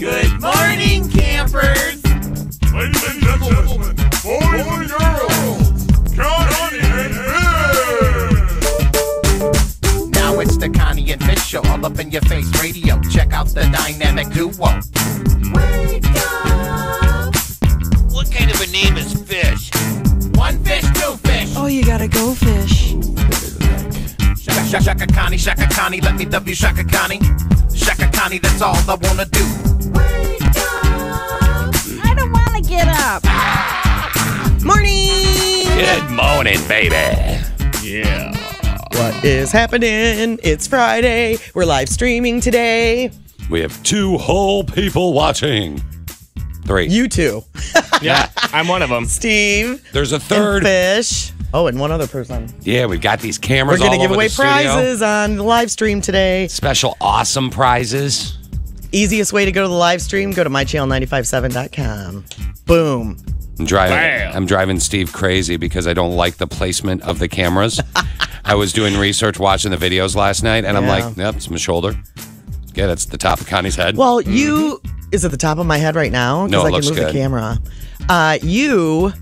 Good morning, campers! Ladies and gentlemen, boys and girls, Connie and Fish! Now it's the Connie and Fish show, all up in your face radio. Check out the dynamic duo. Wake up! What kind of a name is Fish? One fish, two fish. Oh, you gotta go fish. Shaka Connie, let me love you, Shaka Connie. Shaka Connie, that's all I wanna do. Wake up! I don't wanna get up. Morning! Good morning, baby. Yeah. What is happening? It's Friday. We're live streaming today. We have 2 whole people watching. 3. You two. Yeah, I'm one of them. Steve. There's a third. And Fish. Oh, and one other person. Yeah, we've got these cameras We're all going to give over away the studio. prizes on the live stream today. Special awesome prizes. Easiest way to go to the live stream, go to mychannel957.com. Boom. I'm driving Steve crazy because I don't like the placement of the cameras. I was doing research watching the videos last night, and I'm like, yep, it's my shoulder. Yeah, that's the top of Connie's head. Well, you... Is it the top of my head right now? No, it I looks can move good. the camera. You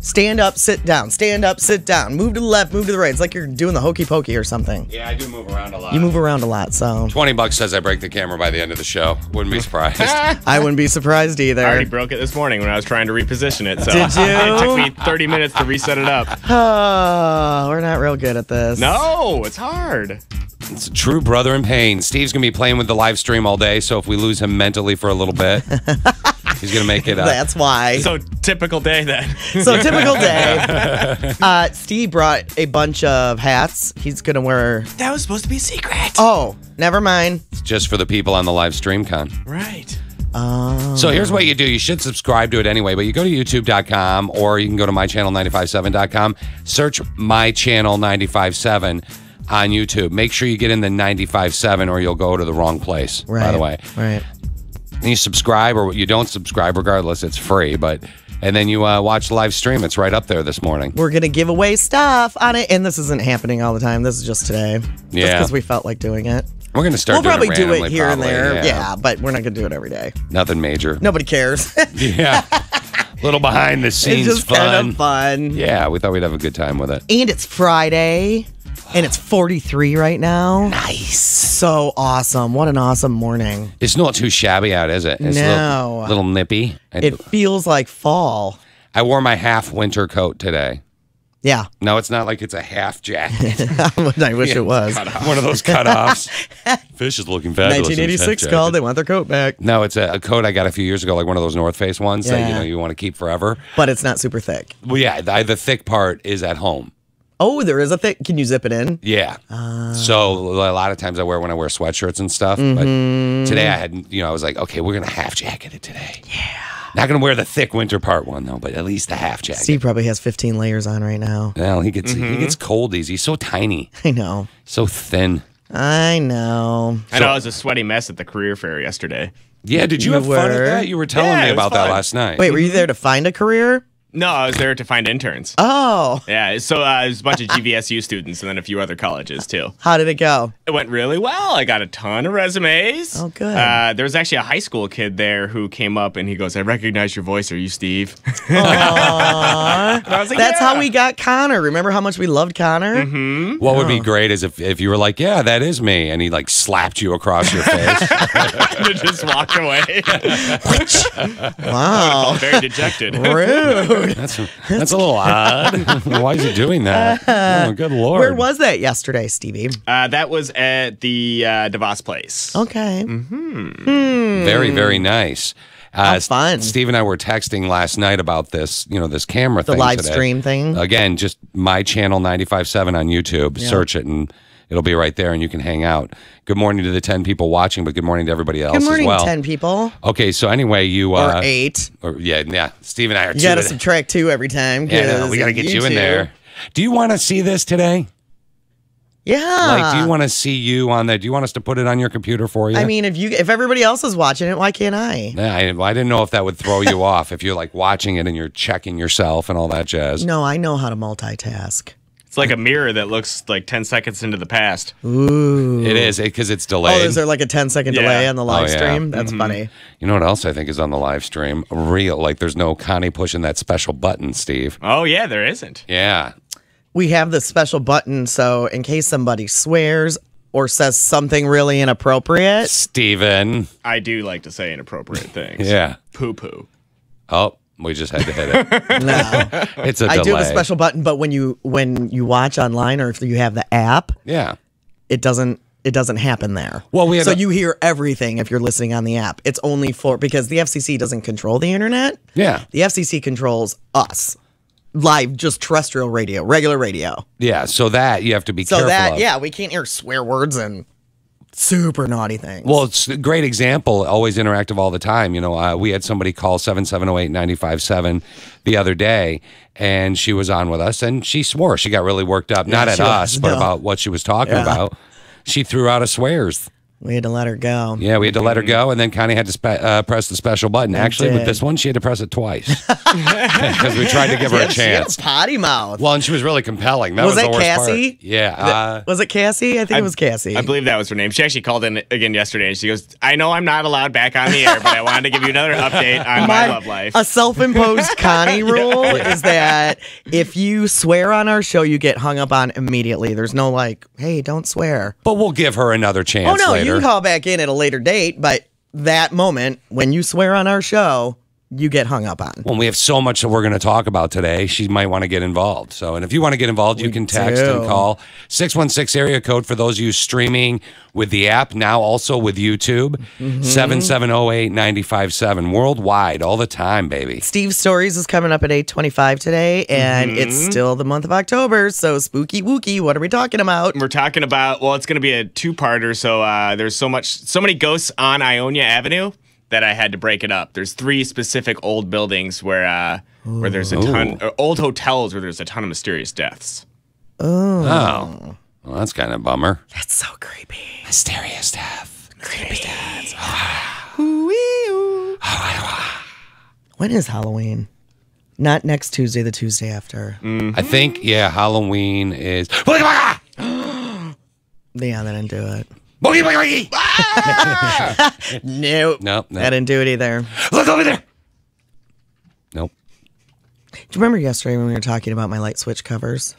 stand up, sit down. Stand up, sit down. Move to the left, move to the right. It's like you're doing the hokey pokey or something. Yeah, I do move around a lot. You move around a lot, so... $20 says I break the camera by the end of the show. Wouldn't be surprised. I wouldn't be surprised either. I already broke it this morning when I was trying to reposition it. So Did you? It took me 30 minutes to reset it up. Oh, we're not real good at this. No, it's hard. It's a true brother in pain. Steve's going to be playing with the live stream all day, so if we lose him mentally for a little bit, he's going to make it up. That's why. So typical day then. So typical day. Steve brought a bunch of hats. He's going to wear... That was supposed to be a secret. Oh, never mind. It's just for the people on the live stream, Con. Right. So here's what you do. You should subscribe to it anyway, but you go to youtube.com or you can go to mychannel957.com. Search mychannel957 on YouTube. Make sure you get in the 95.7 or you'll go to the wrong place, by the way. Right. And you subscribe or you don't subscribe, regardless, it's free. And then you watch the live stream. It's right up there this morning. We're going to give away stuff on it, and this isn't happening all the time. This is just today. Yeah. Just because we felt like doing it. We're going to start We'll doing probably it do it randomly, here and probably, there. Yeah, but we're not going to do it every day. Nothing major. Nobody cares. Yeah. Little behind the scenes It's just fun. kind of fun. Yeah, we thought we'd have a good time with it. And it's Friday, and it's 43 right now. Nice. So awesome. What an awesome morning. It's not too shabby out, is it? It's No. little nippy. It feels like fall. I wore my half winter coat today. Yeah. No, it's not like it's a half jacket. I wish it was. One of those cutoffs. Fish is looking fabulous. 1986 called. They want their coat back. No, it's a coat I got a few years ago, like one of those North Face ones that Yeah. you want to keep forever. But it's not super thick. Well, yeah, the thick part is at home. Oh, there is a thick. Can you zip it in? Yeah. So a lot of times I wear when I wear sweatshirts and stuff. But today I had, I was like, okay, we're gonna half jacket it today. Yeah. Not gonna wear the thick winter part one though, but at least the half jacket. Steve probably has 15 layers on right now. Well, he gets cold easy. He's so tiny, I know. so thin. I know. I know it was a sweaty mess at the career fair yesterday. Yeah, did you You have fun at were? that? You were telling Yeah, me it was about that fun. last night. Wait, were you there to find a career? No, I was there to find interns. Oh, Yeah, so it was a bunch of GVSU students and then a few other colleges too. how did it go? It went really well. I got a ton of resumes. Oh, good. There was actually a high school kid there who came up and he goes, "I recognize your voice. Are you Steve?" Aww. I was like, That's "Yeah." how we got Connor. Remember how much we loved Connor? What would be great is if you were like, yeah, that is me, and he like slapped you across your face. And just walked away. Wow. Very dejected. Rude. That's a little odd. Why is he doing that? Oh, good Lord. Where was that yesterday, Stevie? That was at the DeVos place. Okay. Very, very nice. How fun. Steve and I were texting last night about this, this camera The thing live today. stream thing. Again, just my channel 95.7 on YouTube. Search it and it'll be right there and you can hang out. Good morning to the 10 people watching, but good morning to everybody else Good morning, as well. 10 people. Okay, so anyway, you... Or 8. Yeah. Steve and I are You got to subtract 2 every time. Yeah, no, 'cause we got to get you in two. there. Do you want to see this today? Yeah. Like, do you want to see you on that? Do you want us to put it on your computer for you? I mean, if everybody else is watching it, why can't I? Yeah, I didn't know if that would throw you off if you're like watching it and you're checking yourself and all that jazz. No, I know how to multitask. like a mirror that looks like 10 seconds into the past. Ooh. It is because it's delayed. Oh, is there like a 10-second delay on the live yeah. stream? That's funny. You know what else I think is on the live stream? There's no Connie pushing that special button, Steve. Oh, yeah, there isn't. Yeah. We have this special button, so in case somebody swears or says something really inappropriate. Steven. I do like to say inappropriate things. Yeah. Poo-poo. Oh, we just had to hit it. No. It's a delay. I do have a special button, but when you watch online or if you have the app, Yeah. it doesn't happen there. Well, so you hear everything if you're listening on the app. It's only because the FCC doesn't control the internet. Yeah. The FCC controls us. Live, just terrestrial radio, regular radio. Yeah, so that you have to be careful of. Yeah, we can't hear swear words and super naughty things. Well, it's a great example, always interactive all the time. You know, we had somebody call 7708-957 the other day, and she was on with us, and she swore. She got really worked up, not at us, but about what she was talking about. She threw out a swears. We had to let her go. Yeah, we had to let her go, and then Connie had to press the special button. Actually, with this one, she had to press it twice because we tried to give her a chance. She had a potty mouth. Well, and she was really compelling. That was that the worst Cassie? part. Yeah. Was it Cassie? I think it was Cassie. I believe that was her name. She actually called in again yesterday, and she goes, I know I'm not allowed back on the air, but I wanted to give you another update on my love life. A self-imposed Connie rule is that if you swear on our show, you get hung up on immediately. There's no like, hey, don't swear. But we'll give her another chance later. You can call back in at a later date, but that moment when you swear on our show, you get hung up on. Well, we have so much that we're going to talk about today. She might want to get involved. So, and if you want to get involved, you can text and call 616 area code for those of you streaming with the app, now also with YouTube, 7708-957 worldwide all the time, baby. Steve's Stories is coming up at 8:25 today, and it's still the month of October, so spooky wooky. What are we talking about? We're talking about, well, it's going to be a two-parter, so there's so many ghosts on Ionia Avenue that I had to break it up. There's 3 specific old buildings where there's a ton, old hotels where there's a ton of mysterious deaths. Oh. Well, that's kind of a bummer. That's so creepy. Mysterious death. Creepy death. When is Halloween? Not next Tuesday, the Tuesday after. I think, Halloween is... Yeah, they didn't do it. Nope. Nope. I didn't do it either. Look over there. Nope. Do you remember yesterday when we were talking about my light switch covers?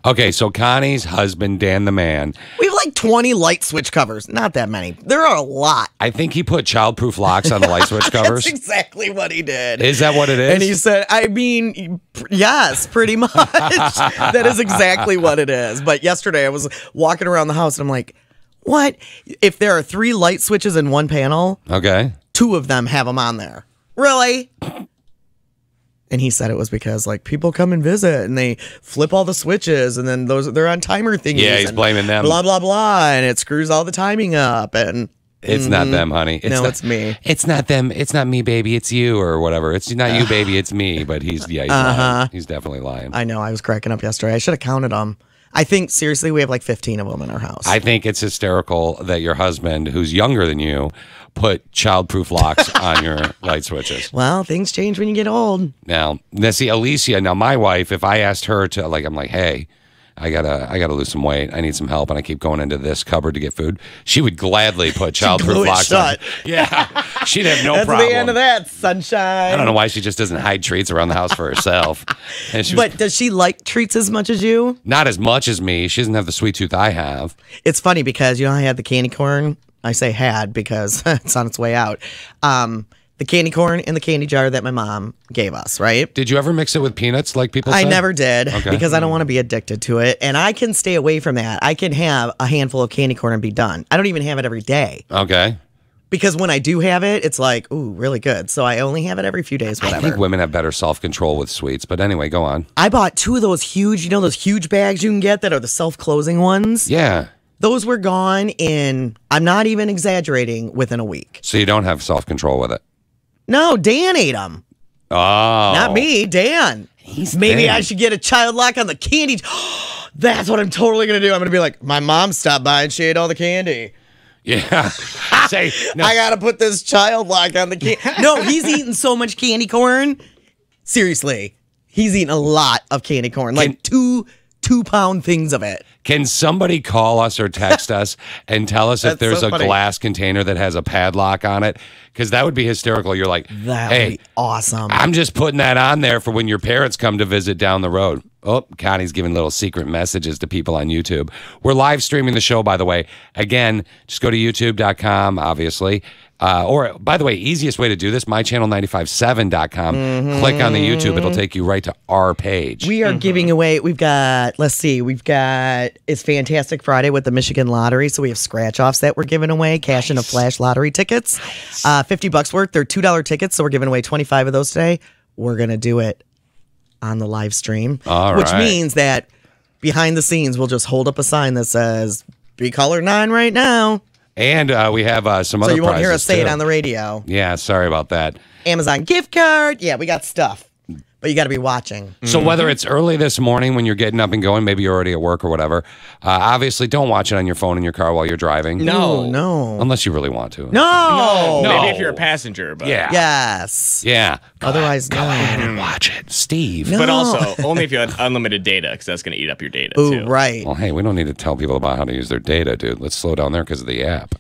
Okay, so Connie's husband, Dan the Man. We have like 20 light switch covers. Not that many. There are a lot. I think he put childproof locks on the light switch covers. That's exactly what he did. Is that what it is? And he said, I mean, yes, pretty much. That is exactly what it is. But yesterday I was walking around the house and I'm like, what? If there are 3 light switches in one panel, okay, 2 of them have them on there. Really? And he said it was because like people come and visit and they flip all the switches and then they're on timer thingies. Yeah, he's blaming them. Blah blah blah, and it screws all the timing up. And it's not them, honey. It's me. It's not them. It's not me, baby. It's you or whatever. It's not you, baby. It's me. But he's lying. He's definitely lying. I know. I was cracking up yesterday. I should have counted them. I think, seriously, we have like 15 of them in our house. I think it's hysterical that your husband, who's younger than you, put childproof locks on your light switches. Well, things change when you get old. Now see, Alicia, now my wife, if I asked her to, like, I'm like, hey, I gotta lose some weight. I need some help, and I keep going into this cupboard to get food. She would gladly put childproof locks on. Yeah, she'd have no problem. That's the end of that, sunshine. I don't know why she just doesn't hide treats around the house for herself. But does she like treats as much as you? Not as much as me. She doesn't have the sweet tooth I have. It's funny because, you know, I had the candy corn. I say had because it's on its way out. The candy corn in the candy jar that my mom gave us, right? Did you ever mix it with peanuts like people I said? never did because I don't want to be addicted to it. And I can stay away from that. I can have a handful of candy corn and be done. I don't even have it every day. Okay. Because when I do have it, it's like, ooh, really good. So I only have it every few days, whatever. I think women have better self-control with sweets. But anyway, go on. I bought 2 of those huge, you know, those huge bags you can get that are the self-closing ones? Yeah. Those were gone in, I'm not even exaggerating, within a week. So you don't have self-control with it? No, Dan ate them. Oh. Not me, Dan. Maybe I should get a child lock on the candy. That's what I'm totally going to do. I'm going to be like, my mom stopped by and she ate all the candy. Yeah. Say, no. I got to put this child lock on the candy. No, he's eating so much candy corn. Seriously. He's eating a lot of candy corn. Like two 2-pound things of it. Can somebody call us or text us and tell us if That's there's so a funny. glass container that has a padlock on it? Because that would be hysterical. You're like, That hey, would be awesome. I'm just putting that on there for when your parents come to visit down the road. Oh, Connie's giving little secret messages to people on YouTube. We're live streaming the show, by the way. Again, just go to youtube.com, obviously. Or, by the way, easiest way to do this, mychannel957.com. Click on the YouTube. It'll take you right to our page. We are giving away, it's Fantastic Friday with the Michigan Lottery. So we have scratch offs that we're giving away, cash in a flash lottery tickets, $50 worth. They're $2 tickets. So we're giving away 25 of those today. We're going to do it on the live stream, which means that behind the scenes, we'll just hold up a sign that says, be caller 9 right now. And we have some other prizes, so you won't hear us say it too. on the radio. Yeah, sorry about that. Amazon gift card. Yeah, we got stuff. But you got to be watching. So whether it's early this morning when you're getting up and going, maybe you're already at work or whatever, obviously don't watch it on your phone in your car while you're driving. No. Unless you really want to. No. Maybe if you're a passenger, but Yeah. Yes. Yeah. Otherwise, go no. ahead and watch it. Steve. No. But also only if you have unlimited data, because that's going to eat up your data Ooh, too. right. Well, hey, we don't need to tell people about how to use their data, dude. Let's slow down there because of the app.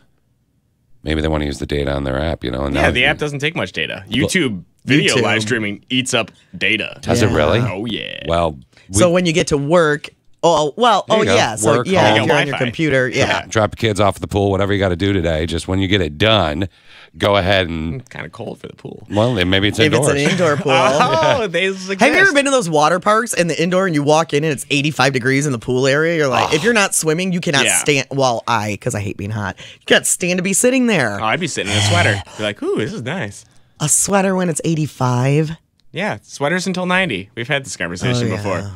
Maybe they want to use the data on their app, And Yeah, now the app doesn't take much data. YouTube video YouTube. live streaming eats up data. Does it really? Oh, yeah. Well, So when you get to work, you go. yeah. So, Work, yeah, home. if you're on your Wi-Fi. computer. Yeah. drop the kids off at the pool, whatever you got to do today. Just when you get it done, go ahead and, Kind of cold for the pool. well, maybe it's If indoors. it's an indoor pool. Oh, they suggest. Have you ever been to those water parks in the indoor and you walk in and it's 85 degrees in the pool area? You're like, if you're not swimming, you cannot Yeah. stand. Well, because I hate being hot, you got to stand to be sitting there. Oh, I'd be sitting in a sweater. Be like, ooh, this is nice. A sweater when it's 85. Yeah, sweaters until 90. We've had this conversation before.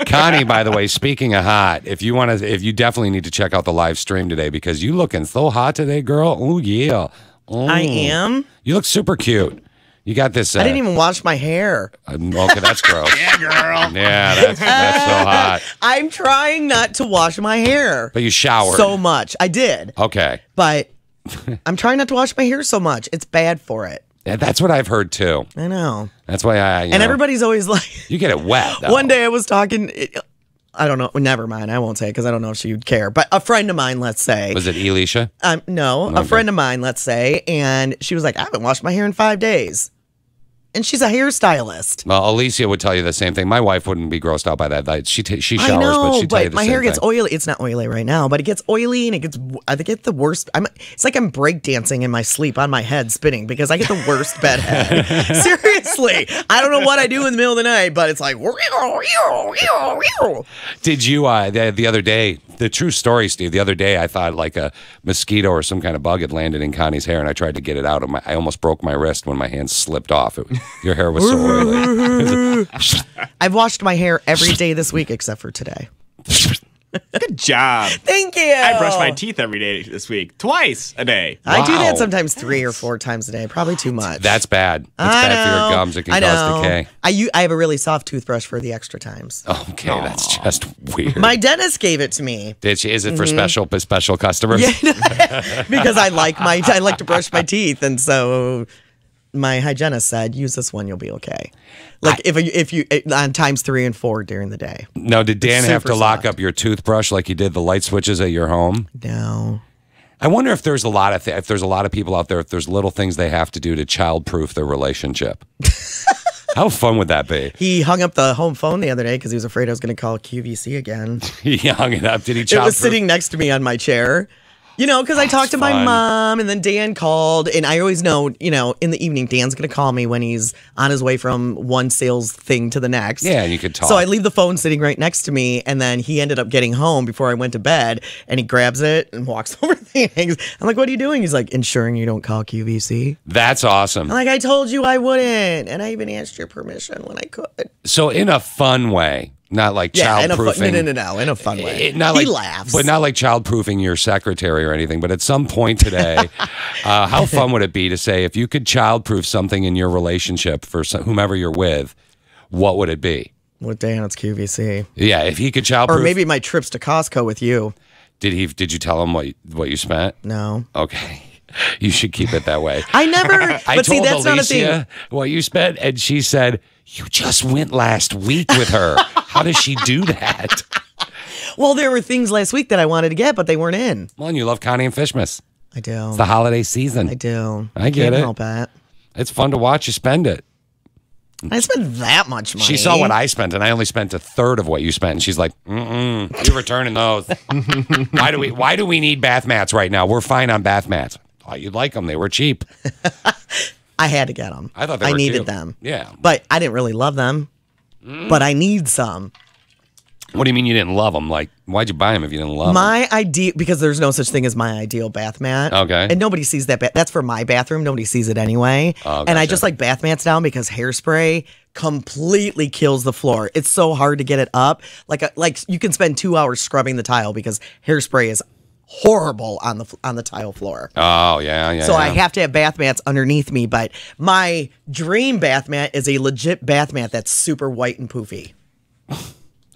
Connie, by the way, speaking of hot, if you definitely need to check out the live stream today because you looking so hot today, girl. Oh yeah. I am. You look super cute. You got this. I didn't even wash my hair. Okay, that's gross. Yeah, girl. Yeah, that's so hot. I'm trying not to wash my hair But you showered. so much. I did, Okay. but I'm trying not to wash my hair so much. It's bad for it. Yeah, that's what I've heard too. I know. That's why And everybody's always like, you get it wet. Though. one day I was talking, I don't know, never mind, I won't say because I don't know if she would care, but a friend of mine, let's say. Was it Elisha? No, a friend of mine, let's say, and she was like, I haven't washed my hair in 5 days. And she's a hairstylist. Well, Alicia would tell you the same thing. My wife wouldn't be grossed out by that. She showers, I know, but she'd tell you but the my same hair gets thing. oily. It's not oily right now, but it gets oily and I get the worst. It's like I'm breakdancing in my sleep on my head spinning because I get the worst bedhead. Seriously. I don't know what I do in the middle of the night, but it's like. Did you, the other day, the true story, Steve, the other day I thought like a mosquito or some kind of bug had landed in Connie's hair and I tried to get it out. And I almost broke my wrist when my hand slipped off. Your hair was so oily. I've washed my hair every day this week except for today. Good job. Thank you. I brush my teeth every day this week. Twice a day. I do Wow. that sometimes 3 or 4 times a day. Probably too much. That's bad. It's I bad for your know. gums. It can I cause know. decay. I have a really soft toothbrush for the extra times. Okay, that's just weird. My dentist gave it to me. Is it for special customers? Because I like to brush my teeth, and so my hygienist said, "Use this one, you'll be okay." Like if you on times 3 and 4 during the day. Now, did Dan have to super lock soft. up your toothbrush like you did the light switches at your home? No. I wonder if there's a lot of people out there, if there's little things they have to do to childproof their relationship. How fun would that be? He hung up the home phone the other day because he was afraid I was going to call QVC again. He hung it up. Did he It childproof? was sitting next to me on my chair. You know, because I talked to my fun. mom and then Dan called. And I always know, in the evening, Dan's going to call me when he's on his way from one sales thing to the next. Yeah, and you could talk. So I leave the phone sitting right next to me. And then he ended up getting home before I went to bed. And he grabs it and walks over things. I'm like, what are you doing? He's like, ensuring you don't call QVC. That's awesome. I'm like, I told you I wouldn't. And I even asked your permission when I could. So in a fun way, not like Yeah, in a childproofing. no, in a fun way. Not He like, laughs. But not like childproofing your secretary or anything. But at some point today, how fun would it be to say, if you could childproof something in your relationship for whomever you're with, what would it be? With Dan, it's QVC. Yeah, if he could childproof. Or maybe my trips to Costco with you. Did you tell him what you spent? No. Okay. You should keep it that way. I never. I But see, told that's not a thing. Alicia what you spent, and she said, "You just went last week with her. How does she do that?" Well, there were things last week that I wanted to get, but they weren't in. Well, and you love Connie and Fishmas. I do. It's the holiday season. I do. I get Can't it. help it. It's fun to watch you spend it. I spent that much money. She saw what I spent, and I only spent a third of what you spent. And she's like, "You're returning those. Why do we need bath mats right now? We're fine on bath mats. Thought you'd like them. They were cheap. I had to get them. I thought they were needed cute. them. Yeah. But I didn't really love them. But I need some. What do you mean you didn't love them? Like, why'd you buy them if you didn't love them? My ideal, because there's no such thing as my ideal bath mat. Okay. And nobody sees that. That's for my bathroom. Nobody sees it anyway. Oh, And I gotcha. just like bath mats down because hairspray completely kills the floor. It's so hard to get it up. Like you can spend 2 hours scrubbing the tile because hairspray is horrible on the tile floor. Oh, yeah. So I have to have bath mats underneath me. But my dream bath mat is a legit bath mat that's super white and poofy.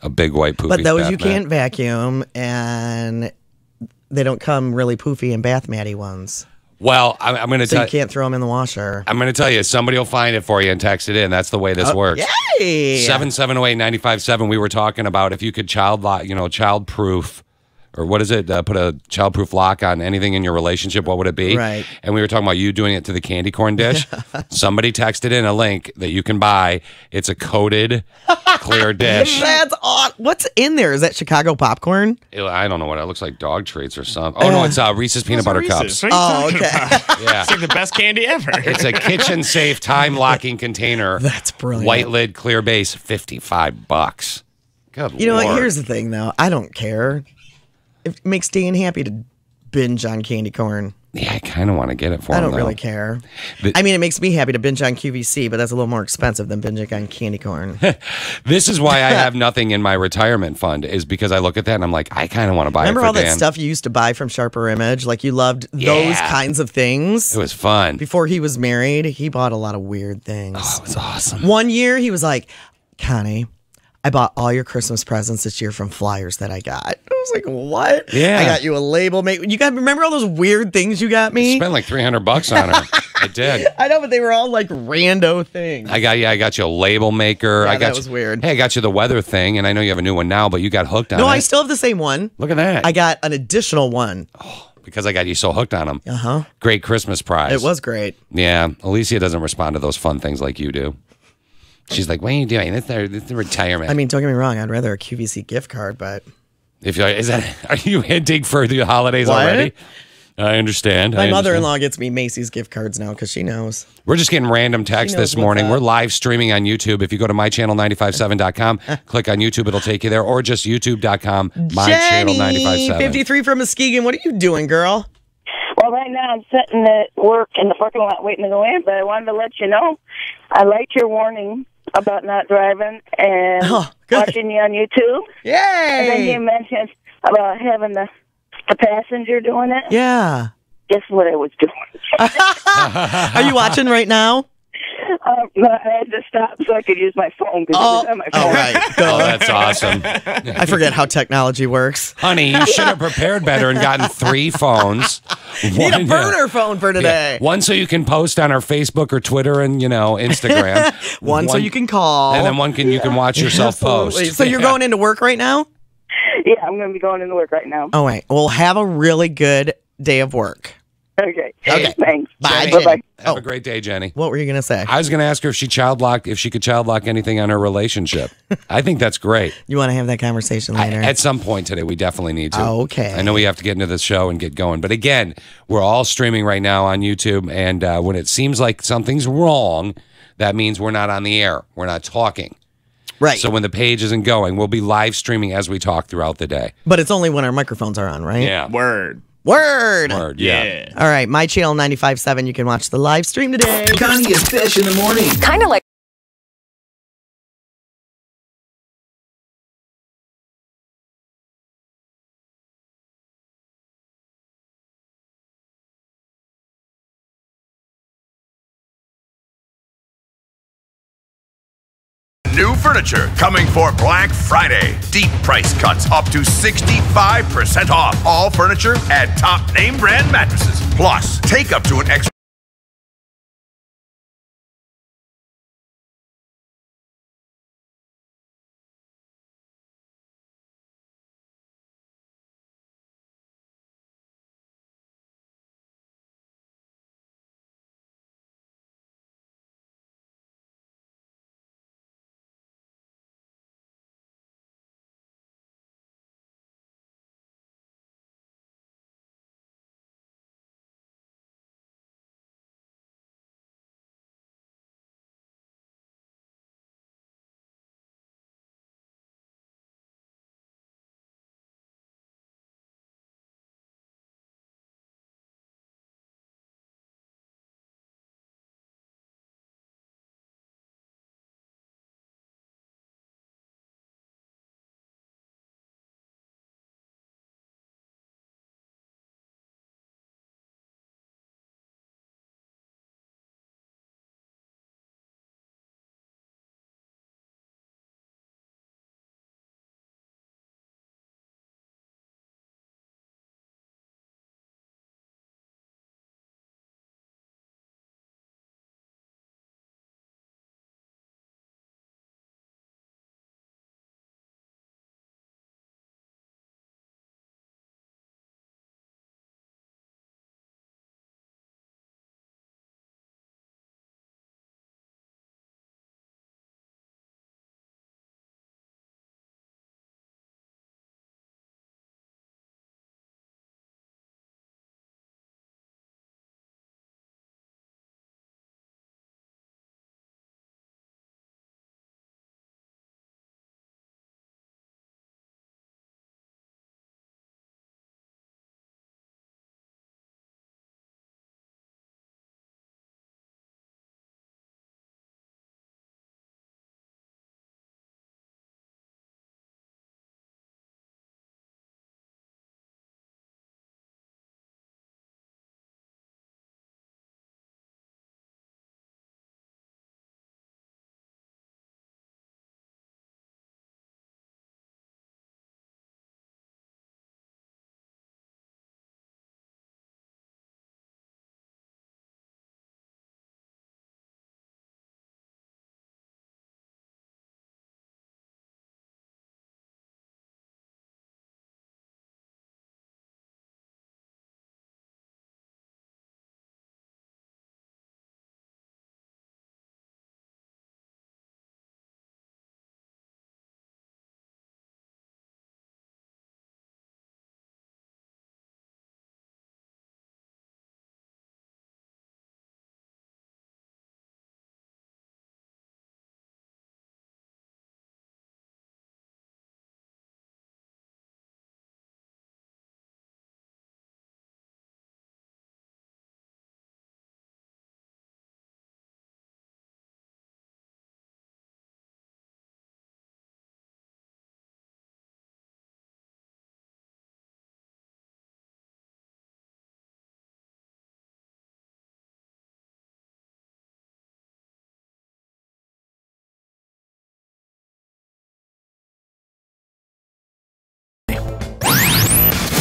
a big white poofy But those bath you mat. can't vacuum, and they don't come really poofy and bath matty ones. Well, I'm going to So tell you can't throw them in the washer. I'm going to tell you, somebody will find it for you and text it in. That's the way this works. Yay! 7708957. We were talking about if you could child-proof, or what is it? Put a child-proof lock on anything in your relationship. What would it be? Right. And we were talking about you doing it to the candy corn dish. Somebody texted in a link that you can buy. It's a coated clear dish. That's odd. What's in there? Is that Chicago popcorn? I don't know what it looks like. Dog treats or something. Oh no, it's Reese's peanut butter Reese's. cups. What are you Oh, talking okay. about? Yeah. It's like the best candy ever. It's a kitchen safe time locking container. That's brilliant. White lid, clear base, $55. Good You know what? Lord. Here's the thing, though. I don't care. It makes Dan happy to binge on candy corn. Yeah, I kind of want to get it for him. I don't though. really care. The- I mean, it makes me happy to binge on QVC, but that's a little more expensive than binging on candy corn. This is why I have nothing in my retirement fund, is because I look at that and I'm like, I kind of want to buy Remember it for all that Dan. stuff you used to buy from Sharper Image? Like you loved those Yeah. kinds of things. It was fun. Before he was married, he bought a lot of weird things. Oh, it was awesome. One year, he was like, Connie, I bought all your Christmas presents this year from flyers that I got. I was like, what? Yeah. I got you a label. Remember all those weird things you got me? Spent like $300 on her. I did. I know, but they were all like rando things. I got you a label maker. Yeah, I got that was weird. Hey, I got you the weather thing, and I know you have a new one now, but you got hooked on No, it. I still have the same one. Look at that. I got an additional one. because I got you so hooked on them. Uh-huh. Great Christmas prize. It was great. Yeah, Alicia doesn't respond to those fun things like you do. She's like, "What are you doing? This is the retirement." I mean, don't get me wrong. I'd rather a QVC gift card, but if you are you hinting for the holidays What? already? I understand. my I understand. mother-in-law gets me Macy's gift cards now because she knows. We're just getting random texts knows this what's morning. up. We're live streaming on YouTube. If you go to mychannel957.com, click on YouTube, it'll take you there, or just youtube.com, mychannel957. Jenny, 53 from Muskegon. What are you doing, girl? Well, right now I'm sitting at work in the parking lot waiting to go in, but I wanted to let you know I liked your warning about not driving and Oh, good. watching you on YouTube. And then you Yay! mentioned about having the passenger doing it. Yeah. Guess what I was doing? Are you watching right now? No, I had to stop so I could use my phone because Oh, it was on my phone. all right. Oh, Good. that's awesome. I forget how technology works. Honey, you should have prepared better and gotten 3 phones. Need a burner phone for today. One so you can post on our Facebook or Twitter and, Instagram. One so you can call. And then one you can watch yourself Absolutely. post. So you're going into work right now? Yeah, I'm going to be going into work right now. Oh, wait. Well, have a really good day of work. Okay. Okay. Thanks. Bye, Jenny, Bye-bye. Have Oh. a great day, Jenny. What were you going to say? I was going to ask her if she could child lock anything on her relationship. I think that's great. You want to have that conversation later? At some point today, we definitely need to. Okay. I know we have to get into the show and get going. But again, we're all streaming right now on YouTube. And when it seems like something's wrong, that means we're not on the air. We're not talking. right. So when the page isn't going, we'll be live streaming as we talk throughout the day. But it's only when our microphones are on, right? Yeah. Word. Word. Word. Yeah. All right. My channel 95.7. You can watch the live stream today. Connie and Fish in the morning. Kind of like new furniture coming for Black Friday. Deep price cuts up to 65% off all furniture at top name brand mattresses. Plus, take up to an extra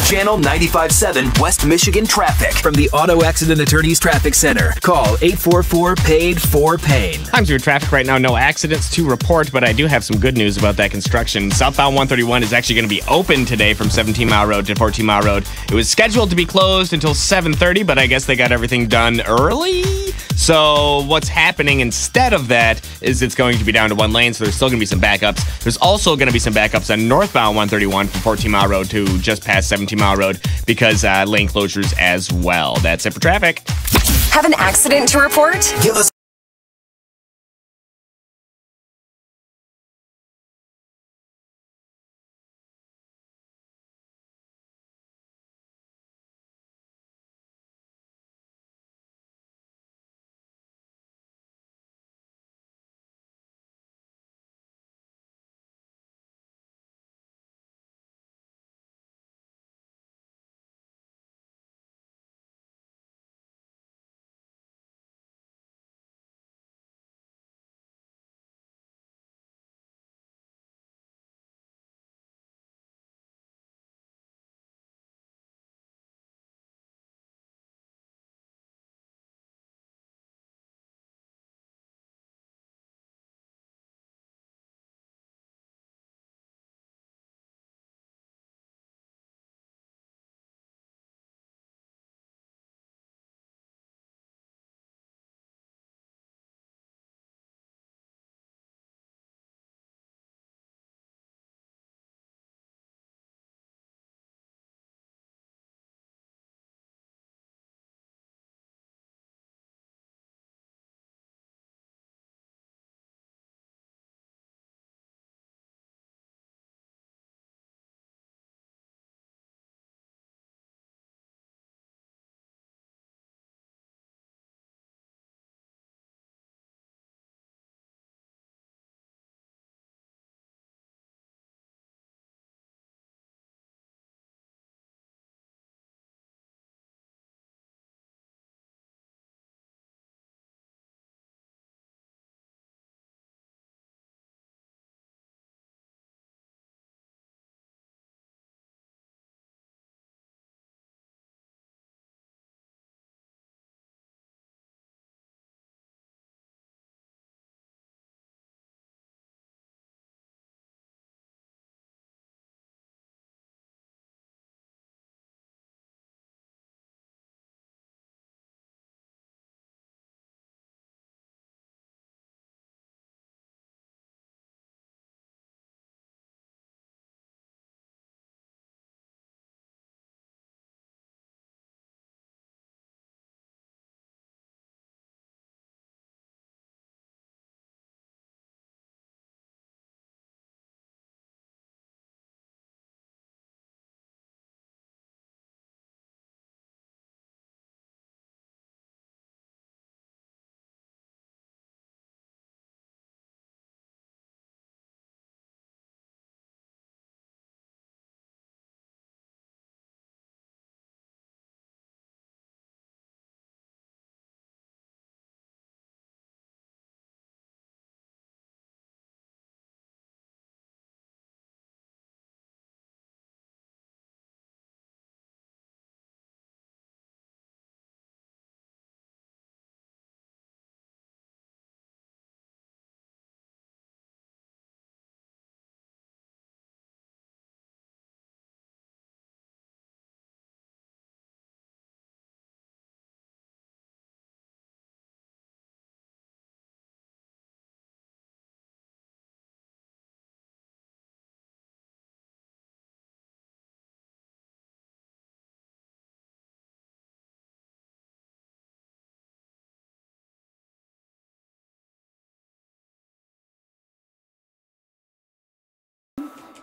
Channel 95.7 West Michigan traffic from the Auto Accident Attorneys Traffic Center. Call 844-PAID-4-PAIN. Times your traffic right now, no accidents to report, but I do have some good news about that construction. Southbound 131 is actually going to be open today from 17 Mile Road to 14 Mile Road. It was scheduled to be closed until 7:30, but I guess they got everything done early. So what's happening instead of that is it's going to be down to one lane, so there's still going to be some backups. There's also going to be some backups on northbound 131 from 14 Mile Road to just past 17 Mile Road because lane closures as well. That's it for traffic. Have an accident to report? Give us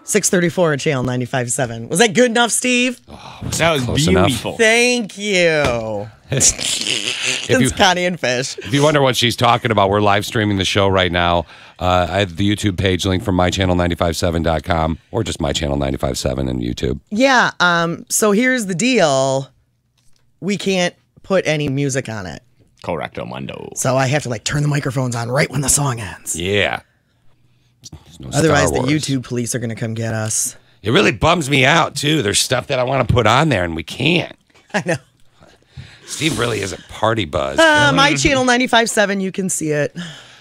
6:34 at Channel 95.7. Was that good enough, Steve? That was Close enough. beautiful. Thank you. It's Connie and Fish. If you wonder what she's talking about, we're live streaming the show right now. I have the YouTube page link from mychannel957.com or just mychannel957 in YouTube. Yeah. So here's the deal. We can't put any music on it. Correcto mundo. So I have to like turn the microphones on right when the song ends. Yeah. There's no Otherwise, Star the Wars. YouTube police are going to come get us. It really bums me out, too. There's stuff that I want to put on there, and we can't. I know. Steve really is a party buzz. My Channel 95.7, you can see it.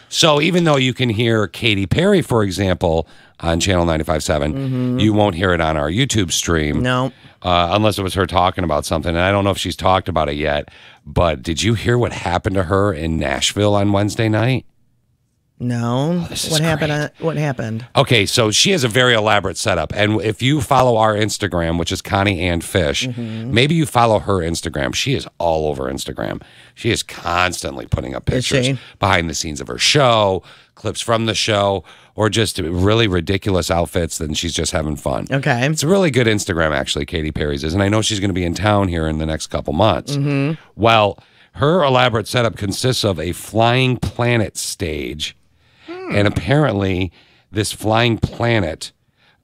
So even though you can hear Katy Perry, for example, on Channel 95.7, you won't hear it on our YouTube stream. No. Unless it was her talking about something. And I don't know if she's talked about it yet. But did you hear what happened to her in Nashville on Wednesday night? No. this is What happened? great. What happened? Okay, so she has a very elaborate setup. And if you follow our Instagram, which is Connie and Fish, maybe you follow her Instagram. She is all over Instagram. She is constantly putting up Is pictures she? behind the scenes of her show, clips from the show, or just really ridiculous outfits, and she's just having fun. Okay. It's a really good Instagram, actually, Katy Perry's is. And I know she's going to be in town here in the next couple months. Well, her elaborate setup consists of a flying planet stage. And apparently, this flying planet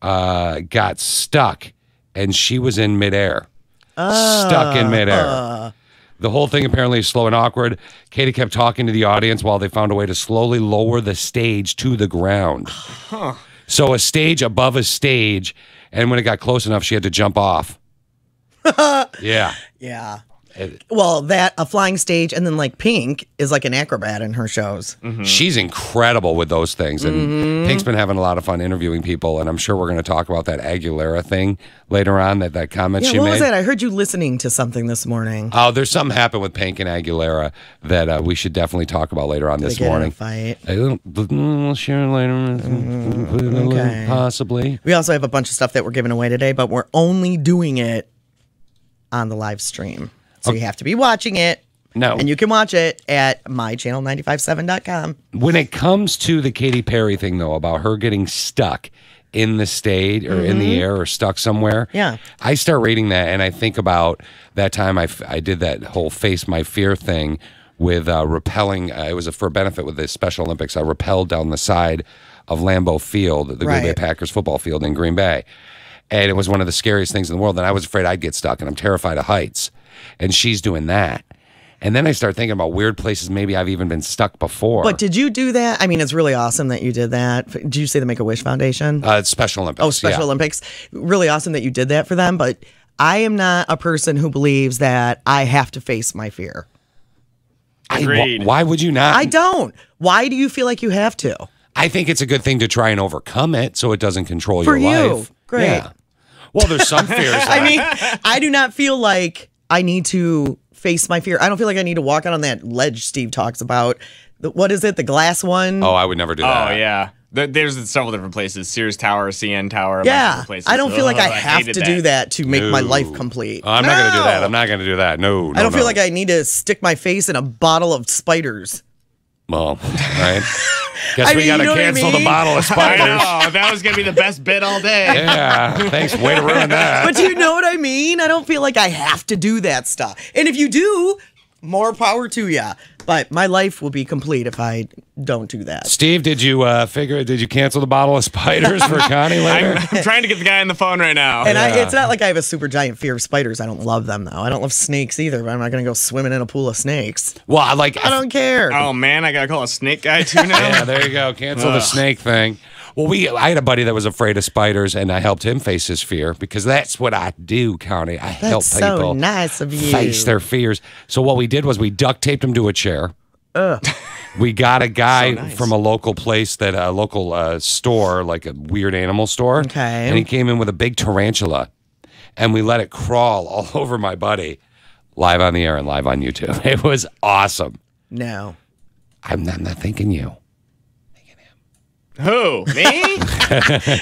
got stuck, and she was in midair. Stuck in midair. The whole thing apparently is slow and awkward. Katy kept talking to the audience while they found a way to slowly lower the stage to the ground. So a stage above a stage, and when it got close enough, she had to jump off. Yeah. Yeah. Well, a flying stage, and then like Pink is like an acrobat in her shows. She's incredible with those things. And Pink's been having a lot of fun interviewing people, and I'm sure we're going to talk about that Aguilera thing later on, that comment Yeah, she what made. was that? I heard you listening to something this morning. Oh, there's something happened with Pink and Aguilera that we should definitely talk about later on They this get in a morning. fight. We'll share it later, Okay. possibly. We also have a bunch of stuff that we're giving away today, but we're only doing it on the live stream. So you have to be watching it. No. And you can watch it at mychannel957.com. When it comes to the Katy Perry thing, though, about her getting stuck in the stage or in the air or stuck somewhere, Yeah. I start reading that and I think about that time I did that whole Face My Fear thing with rappelling. It was for a benefit with the Special Olympics. I rappelled down the side of Lambeau Field, the Green Bay Right. Packers football field in Green Bay. And it was one of the scariest things in the world. And I was afraid I'd get stuck, and I'm terrified of heights. And she's doing that. And then I start thinking about weird places maybe I've even been stuck before. But did you do that? I mean, it's really awesome that you did that. Did you say the Make-A-Wish Foundation? It's Special Olympics. Oh, Special yeah. Olympics. Really awesome that you did that for them. But I am not a person who believes that I have to face my fear. Agreed. Why would you not? I don't. Why do you feel like you have to? I think it's a good thing to try and overcome it so it doesn't control For your you. life. Great. Yeah. Well, there's some fears. I mean, I do not feel like I need to face my fear. I don't feel like I need to walk out on that ledge Steve talks about. What is it? The glass one? Oh, I would never do that. Oh, yeah. There's several different places. Sears Tower, CN Tower, a bunch of Yeah. different places. I don't feel like I Ugh, have hated to do that to make my life complete. I'm not going to do that. No. I'm not going to do that. No, I don't feel like I need to stick my face in a bottle of spiders. Well, right. Guess I we mean, got to you know what I cancel the mean? bottle of I spiders. know. That was going to be the best bit all day. Yeah. Thanks. Way to ruin that. But you know what I mean? I don't feel like I have to do that stuff. And if you do, more power to ya. But my life will be complete if I don't do that. Steve, did you cancel the bottle of spiders for Connie later? I'm trying to get the guy on the phone right now. And it's not like I have a super giant fear of spiders. I don't love them, though. I don't love snakes either, but I'm not going to go swimming in a pool of snakes. Well, I don't care. Oh, man, I got to call a snake guy too now? Yeah, there you go. Cancel the snake thing. Well, I had a buddy that was afraid of spiders, and I helped him face his fear because that's what I do, Connie. I help That's people so nice of you. face their fears. So what we did was we duct taped him to a chair. We got a guy from a local place a local store, like a weird animal store. Okay. And he came in with a big tarantula, and we let it crawl all over my buddy, live on the air and live on YouTube. It was awesome. No. I'm not thinking you. Who? Me?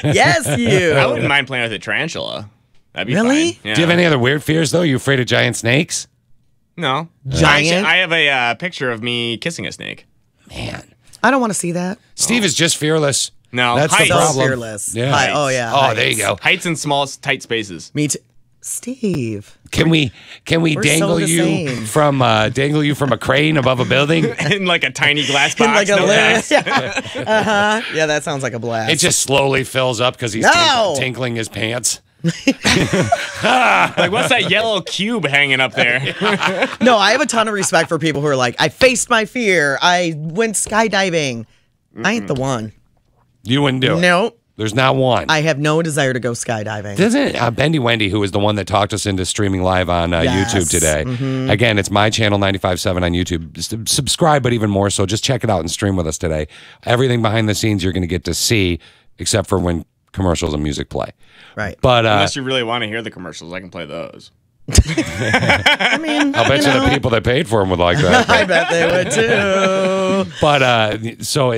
Yes, you. I wouldn't mind playing with a tarantula. That'd be Really? fine. Yeah. Do you have any other weird fears, though? You afraid of giant snakes? No. Giant? I have a picture of me kissing a snake. Man. I don't want to see that. Steve is just fearless. No, That's heights. the problem. Fearless. Yeah. Hi- oh, yeah. Oh, heights. there you go. Heights in small, tight spaces. Me too. Steve. Can we We're dangle so the you same. from a crane above a building? In like a tiny glass In box. like a no list. gas. Yeah, that sounds like a blast. It just slowly fills up because he's No! tinkling his pants. Like, what's that yellow cube hanging up there? No, I have a ton of respect for people who are like, I faced my fear. I went skydiving. I ain't the one. You wouldn't do it. Nope. There's not one. I have no desire to go skydiving. Doesn't Bendy Wendy, who is the one that talked us into streaming live on Yes. YouTube today. Again, it's my channel 95.7 on YouTube. Subscribe, but even more so, just check it out and stream with us today. Everything behind the scenes you're going to get to see, except for when commercials and music play. Right. But Unless you really want to hear the commercials, I can play those. I mean, I'll bet you the people that paid for them would like that. I bet they would too. But so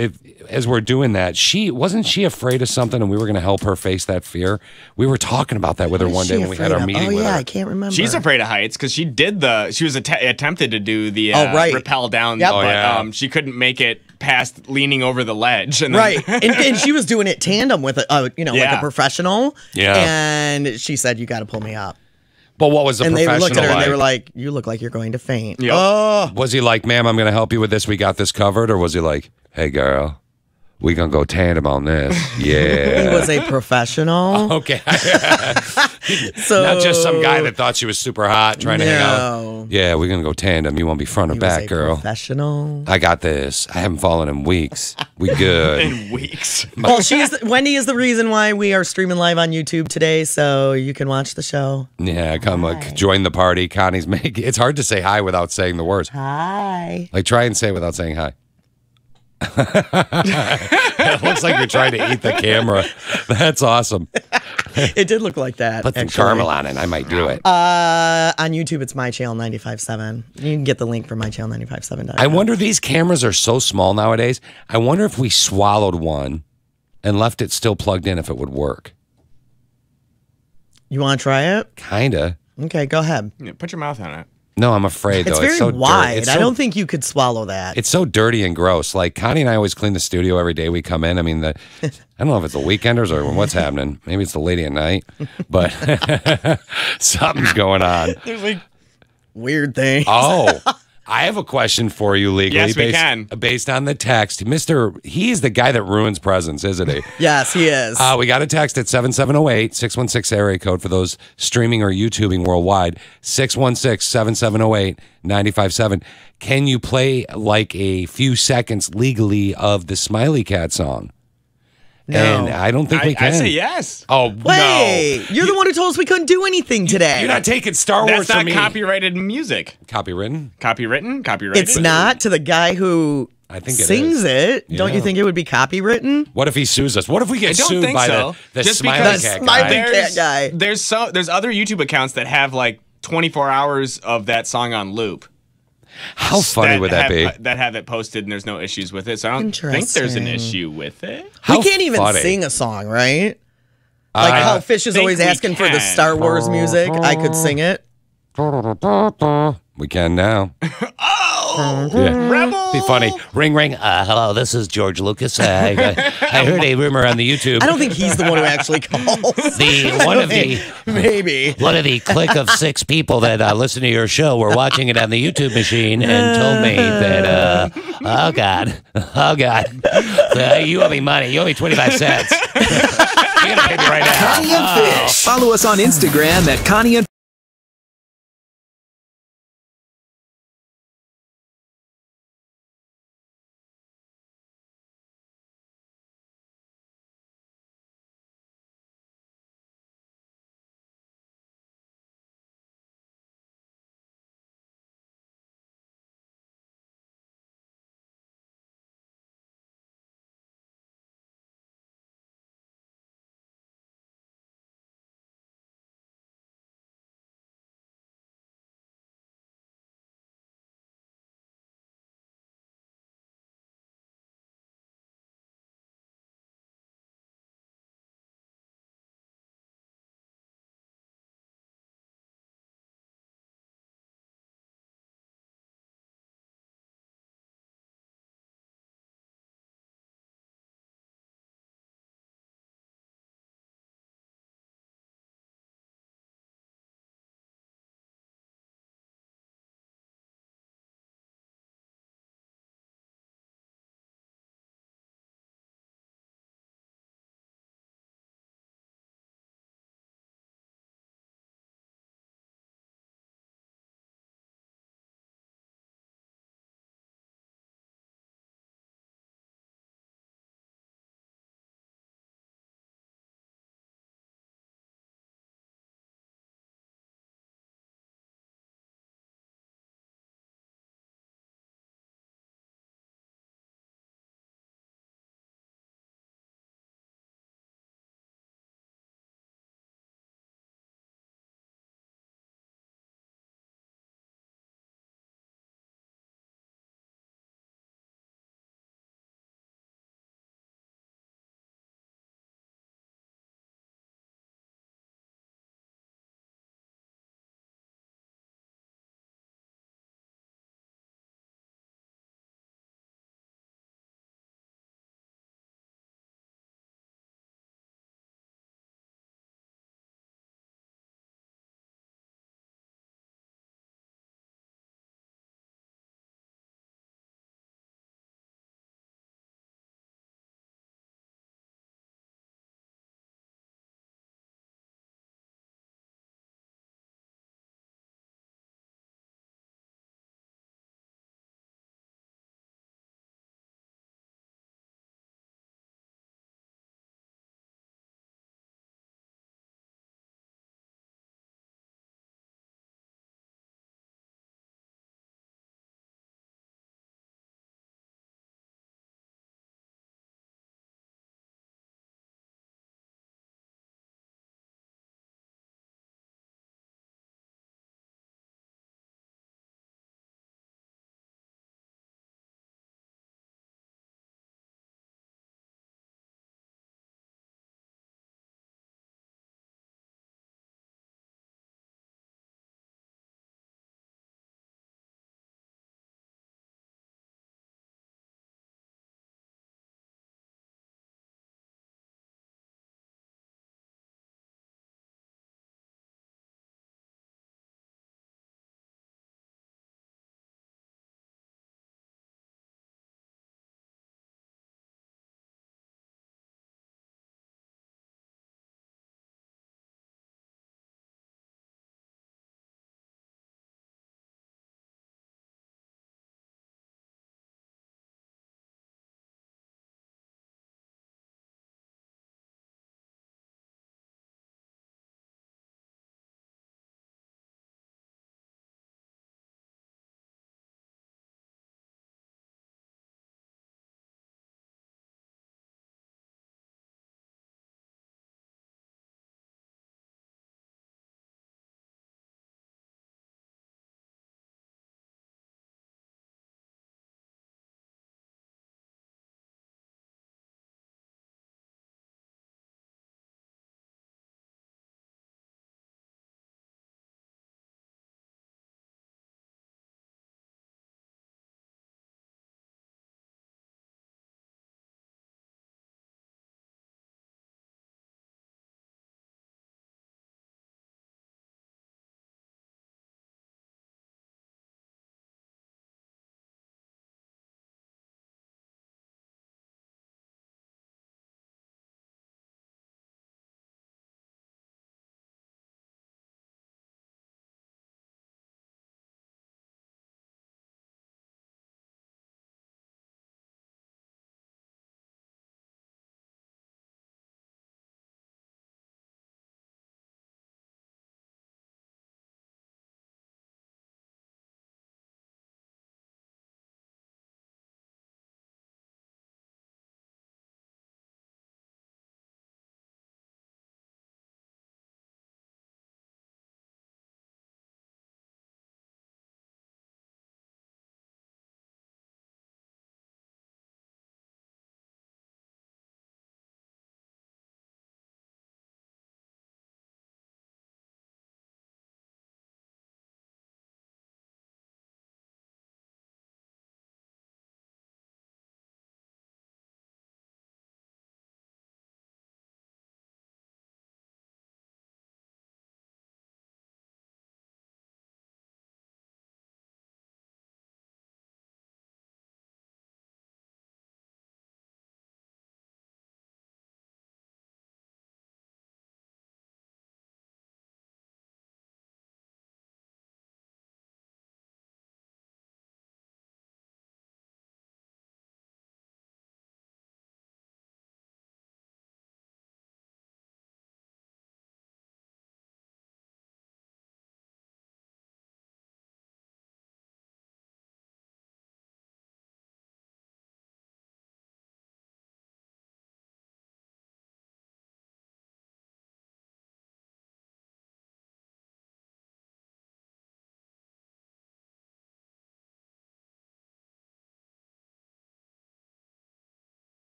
as we're doing that, wasn't she afraid of something, and we were going to help her face that fear. We were talking about that with her What one is day she when we had our afraid of? meeting Oh, with yeah, her. I can't remember. She's afraid of heights because she was attempted to do the right. rappel down, Yep. but yeah. she couldn't make it past leaning over the ledge. And then- Right. And she was doing it tandem with like a Yeah. professional. Yeah. And she said, you got to pull me up. But what was the And they professional looked at her and they were like? like, you look like you're going to faint. Yep. Oh. Was he like, ma'am, I'm going to help you with this. We got this covered. Or was he like, hey, girl, we going to go tandem on this. He Yeah. was a professional. Okay. So Not just some guy that thought she was super hot trying to hang out. No. Yeah, we're going to go tandem. You want to be front or He back, was a girl? professional. I got this. I haven't fallen in weeks. We good. in weeks. Well, Wendy is the reason why we are streaming live on YouTube today, so you can watch the show. Yeah, come join the party. Connie's making. It's hard to say hi without saying the words. Hi. Like, try and say it without saying hi. It looks like you're trying to eat the camera. That's awesome. It did look like that. Put some actually. caramel on it. I might do it. On YouTube, it's my channel 95.7. You can get the link from my channel 95.7. I wonder, these cameras are so small nowadays. I wonder if we swallowed one and left it still plugged in, if it would work. You want to try it? Kinda. Okay, go ahead. Yeah, put your mouth on it. No, I'm afraid, It's though. very It's so wide. It's I so- don't think you could swallow that. It's so dirty and gross. Like, Connie and I always clean the studio every day we come in. I mean, I don't know if it's the weekenders or what's happening. Maybe it's the lady at night, but something's going on. There's like weird things. Oh, I have a question for you legally. Yes, we can. Based on the text. He's the guy that ruins presents, isn't he? Yes, he is. We got a text at 7708, 616 area code for those streaming or YouTubing worldwide, 616-7708-957. Can you play like a few seconds legally of the Smiley Cat song? No. And I don't think we can. I say yes. Oh, Wait, no. you're the one who told us we couldn't do anything today. You're not taking Star Wars That's from not me. copyrighted music. Copywritten? Copywritten? Copyrighted? It's not to the guy who I think it sings is. it. Don't you Yeah. think it would be copywritten? What if he sues us? What if we I get don't sued think by so. the Just Smiley because Cat Smiley guy? Cat guy. There's other YouTube accounts that have like 24 hours of that song on loop. How funny would that be? That have it posted and there's no issues with it. So I don't think there's an Interesting. issue with it. How we can't even funny. sing a song, right? Like how Fish is think always we asking for the can. Star Wars music. I could sing it. We can now. Oh, Yeah. Rebel! Be funny. Ring, ring. Hello, this is George Lucas. I heard a rumor on the YouTube. I don't think he's the one who actually calls. One of the Maybe. clique of 6 people that listen to your show were watching it on the YouTube machine and told me that, oh God, you owe me money. You owe me 25 cents. You're gonna pay me right now. Connie and Fish. Follow us on Instagram at Connie and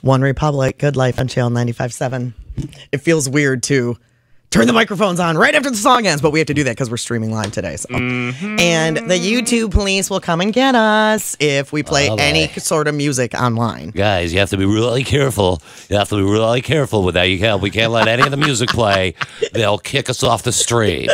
One Republic, Good Life on Channel 95.7. It feels weird to turn the microphones on right after the song ends, but we have to do that because we're streaming live today. So. And the YouTube police will come and get us if we play any sort of music online. Guys, you have to be really careful. You have to be really careful with that. We can't let any of the music play. They'll kick us off the stream.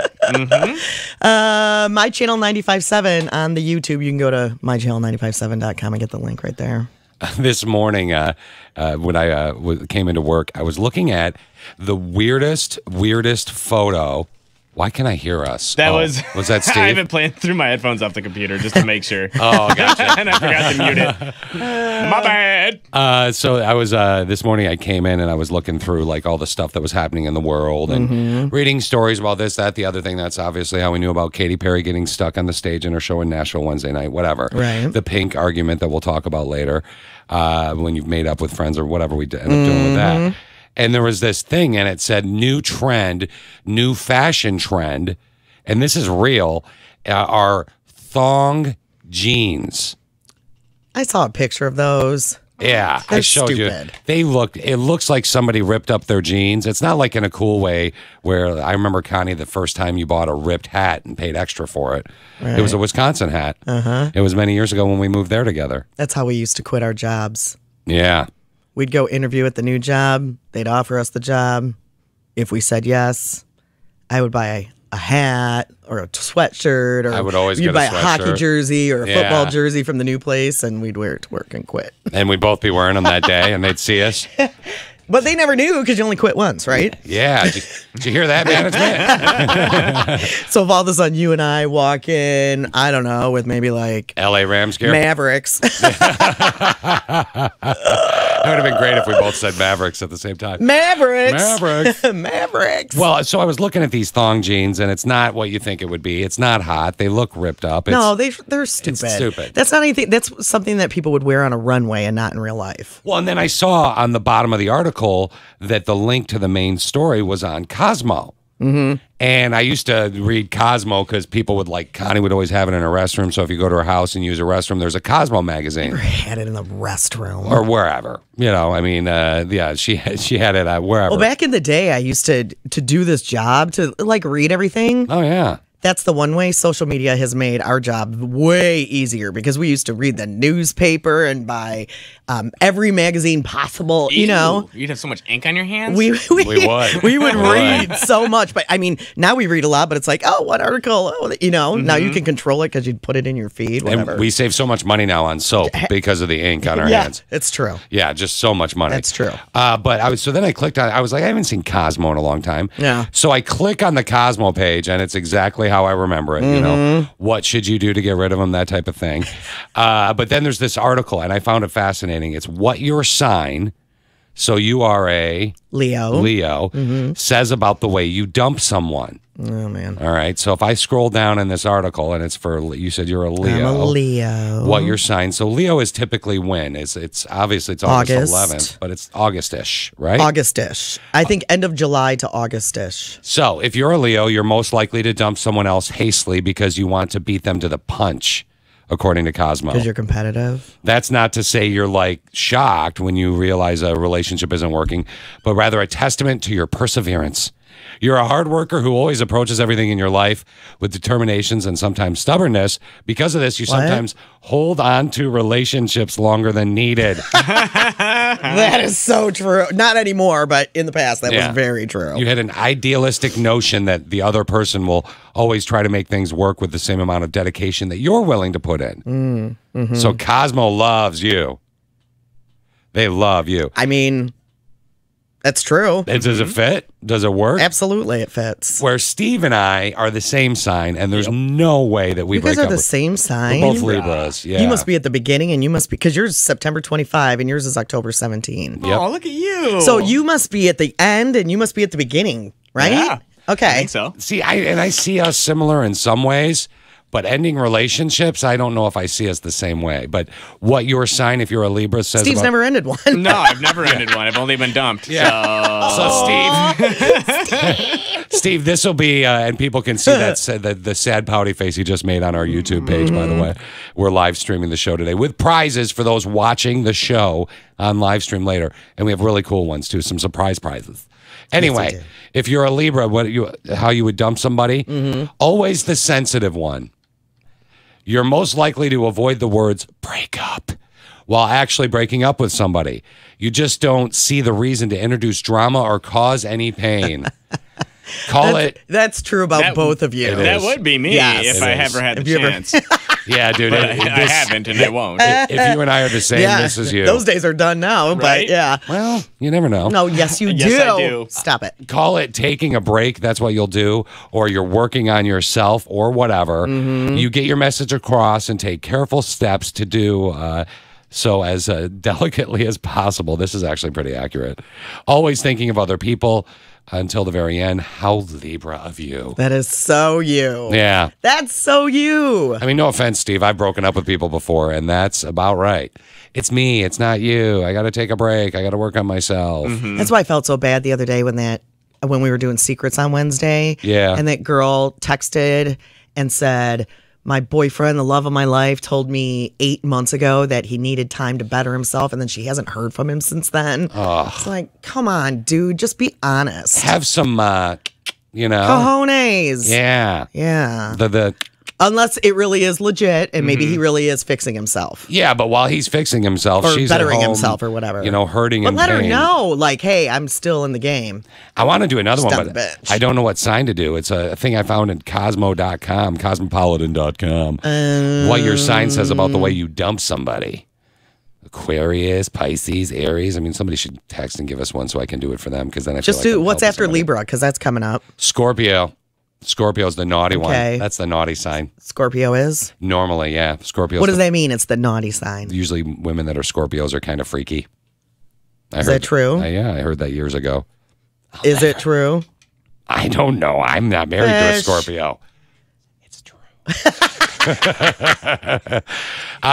My Channel 95.7 on the YouTube. You can go to mychannel957.com and get the link right there. This morning, when I came into work, I was looking at the weirdest photo. Why can I hear us? Was that Steve? I've been playing through my headphones off the computer just to make sure. Oh, gotcha. And I forgot to mute it. My bad. So I was this morning. I came in and I was looking through like all the stuff that was happening in the world and reading stories about this, that, the other thing. That's obviously how we knew about Katy Perry getting stuck on the stage in her show in Nashville Wednesday night. Whatever. Right. The pink argument that we'll talk about later. When you've made up with friends or whatever we end up doing with that. And there was this thing, and it said new trend, new fashion trend, and this is real, are thong jeans. I saw a picture of those. Yeah, They're I showed stupid. you. It looks like somebody ripped up their jeans. It's not like in a cool way where I remember, Connie, the first time you bought a ripped hat and paid extra for it. Right. It was a Wisconsin hat. It was many years ago when we moved there together. That's how we used to quit our jobs. Yeah. We'd go interview at the new job. They'd offer us the job. If we said yes, I would buy a hat or a sweatshirt, or I would always you'd get a buy a hockey sweatshirt. jersey or a football jersey from the new place, and we'd wear it to work and quit. And we'd both be wearing them that day, and they'd see us. But they never knew because you only quit once, right? Yeah. Did you hear that, management? So if all of a sudden you and I walk in, I don't know, with maybe like L.A. Rams gear? Mavericks. That would have been great if we both said Mavericks at the same time. Mavericks. Mavericks. Well, so I was looking at these thong jeans, and it's not what you think it would be. It's not hot. They look ripped up. No, they're stupid. It's stupid. That's not anything. That's something that people would wear on a runway and not in real life. Well, and then I saw on the bottom of the article that the link to the main story was on Cosmo. And I used to read Cosmo because people would Connie would always have it in her restroom. So if you go to her house and use her restroom, there's a Cosmo magazine. Never had it in the restroom. Or wherever. I mean, yeah, she had it at wherever. Well, back in the day, I used to do this job to read everything. Oh, yeah. That's the one way social media has made our job way easier, because we used to read the newspaper and buy every magazine possible. You'd have so much ink on your hands. We would. We would We read so much. But I mean, now we read a lot, but it's like, oh, what article? Oh, now you can control it because you'd put it in your feed, whatever. And we save so much money now on soap because of the ink on our hands. It's true. Yeah, just so much money. That's true. But so then I clicked on, I was like, I haven't seen Cosmo in a long time. Yeah. So I click on the Cosmo page, and it's exactly how I remember it. What should you do to get rid of them, that type of thing. But then there's this article, and I found it fascinating. It's what your sign, so you are a Leo, says about the way you dump someone. Oh, man. All right. So if I scroll down in this article, and it's for, you said you're a Leo. I'm a Leo. What your sign? So Leo is typically when? It's obviously it's August 11th, but it's August-ish, right? August-ish. I think end of July to August-ish. So if you're a Leo, you're most likely to dump someone else hastily because you want to beat them to the punch, according to Cosmo. Because you're competitive. That's not to say you're shocked when you realize a relationship isn't working, but rather a testament to your perseverance. You're a hard worker who always approaches everything in your life with determinations and sometimes stubbornness. Because of this, you sometimes hold on to relationships longer than needed. That is so true. Not anymore, but in the past, that was very true. You had an idealistic notion that the other person will always try to make things work with the same amount of dedication that you're willing to put in. So Cosmo loves you. They love you. I mean, that's true. Does it fit? Does it work? Absolutely, it fits. Where Steve and I are the same sign, and there's no way that we You break guys are up. the same sign? We're both Libras, yeah. You must be at the beginning, and you must be, because yours is September 25, and yours is October 17. Yep. Oh, look at you. So you must be at the end, and you must be at the beginning, right? Yeah. Okay. I think so. See, I see us similar in some ways, but ending relationships, I don't know if I see us the same way. But what your sign, if you're a Libra, says Steve's about... never ended one. No, I've never ended one. I've only been dumped. Yeah. So Steve... Steve, this will be, and people can see the sad pouty face he just made on our YouTube page, by the way. We're live streaming the show today with prizes for those watching the show on live stream later. And we have really cool ones, too, some surprise prizes. Anyway, if you're a Libra, how you would dump somebody? Always the sensitive one. You're most likely to avoid the words break up while actually breaking up with somebody. You just don't see the reason to introduce drama or cause any pain. That's true about both of you. That would be me if I ever had the chance. Yeah, dude. I haven't, and I won't. If you and I are the same, this is you. Those days are done now, but yeah. Well, you never know. No, yes, you do. Yes, I do. Stop it. Call it taking a break. That's what you'll do. Or you're working on yourself or whatever. You get your message across and take careful steps to do so as delicately as possible. This is actually pretty accurate. Always thinking of other people until the very end. How Libra of you. That is so you. Yeah. That's so you. I mean, no offense, Steve. I've broken up with people before, and that's about right. It's me. It's not you. I got to take a break. I got to work on myself. That's why I felt so bad the other day when we were doing secrets on Wednesday. Yeah. And that girl texted and said, my boyfriend, the love of my life, told me 8 months ago that he needed time to better himself, and then she hasn't heard from him since then. It's like, come on, dude, just be honest. Have some, cojones. Yeah. Yeah. The Unless it really is legit, and maybe he really is fixing himself. Yeah, but while he's fixing himself, or she's bettering at home, himself or whatever. Hurting but and let pain. her know, like, hey, I'm still in the game. I want to do another one, but bitch. I don't know what sign to do. It's a thing I found in Cosmo.com, Cosmopolitan.com. What your sign says about the way you dump somebody. Aquarius, Pisces, Aries. I mean, somebody should text and give us one so I can do it for them, because then I just feel like do I'm what's helping after somebody. Libra, because that's coming up. Scorpio. Scorpio's the naughty one. Okay. That's the naughty sign. Scorpio is? Normally, yeah. Scorpio. What does that mean? It's the naughty sign. Usually women that are Scorpios are kind of freaky. Is that true? Yeah, I heard that years ago. Is it true? I don't know. I'm not married to a Scorpio. It's true.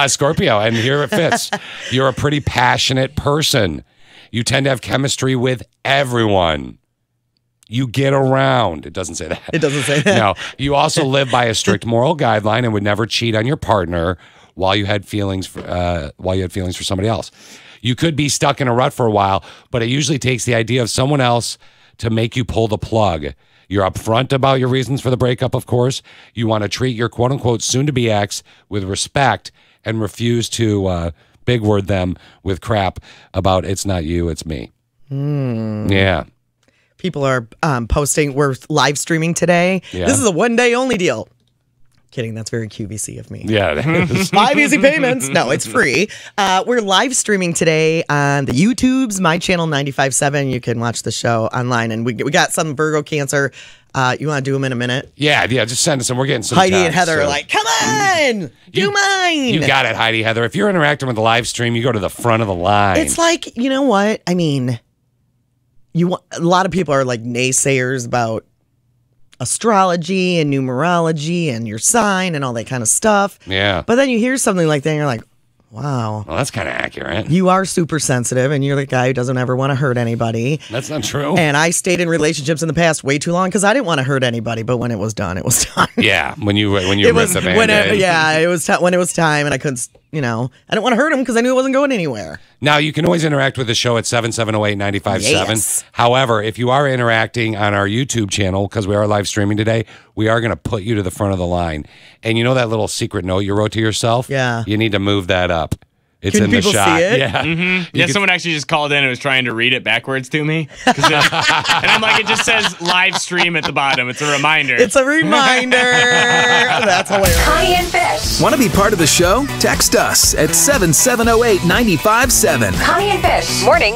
Scorpio, and here it fits. You're a pretty passionate person. You tend to have chemistry with everyone. You get around. It doesn't say that. It doesn't say that. No. You also live by a strict moral guideline and would never cheat on your partner while you had feelings for somebody else. You could be stuck in a rut for a while, but it usually takes the idea of someone else to make you pull the plug. You're upfront about your reasons for the breakup, of course. You want to treat your quote-unquote soon-to-be ex with respect and refuse to big word them with crap about it's not you, it's me. Yeah. People are posting. We're live streaming today. Yeah. This is a one-day only deal. Kidding. That's very QVC of me. Yeah. It is. 5 easy payments. No, it's free. We're live streaming today on the YouTubes, my channel 95.7. You can watch the show online. And we got some Virgo Cancer. You want to do them in a minute? Yeah. Just send us some. We're getting some Heidi and texts, Heather so. are like, come on, do mine. You got it, Heidi, Heather. If you're interacting with the live stream, you go to the front of the line. It's like, you know what? I mean, a lot of people are like naysayers about astrology and numerology and your sign and all that kind of stuff. Yeah. But then you hear something like that and you're like, wow. Well, that's kind of accurate. You are super sensitive and you're the guy who doesn't ever want to hurt anybody. That's not true. And I stayed in relationships in the past way too long because I didn't want to hurt anybody. But when it was done, it was done. Yeah. When you ripped the Band-Aid. It was when it was time and I couldn't, I didn't want to hurt him because I knew it wasn't going anywhere. Now, you can always interact with the show at 770-895-7. Yes. However, if you are interacting on our YouTube channel, because we are live streaming today, we are going to put you to the front of the line. And you know that little secret note you wrote to yourself? Yeah. You need to move that up. It's Can in the people shot. see it? Yeah. Yeah, someone actually just called in and was trying to read it backwards to me. And I'm like, it just says live stream at the bottom. It's a reminder. It's a reminder. That's hilarious. Connie and Fish. Want to be part of the show? Text us at 770-895-7. Connie and Fish. Morning.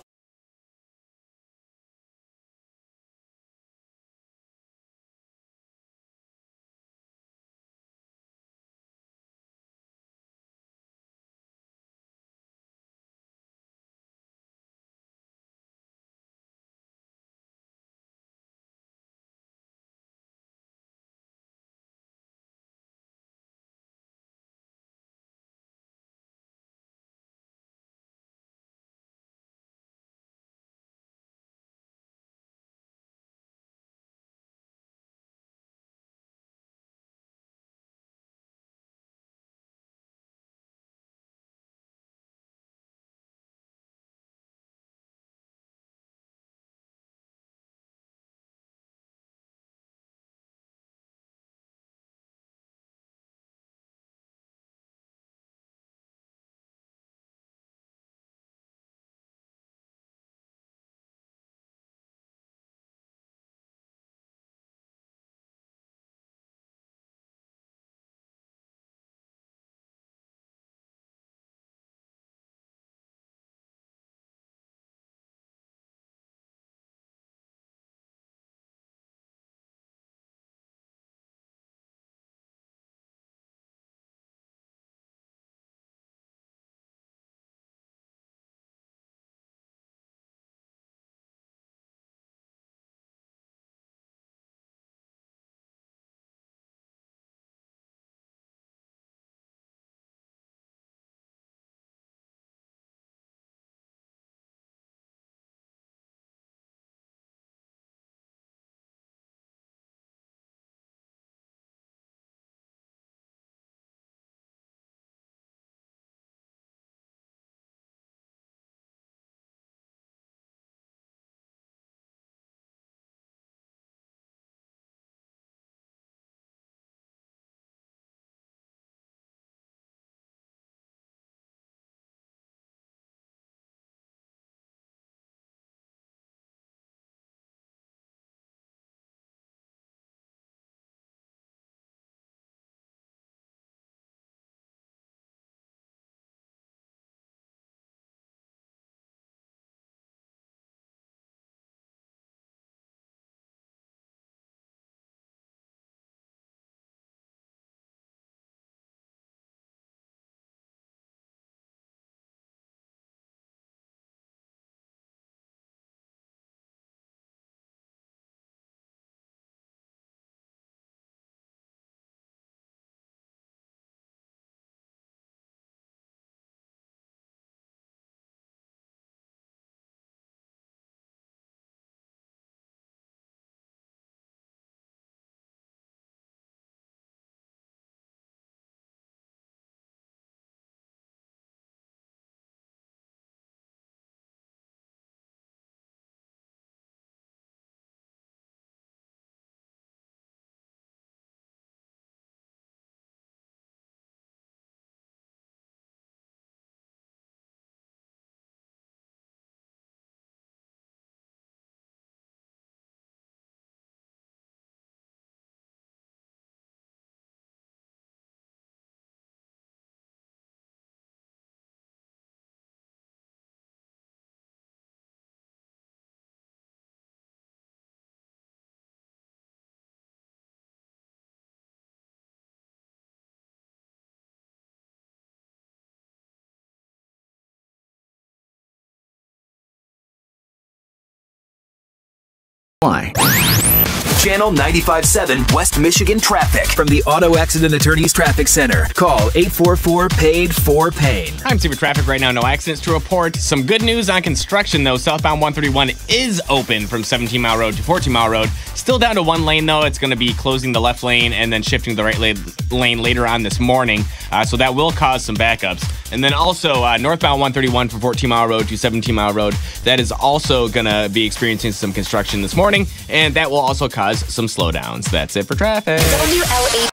Why? Channel 95.7 West Michigan traffic from the Auto Accident Attorneys Traffic Center. Call 844-PAID-4-PAIN. I'm seeing traffic right now. No accidents to report. Some good news on construction, though. Southbound 131 is open from 17 Mile Road to 14 Mile Road. Still down to one lane, though. It's going to be closing the left lane and then shifting the right lane later on this morning. So that will cause some backups. And then also northbound 131 from 14 Mile Road to 17 Mile Road. That is also going to be experiencing some construction this morning. And that will also cause some slowdowns. That's it for traffic. WLA.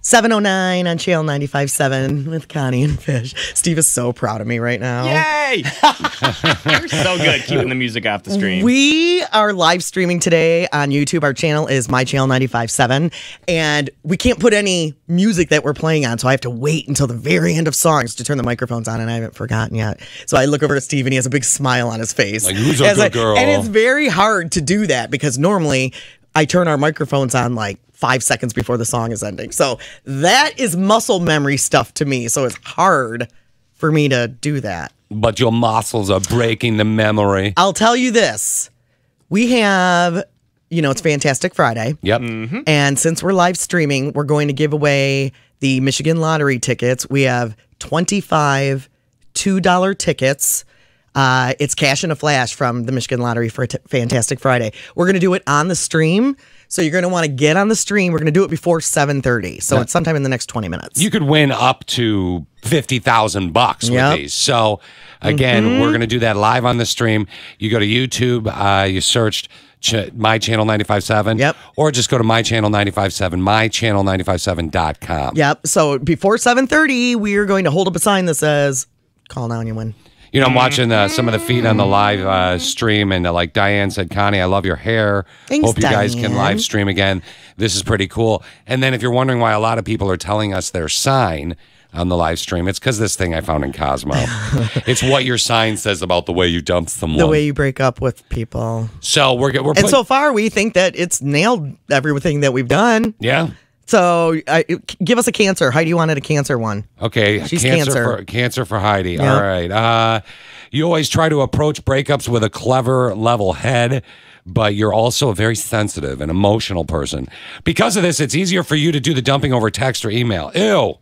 $7:09 on Channel 95.7 with Connie and Fish. Steve is so proud of me right now. Yay! You're so good keeping the music off the screen. We are live streaming today on YouTube. Our channel is My Channel 95.7, and we can't put any music that we're playing on, so I have to wait until the very end of songs to turn the microphones on, and I haven't forgotten yet. So I look over at Steve, and he has a big smile on his face. Like, who's a good girl? And it's very hard to do that because normally I turn our microphones on like 5 seconds before the song is ending. So that is muscle memory stuff to me. So it's hard for me to do that. But your muscles are breaking the memory. I'll tell you this. We have, it's Fantastic Friday. Yep. Mm-hmm. And since we're live streaming, we're going to give away the Michigan Lottery tickets. We have 25 $2 tickets. It's Cash in a Flash from the Michigan Lottery for Fantastic Friday. We're going to do it on the stream. So you're going to want to get on the stream. We're going to do it before 7:30. So it's sometime in the next 20 minutes. You could win up to $50,000 with these. So again, we're going to do that live on the stream. You go to YouTube, you searched My Channel 95.7. Yep. Or just go to My Channel 95.7, mychannel957.com. Yep. So before 7:30, we are going to hold up a sign that says, "Call now and you win." You know, I'm watching some of the feed on the live stream, and like Diane said, "Connie, I love your hair. Thanks, Hope you guys Diane. can live stream again. This is pretty cool." And then if you're wondering why a lot of people are telling us their sign on the live stream, it's because this thing I found in Cosmo. It's what your sign says about the way you dump someone. The way you break up with people. So we're and so far, we think that it's nailed everything that we've done. Yeah. So give us a Cancer. Heidi wanted a Cancer one. Okay, She's cancer for Heidi. Yeah. All right. You always try to approach breakups with a clever, level head, but you're also a very sensitive and emotional person. Because of this, it's easier for you to do the dumping over text or email. Ew.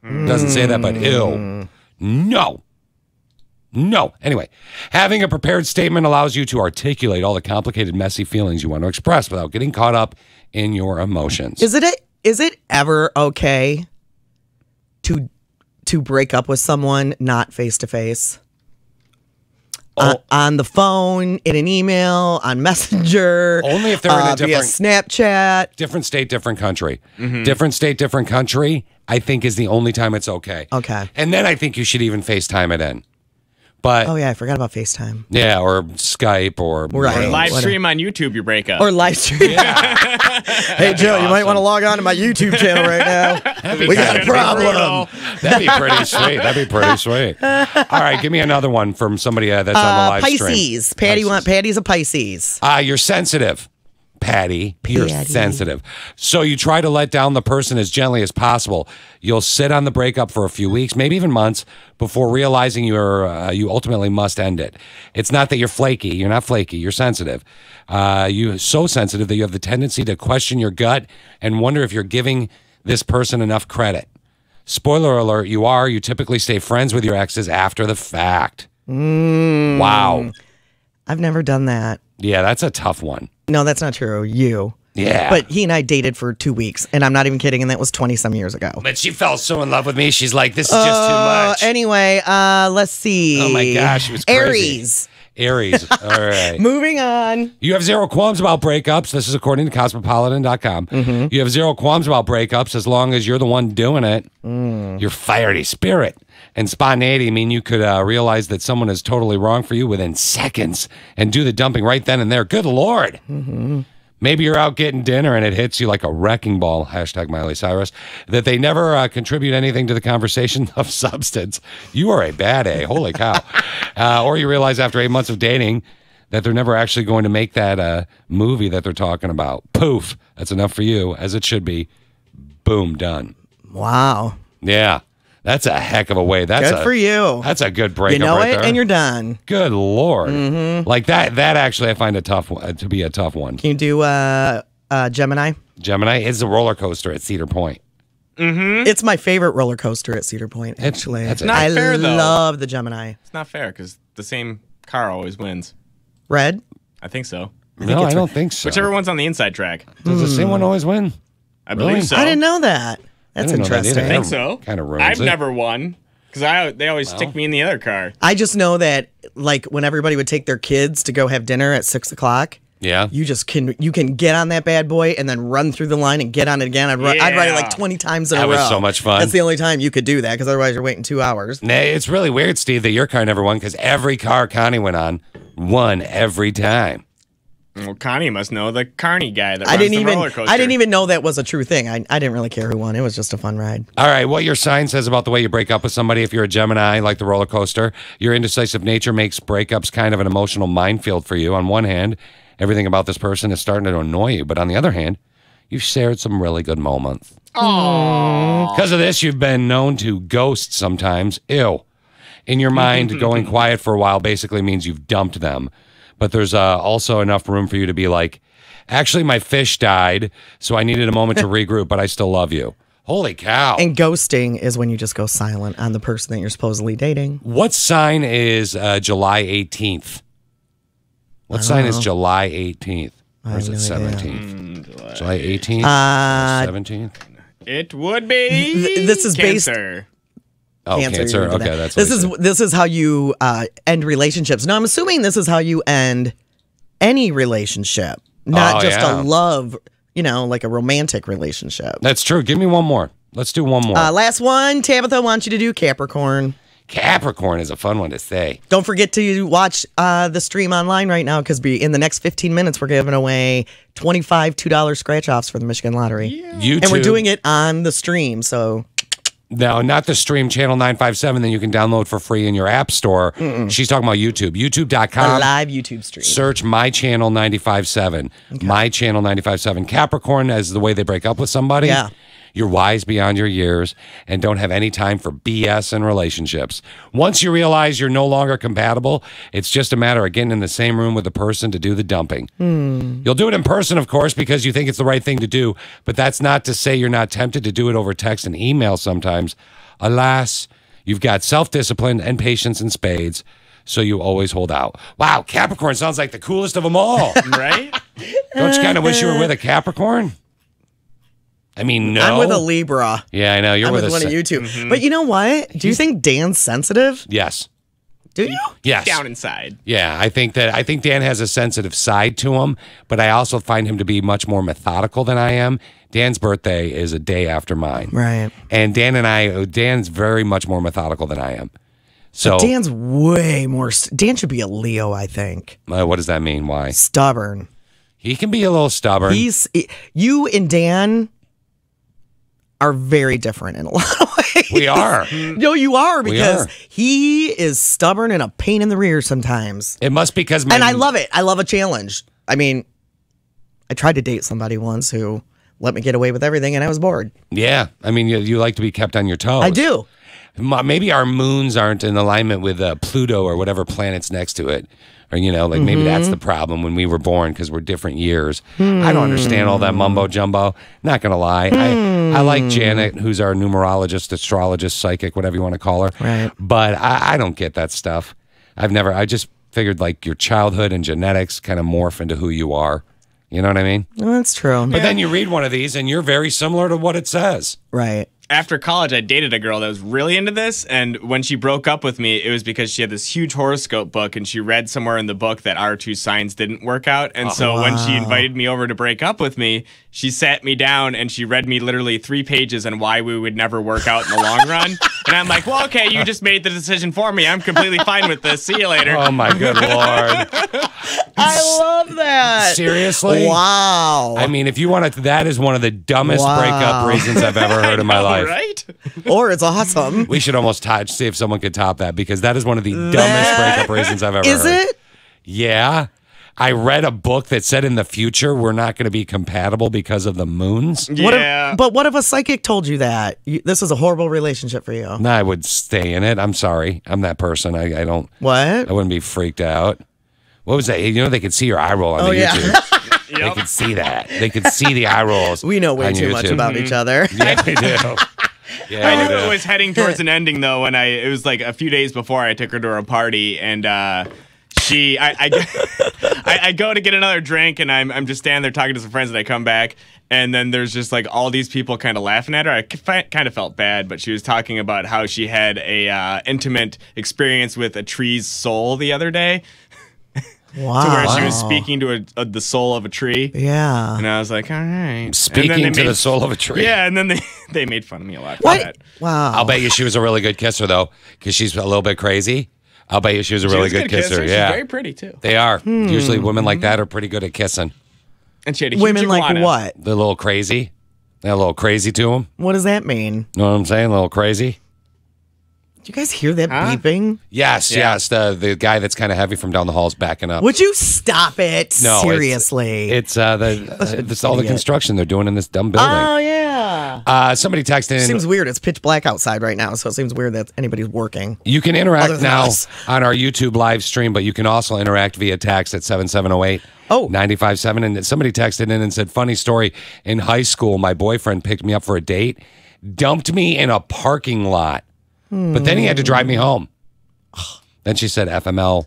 Doesn't say that, but ew. No. Anyway, having a prepared statement allows you to articulate all the complicated, messy feelings you want to express without getting caught up in your emotions. Is it ever okay to break up with someone not face to face? On the phone, in an email, on Messenger. Only if they're in a via Snapchat. Different state, different country. Different state, different country, I think is the only time it's okay. Okay. And then I think you should even FaceTime it in. But oh yeah, I forgot about FaceTime. Yeah, or Skype or right. Live stream on YouTube your breakup. Or live stream. Hey Joe, you might want to log on to my YouTube channel right now. We got a problem. That'd be pretty sweet. All right, give me another one from somebody that's on the live Pisces. stream. Patty's a Pisces. You're sensitive. Patty, you're sensitive. So you try to let down the person as gently as possible. You'll sit on the breakup for a few weeks, maybe even months, before realizing you ultimately must end it. It's not that you're flaky. You're not flaky. You're sensitive. You're so sensitive that you have the tendency to question your gut and wonder if you're giving this person enough credit. Spoiler alert, you typically stay friends with your exes after the fact. Wow. I've never done that. Yeah, that's a tough one. No, that's not true. You. Yeah. But he and I dated for 2 weeks, and I'm not even kidding, and that was 20-some years ago. But she fell so in love with me, she's like, this is just too much. Anyway, let's see. Oh my gosh, it was crazy. Aries. All right. Moving on. You have zero qualms about breakups. This is according to Cosmopolitan.com. You have zero qualms about breakups as long as you're the one doing it. Your fiery spirit and spontaneity mean you could realize that someone is totally wrong for you within seconds and do the dumping right then and there. Good Lord. Maybe you're out getting dinner and it hits you like a wrecking ball, hashtag Miley Cyrus, that they never contribute anything to the conversation of substance. You are a bad A. Holy cow. Or you realize after 8 months of dating that they're never actually going to make that movie that they're talking about. Poof. That's enough for you, as it should be. Boom, done. Wow. Yeah. That's a heck of a way. That's good for you. That's a good breakup. You know right it, there. and you're done. Good Lord. Like that actually I find a tough one, to be a tough one. Can you do Gemini? Gemini is a roller coaster at Cedar Point. It's my favorite roller coaster at Cedar Point, actually. That's not fair, though. I love the Gemini. It's not fair because the same car always wins. Red? I think so. No, I don't think so. Whichever one's on the inside track. Does the same one always win? I believe so. I didn't know that. That's I didn't know that interesting. either. I think so. Kind of ruins I've it. never won because they always stick me in the other car. I just know that, like, when everybody would take their kids to go have dinner at 6 o'clock, Yeah. you can get on that bad boy and then run through the line and get on it again. I'd ride it like 20 times in a row. That was so much fun. That's the only time you could do that because otherwise you're waiting 2 hours. Nah, it's really weird, Steve, that your car never won because every car Connie went on won every time. Well, Connie must know the Carney guy that I runs didn't the roller coaster. I didn't even know that was a true thing. I didn't really care who won. It was just a fun ride. All right, what your sign says about the way you break up with somebody, if you're a Gemini, like the roller coaster, your indecisive nature makes breakups kind of an emotional minefield for you. On one hand, everything about this person is starting to annoy you, but on the other hand, you've shared some really good moments. Because of this, you've been known to ghost sometimes. Ew. In your mind, going quiet for a while basically means you've dumped them. But there's also enough room for you to be like, actually, my fish died, so I needed a moment to regroup, but I still love you. Holy cow. And ghosting is when you just go silent on the person that you're supposedly dating. What sign is July 18th? What sign is July 18th? Or is it 17th? July 18th? 17th? It would be this is Cancer. Cancer. Okay, that's what this is how you end relationships. No, I'm assuming this is how you end any relationship, not just a love, like a romantic relationship. That's true. Give me one more. Let's do one more. Last one. Tabitha wants you to do Capricorn. Capricorn is a fun one to say. Don't forget to watch the stream online right now because in the next 15 minutes, we're giving away $25 $2 scratch-offs for the Michigan Lottery. Yeah. YouTube. And we're doing it on the stream, so... No, not the stream, Channel 957 that you can download for free in your app store. She's talking about YouTube. YouTube.com. A live YouTube stream. Search My Channel 957. Okay. My Channel 957. Capricorn is the way they break up with somebody. Yeah. You're wise beyond your years and don't have any time for BS in relationships. Once you realize you're no longer compatible, it's just a matter of getting in the same room with the person to do the dumping. You'll do it in person, of course, because you think it's the right thing to do, but that's not to say you're not tempted to do it over text and email sometimes. Alas, you've got self-discipline and patience in spades, so you always hold out. Wow, Capricorn sounds like the coolest of them all. Right? Don't you kind of wish you were with a Capricorn? I mean, no. I'm with a Libra. Yeah, I know. You're with one of you two. But you know what? Do you think Dan's sensitive? Yes. Do you? Yes. Down inside. Yeah, I think Dan has a sensitive side to him, but I also find him to be much more methodical than I am. Dan's birthday is a day after mine. Right. And Dan's very much more methodical than I am. So but Dan's way more. Dan should be a Leo, I think. What does that mean? Why? Stubborn. He can be a little stubborn. You and Dan are very different in a lot of ways. We are. No, you are, because he is stubborn and a pain in the rear sometimes. It must be because... And I love it. I love a challenge. I mean, I tried to date somebody once who let me get away with everything, and I was bored. Yeah. I mean, you like to be kept on your toes. I do. Maybe our moons aren't in alignment with Pluto or whatever planet's next to it. Or, maybe that's the problem when we were born because we're different years. I don't understand all that mumbo jumbo. Not going to lie. I like Janet, who's our numerologist, astrologist, psychic, whatever you want to call her. Right. But I don't get that stuff. I just figured like your childhood and genetics kind of morph into who you are. You know what I mean? Well, that's true. But then you read one of these and you're very similar to what it says. Right. After college, I dated a girl that was really into this, and when she broke up with me, it was because she had this huge horoscope book, and she read somewhere in the book that our two signs didn't work out, and so when she invited me over to break up with me, she sat me down, and she read me literally 3 pages on why we would never work out in the long run, and I'm like, well, okay, you just made the decision for me. I'm completely fine with this. See you later. Oh, my good Lord. I love that. Seriously? Wow. I mean, if you want to, that is one of the dumbest breakup reasons I've ever heard in my life. Right? Or it's awesome. We should almost see if someone could top that because that is one of the dumbest breakup reasons I've ever heard. Is it? Yeah. I read a book that said in the future we're not going to be compatible because of the moons. Yeah. But what if a psychic told you that? This is a horrible relationship for you. No, I would stay in it. I'm sorry. I'm that person. I don't. What? I wouldn't be freaked out. What was that? They could see your eye roll on the YouTube. Yep. They could see that. They could see the eye rolls. We know way too much about each other. Yeah, we do. Yeah, I knew it was heading towards an ending though when it was like a few days before I took her to a party and I go to get another drink and I'm just standing there talking to some friends and I come back and then there's just like all these people kind of laughing at her. I kind of felt bad, but she was talking about how she had a intimate experience with a tree's soul the other day. Wow. To where she was speaking to the soul of a tree. Yeah. And I was like, all right. Speaking to the soul of a tree. Yeah, and then they made fun of me a lot for What? that. Wow. I'll bet you she was a really good kisser, though, because she's a little bit crazy. I'll bet you she was a really good kisser. Yeah. She's very pretty, too. They are. Usually women like that are pretty good at kissing. And she had a huge Women like iguana. what? They're a little crazy. They're a little crazy to them. What does that mean? Know what I'm saying? A little crazy. Do you guys hear that beeping? Yes, Yeah. yes. The guy that's kind of heavy from down the hall is backing up. Would you stop it? No, Seriously. It's all the construction they're doing in this dumb building. Oh, yeah. Somebody texted in. Seems weird. It's pitch black outside right now, so it seems weird that anybody's working. You can Other interact than now us. on our YouTube live stream, but you can also interact via text at 7708 957. And somebody texted in and said, funny story. In high school, my boyfriend picked me up for a date, dumped me in a parking lot. But then he had to drive me home. Then she said, FML,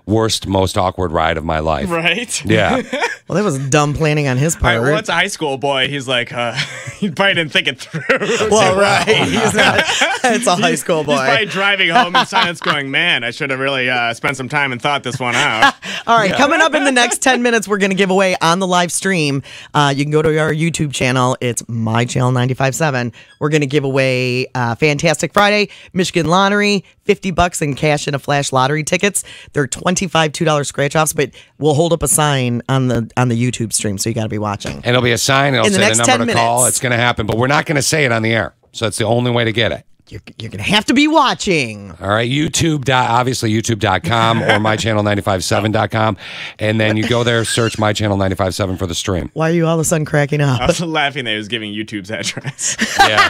worst, most awkward ride of my life. Right? Yeah. Well, that was dumb planning on his All part. right, well, it's a high school boy. He's like, he probably didn't think it through. Well, right. He's not, it's a high school boy. He's probably driving home in silence going, man, I should have really spent some time and thought this one out. All right, coming up in the next 10 minutes, we're going to give away on the live stream. You can go to our YouTube channel. It's My Channel 95.7. We're going to give away Fantastic Friday, Michigan Lottery, $50 in cash and a flash lottery tickets. They're $25 $2 scratch-offs, but we'll hold up a sign on the YouTube stream, so you got to be watching. And it'll be a sign. It'll In the say next the 10 number to call. minutes. It's going to happen, but we're not going to say it on the air. So it's the only way to get it. You're going to have to be watching. All right, obviously YouTube.com or mychannel957.com. And then you go there, search My Channel 95.7 for the stream. Why are you all of a sudden cracking I up? was laughing that he was giving YouTube's address. Yeah.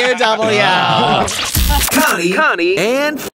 www. Connie, and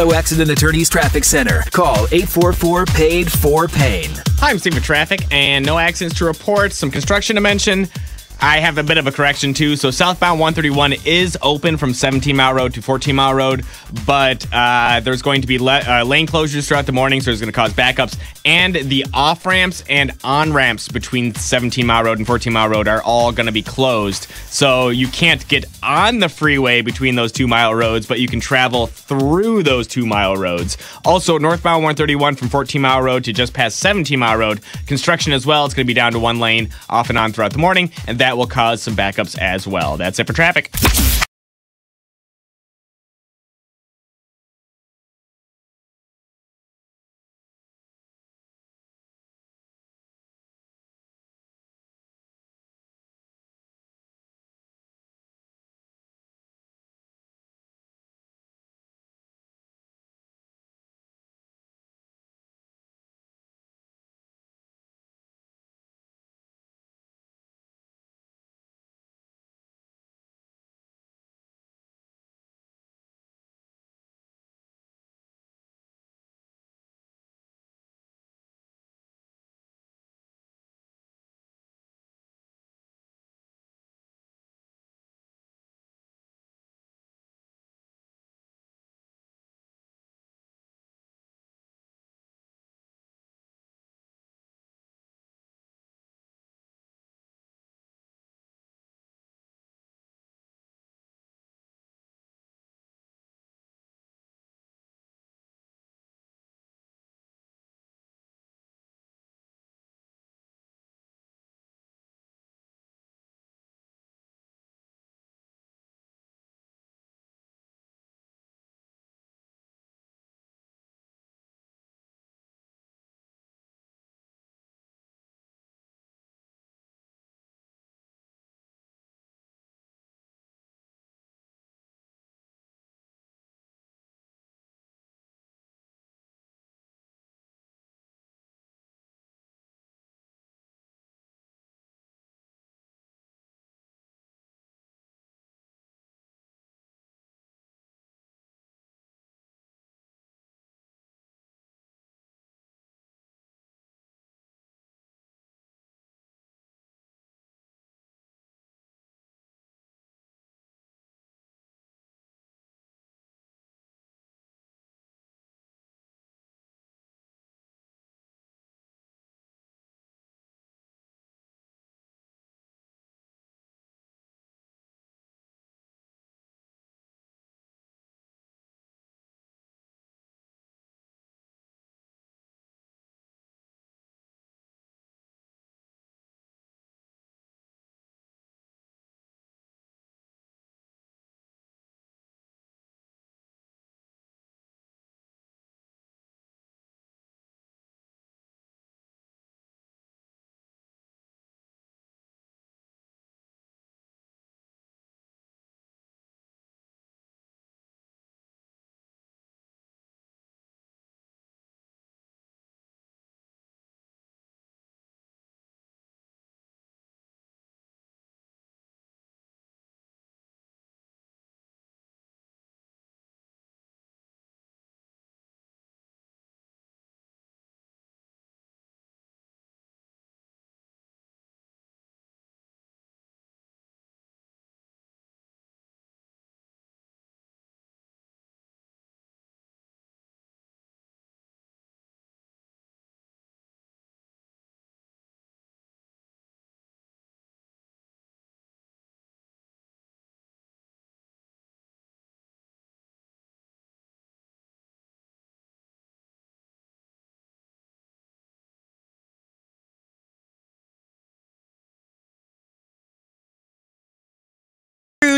Auto Accident Attorneys Traffic Center. Call 844-PAID-4PAIN. Hi, I'm Steve with Traffic, and no accidents to report. Some construction to mention. I have a bit of a correction, too. So southbound 131 is open from 17 Mile Road to 14 Mile Road, but there's going to be lane closures throughout the morning, so it's going to cause backups. And the off-ramps and on-ramps between 17 Mile Road and 14 Mile Road are all going to be closed. So you can't get on the freeway between those 2 mile roads, but you can travel through those 2 mile roads. Also, northbound 131 from 14 Mile Road to just past 17 Mile Road, construction as well. It's going to be down to 1 lane off and on throughout the morning, and that will cause some backups as well. That's it for traffic.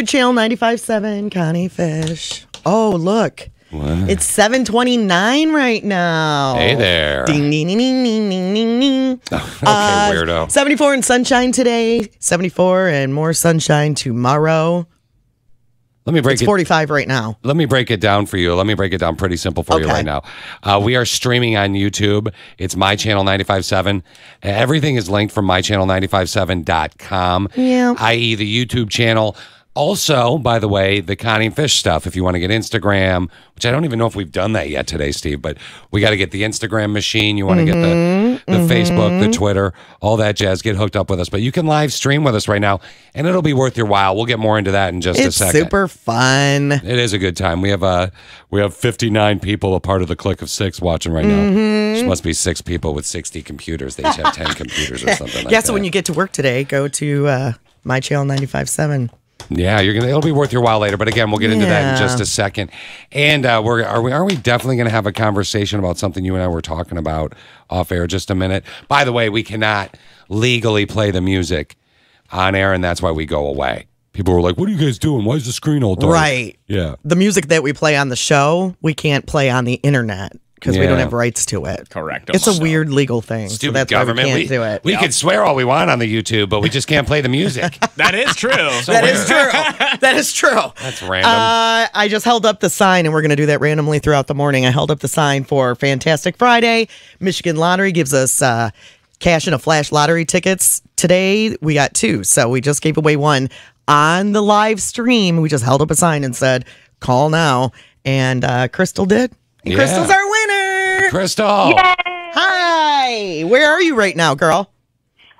Channel 95.7, Connie Fish. Oh, look. What? It's 7:29 right now. Hey there. Ding, ding, ding, ding, ding, ding, ding, ding. Okay, weirdo. 74 and sunshine today. 74 and more sunshine tomorrow. Let me break It's 45 right now. Let me break it down for you. Let me break it down pretty simple for you Okay. right now. We are streaming on YouTube. It's My Channel 95.7. Everything is linked from mychannel957.com, Yeah. i.e. the YouTube channel. Also, by the way, the Connie Fish stuff, if you want to get Instagram, which I don't even know if we've done that yet today, Steve, but we got to get the Instagram machine. You want to get the Facebook, the Twitter, all that jazz. Get hooked up with us. But you can live stream with us right now, and it'll be worth your while. We'll get more into that in just a second. It's super fun. It is a good time. We have 59 people, a part of the Click of 6 watching right now. There must be 6 people with 60 computers. They each have 10 computers or something like that. Yeah, so when you get to work today, go to my channel 95.7. Yeah, it'll be worth your while later. But again, we'll get into that in just a second. And are we definitely going to have a conversation about something you and I were talking about off air? Just a minute. By the way, we cannot legally play the music on air, and that's why we go away. People were like, "What are you guys doing? Why is the screen all dark?" Right. Yeah. The music that we play on the show, we can't play on the internet because we don't have rights to it. Correct. It's a weird legal thing. Stupid so that's government. Why we can't do it. We could swear all we want on the YouTube, but we just can't play the music. That is true. That is true. That is true. That's random. I just held up the sign, and we're going to do that randomly throughout the morning. I held up the sign for Fantastic Friday. Michigan Lottery gives us cash and a flash lottery tickets. Today, we got 2, so we just gave away 1 on the live stream. We just held up a sign and said, call now, and Crystal did. And Crystal's our winner. Crystal. Yay! Hi. Where are you right now, girl?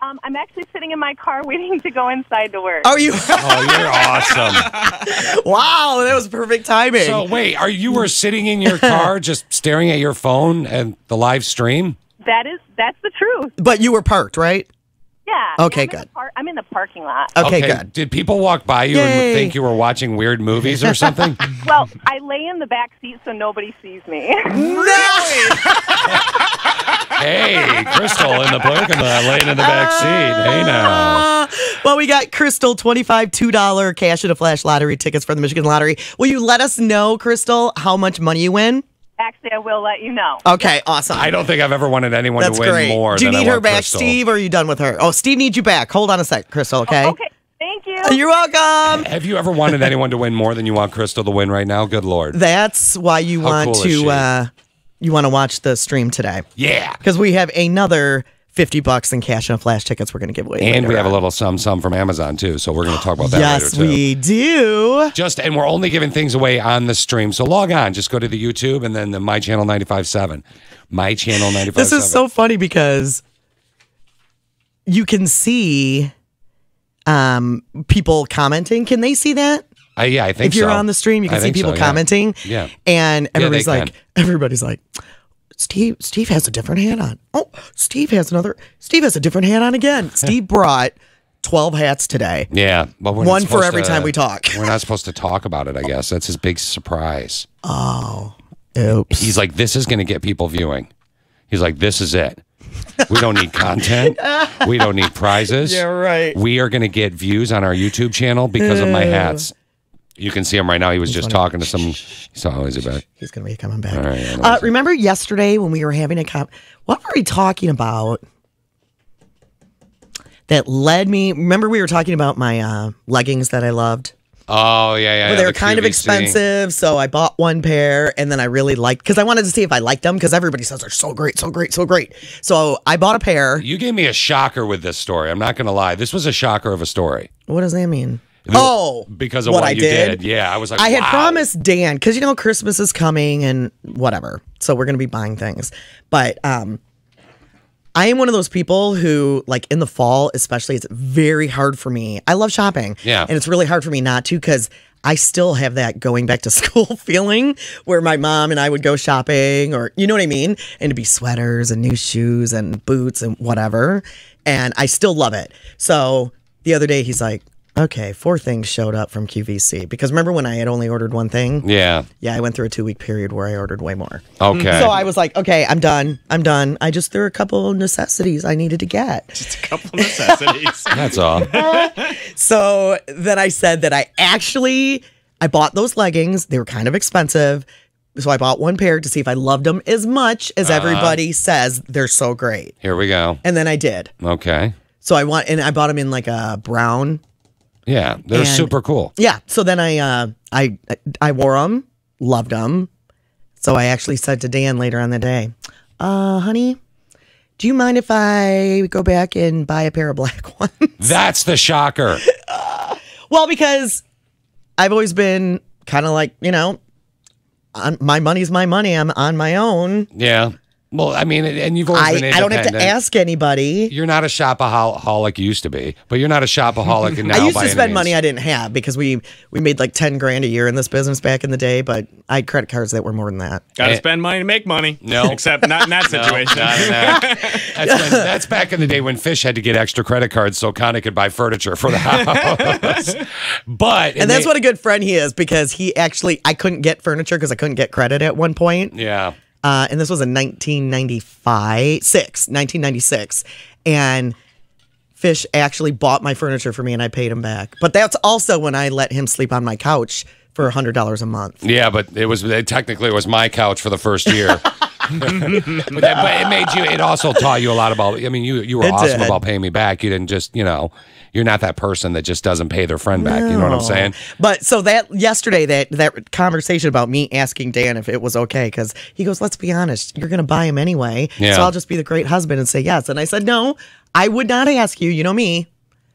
I'm actually sitting in my car waiting to go inside to work. Oh, you? Oh, you're awesome. Wow, that was perfect timing. So wait, you were sitting in your car just staring at your phone and the live stream? That's the truth. But you were parked, right? Yeah. Okay, I'm in good. I'm in the parking lot. Okay, good. Did people walk by you and think you were watching weird movies or something? Well, I lay in the back seat so nobody sees me. Really? Hey, Crystal in the parking lot, laying in the back seat. Hey now. Well, we got Crystal $2 cash and a flash lottery tickets for the Michigan Lottery. Will you let us know, Crystal, how much money you win? Actually, I will let you know. Okay, awesome. I don't think I've ever wanted anyone That's to win great. more Do you than need I her want back, Crystal. Steve, or are you done with her? Oh, Steve needs you back. Hold on a sec, Crystal, okay? Okay, thank you. You're welcome. Have you ever wanted anyone to win more than you want Crystal to win right now? Good Lord. That's why you How want cool is to you want to watch the stream today. Yeah. Because we have another $50 in cash and flash tickets we're going to give away. And we later have a on. little sum from Amazon too, so we're going to talk about that Yes, later too. we do. And we're only giving things away on the stream. So log on, just go to the YouTube and then the My Channel 95.7. My Channel 95.7. This is so funny because you can see people commenting. Can they see that? Yeah, I think if you're so. on the stream, you can I see think people so, yeah. commenting. Yeah. And everybody's they like, Steve has a different hat on. Oh, Steve has a different hat on again. Steve brought 12 hats today. Yeah. But we're One not for supposed every to- time we talk. We're not supposed to talk about it, I guess. That's his big surprise. Oh, oops. He's like, this is going to get people viewing. He's like, this is it. We don't need content. We don't need prizes. Yeah, right. We are going to get views on our YouTube channel because of my hats. You can see him right now. He was just talking to some. Oh, is he back? He's going to be coming back. All right, remember yesterday when we were having what were we talking about? That led me. Remember we were talking about my leggings that I loved? Oh, yeah. Well, they were the kind of QVC. expensive, so I bought one pair, and then I really liked, because I wanted to see if I liked them, because everybody says they're so great, so great, so great. So I bought a pair. You gave me a shocker with this story. I'm not going to lie. This was a shocker of a story. What does that mean? Because of what I you did? Yeah, I was like, I had wow. promised Dan, because Christmas is coming and whatever, so we're going to be buying things. But I am one of those people who, like, in the fall especially, it's very hard for me. I love shopping. Yeah. And it's really hard for me not to, because I still have that going back to school feeling where my mom and I would go shopping, or, you know what I mean? And it'd be sweaters and new shoes and boots and whatever. And I still love it. So the other day he's like, okay, 4 things showed up from QVC. Because remember when I had only ordered one thing? Yeah. Yeah, I went through a 2-week period where I ordered way more. Okay. So I was like, okay, I'm done. I just threw a couple of necessities I needed to get. Just a couple necessities. That's all. So then I said that I bought those leggings. They were kind of expensive. So I bought one pair to see if I loved them as much as everybody says they're so great. Here we go. And then I did. Okay. So I bought them in like a brown. Yeah, they're And- super cool. Yeah. So then I wore them, loved them. So I actually said to Dan later on the day, honey, do you mind if I go back and buy a pair of black ones? That's the shocker. Well, because I've always been kind of like, my money's my money. I'm on my own. Yeah. Well, I mean, and you've always been independent. I don't have to ask anybody. You're not a shopaholic. You used to be, but you're not a shopaholic now. I used to spend money I didn't have because we made like $10,000 a year in this business back in the day, but I had credit cards that were more than that. Gotta spend money to make money. No. Except not in that situation. No, not in that. That's back in the day when Fish had to get extra credit cards so Connie could buy furniture for the house. And that's what a good friend he is, because I couldn't get furniture because I couldn't get credit at one point. Yeah. And this was in 1996. And Fish actually bought my furniture for me and I paid him back. But that's also when I let him sleep on my couch for $100 a month. Yeah, but technically it was my couch for the first year. but it also taught you a lot about, I mean, you were awesome about paying me back. You didn't just, you're not that person that just doesn't pay their friend back. You know what I'm saying? But so yesterday, that conversation about me asking Dan if it was okay, because he goes, let's be honest, you're going to buy him anyway. Yeah. So I'll just be the great husband and say yes. And I said, no, I would not ask you. You know me. I'm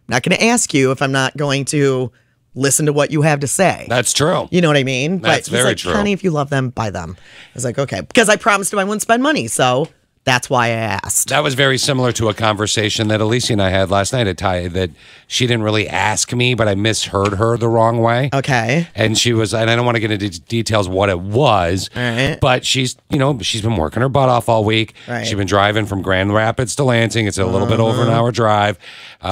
not going to ask you if I'm not going to listen to what you have to say. That's true. You know what I mean? That's very true. Connie, if you love them, buy them. I was like, okay. Because I promised him I wouldn't spend money. So that's why I asked. That was very similar to a conversation that Alicia and I had last night at Ty, that she didn't really ask me, but I misheard her the wrong way. Okay. And she was, and I don't want to get into details what it was, right. but she's been working her butt off all week. Right. She's been driving from Grand Rapids to Lansing. It's a little bit over an hour drive.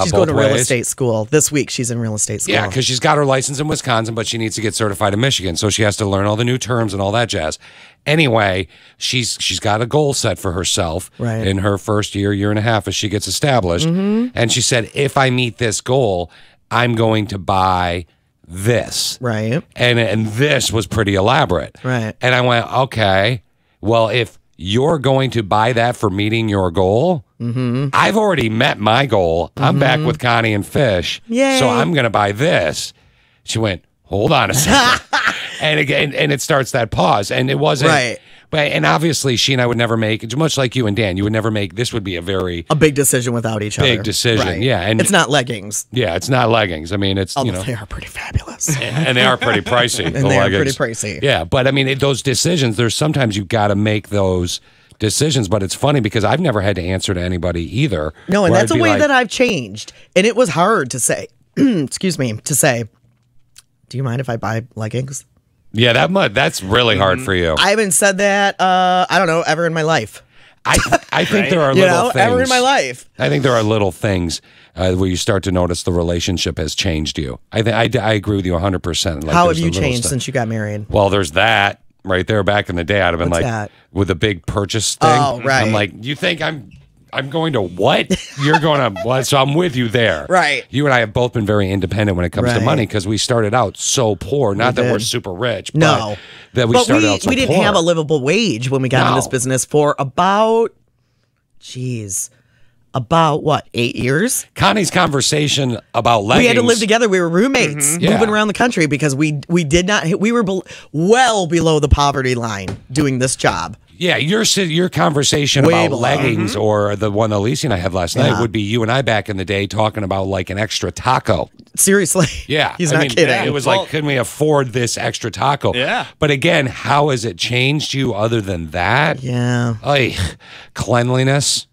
She's going to real estate school. This week she's in real estate school. Yeah, because she's got her license in Wisconsin, but she needs to get certified in Michigan. So she has to learn all the new terms and all that jazz. Anyway, she's got a goal set for herself in her first year and a half as she gets established. Mm-hmm. And she said, if I meet this goal, I'm going to buy this. Right. And this was pretty elaborate. Right. And I went, okay, well, if you're going to buy that for meeting your goal, I've already met my goal. I'm back with Connie and Fish. Yay. So I'm going to buy this. She went, hold on a second. And again, and it starts that pause. And it wasn't right. But and obviously she and I would never make, much like you and Dan, you would never make, this would be a big decision without each other. Big decision. Right. Yeah. And it's not leggings. Yeah, it's not leggings. I mean, it's although they are pretty fabulous. And they are pretty pricey. And they are pretty pricey. Yeah, but I mean, those decisions, there's sometimes you've got to make those decisions, but it's funny because I've never had to answer to anybody either. No, and that's a way that I've changed. And it was hard to say, excuse me, to say, do you mind if I buy leggings? Yeah, that's really hard for you. I haven't said that, I don't know, ever in my life. I think there are little things. Ever in my life. I think there are little things where you start to notice the relationship has changed you. I agree with you 100%. Like, how have you changed since you got married? Well, there's that right there. Back in the day, I'd have been with a big purchase thing. Oh, right. I'm like, you think I'm going to what? You're going to what? So I'm with you there. Right. You and I have both been very independent when it comes to money because we started out so poor. Not that we're super rich, but that we started out so poor. We didn't have a livable wage when we got in this business for about what, 8 years? Connie's conversation about leggings. We had to live together. We were roommates moving around the country because we were well below the poverty line doing this job. Yeah, your conversation Way about below. leggings or the one Alicia and I had last night would be you and I back in the day talking about like an extra taco. Seriously. Yeah. He's not kidding. It was like, can we afford this extra taco? Yeah. But again, how has it changed you other than that? Yeah. Cleanliness.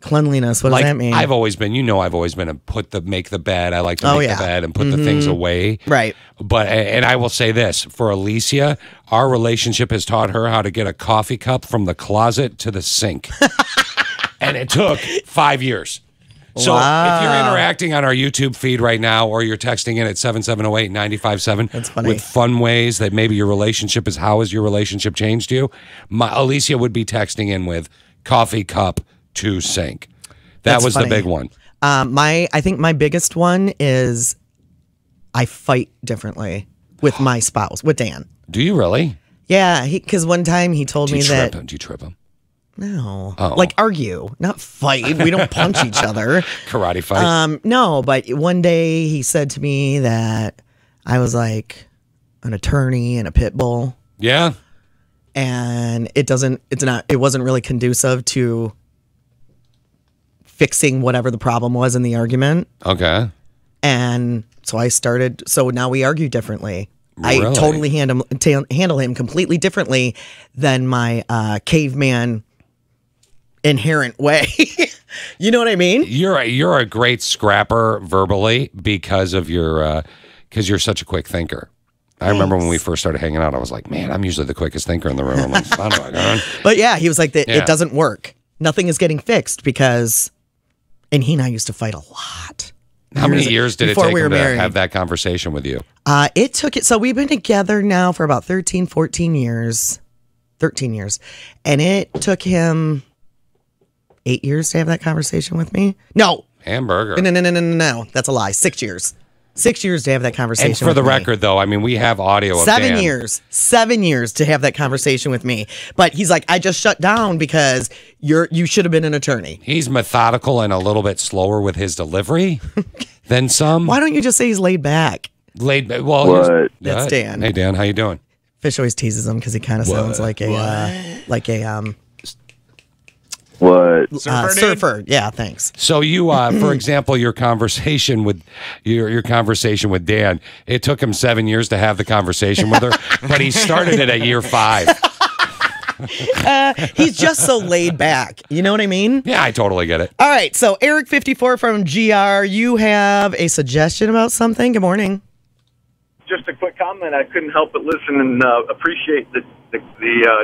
Cleanliness. What does that mean? I've always been a make the bed. I like to make the bed and put the things away. Right. But, and I will say this, for Alicia, our relationship has taught her how to get a coffee cup from the closet to the sink. And it took 5 years. So if you're interacting on our YouTube feed right now, or you're texting in at 7708-957 with fun ways that maybe your relationship is, how has your relationship changed you? Alicia would be texting in with coffee cup to sink. That was funny. The big one. I think my biggest one is I fight differently with my spouse, with Dan. Do you really? Yeah, because one time he told me that. Do you trip him? No. Oh. Like argue, not fight. We don't punch each other. Karate fight? No, but one day he said to me that I was like an attorney and a pit bull. Yeah. And it wasn't really conducive to fixing whatever the problem was in the argument. Okay. And so I started. So now we argue differently. Really? I totally handle him completely differently than my caveman inherent way. You know what I mean? You're a great scrapper verbally because of your because you're such a quick thinker. I remember when we first started hanging out, I was like, man, I'm usually the quickest thinker in the room. I'm like, son of a gun. But yeah, he was like, it doesn't work. Nothing is getting fixed because, and he and I used to fight a lot. How many years did it before take we were him to married. have that conversation with you? It took it. So we've been together now for about 13, 14 years. 13 years. And it took him 8 years to have that conversation with me. No. Hamburger. No. That's a lie. 6 years. 6 years to have that conversation And for with the me. record, though, I mean, we have audio of 7 Dan. years. 7 years to have that conversation with me. But he's like, I just shut down because you should have been an attorney. He's methodical and a little bit slower with his delivery than some. Why don't you just say he's laid back? Laid back. Well, That's Dan. Hey, Dan, how you doing? Fish always teases him because he kind of sounds like a surfer. Yeah, thanks. So you, for example, your conversation with your conversation with Dan, it took him 7 years to have the conversation with her, but he started it at year 5. He's just so laid back. You know what I mean? Yeah, I totally get it. All right. So Eric 54 from GR, you have a suggestion about something. Good morning. Just a quick comment. I couldn't help but listen and appreciate the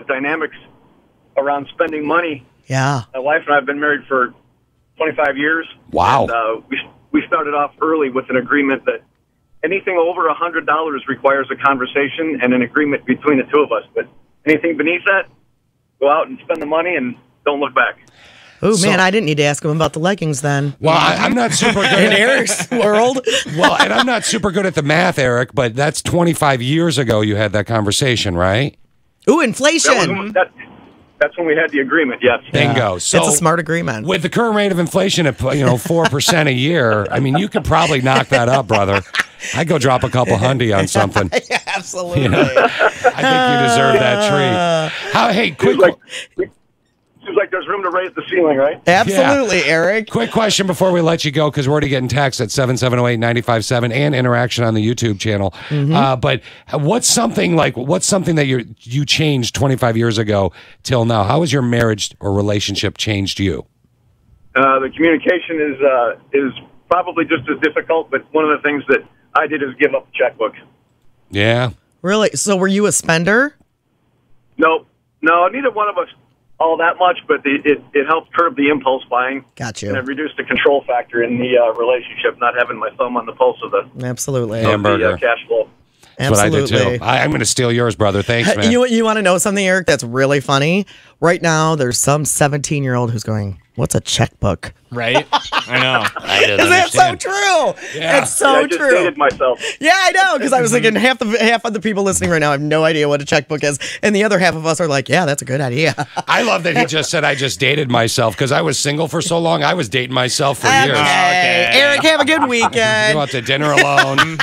dynamics around spending money. Yeah. My wife and I have been married for 25 years. Wow. And, we started off early with an agreement that anything over $100 requires a conversation and an agreement between the two of us. But anything beneath that, go out and spend the money and don't look back. Oh, man, I didn't need to ask him about the leggings then. Well, I'm not super good in Eric's world. Well, and I'm not super good at the math, Eric, but that's 25 years ago you had that conversation, right? Ooh, inflation. That's when we had the agreement, yes. Bingo. So it's a smart agreement. With the current rate of inflation at 4% a year, I mean, you could probably knock that up, brother. I'd go drop a couple hundy on something. Yeah, absolutely. You know? I think you deserve that treat. Hey, quick. Seems like there's room to raise the ceiling, right? Absolutely, Eric. Quick question before we let you go, because we're already getting texts at 770-895-7 and interaction on the YouTube channel. But what's something that you changed 25 years ago till now? How has your marriage or relationship changed you? The communication is probably just as difficult, but one of the things that I did is give up the checkbook. Yeah. Really? So were you a spender? No, neither one of us all that much, but it helped curb the impulse buying. Got you. And it reduced the control factor in the relationship, not having my thumb on the pulse of the Absolutely. Hamburger. The cash flow. That's what I did Absolutely. too. I'm going to steal yours, brother. Thanks, man. You want to know something, Eric, that's really funny? Right now, there's some 17-year-old who's going, what's a checkbook? Right? I know. Is that so true? Yeah. It's so I just true. dated myself. Yeah, I know, because I was thinking half of the people listening right now have no idea what a checkbook is, and the other half of us are like, yeah, that's a good idea. I love that he just said I just dated myself because I was single for so long. I was dating myself for years. Okay. Eric, have a good Go weekend. out to dinner alone,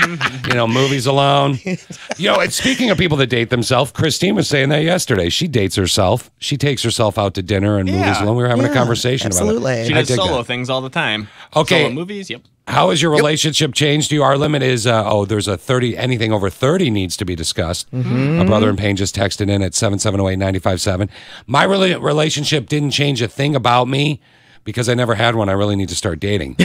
movies alone. And speaking of people that date themselves, Christine was saying that yesterday. She dates herself. She takes herself out to dinner and movies alone. We were having a conversation absolutely. about it. She I does dig solo that. things all the time. Okay. Solo movies, yep. How has your relationship changed to you? Our limit is, there's a 30, anything over 30 needs to be discussed. A brother in pain just texted in at 770-895-7. My relationship didn't change a thing about me because I never had one. I really need to start dating.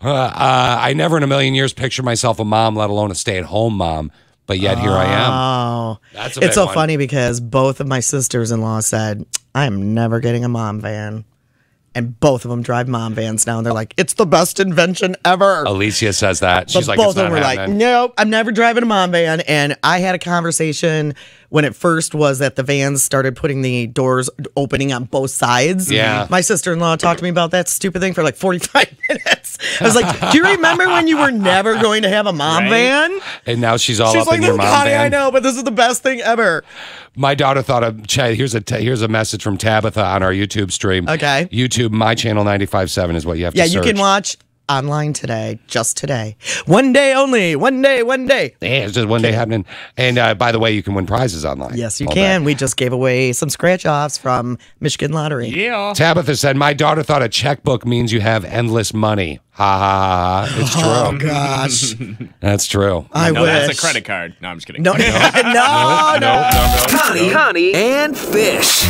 I never in a million years pictured myself a mom, let alone a stay-at-home mom. But yet here I am. Oh, That's it's so one. funny because both of my sisters-in-law said, I am never getting a mom van. And both of them drive mom vans now. And they're like, it's the best invention ever. Alicia says that. She's But like, both it's of not them were like, happening. nope, I'm never driving a mom van. And I had a conversation when it first was that the vans started putting the doors opening on both sides. Yeah. My sister-in-law talked to me about that stupid thing for like 45 minutes. I was like, do you remember when you were never going to have a mom van? And now she's all She's up like, in your mom Connie, van. I know, but this is the best thing ever. My daughter thought of here's a message from Tabitha on our YouTube stream. Okay. YouTube, my channel 95.7 is what you have to Yeah, search. you can watch online today, just today. One day only. One day. Yeah, it's just one day happening. And by the way, you can win prizes online. Yes, you all can. day. We just gave away some scratch-offs from Michigan Lottery. Yeah. Tabitha said, my daughter thought a checkbook means you have endless money. Ha ha ha. It's true. Oh, gosh. That's true. I No, wish. that's a credit card. No, I'm just kidding. No, no. Connie and Fish.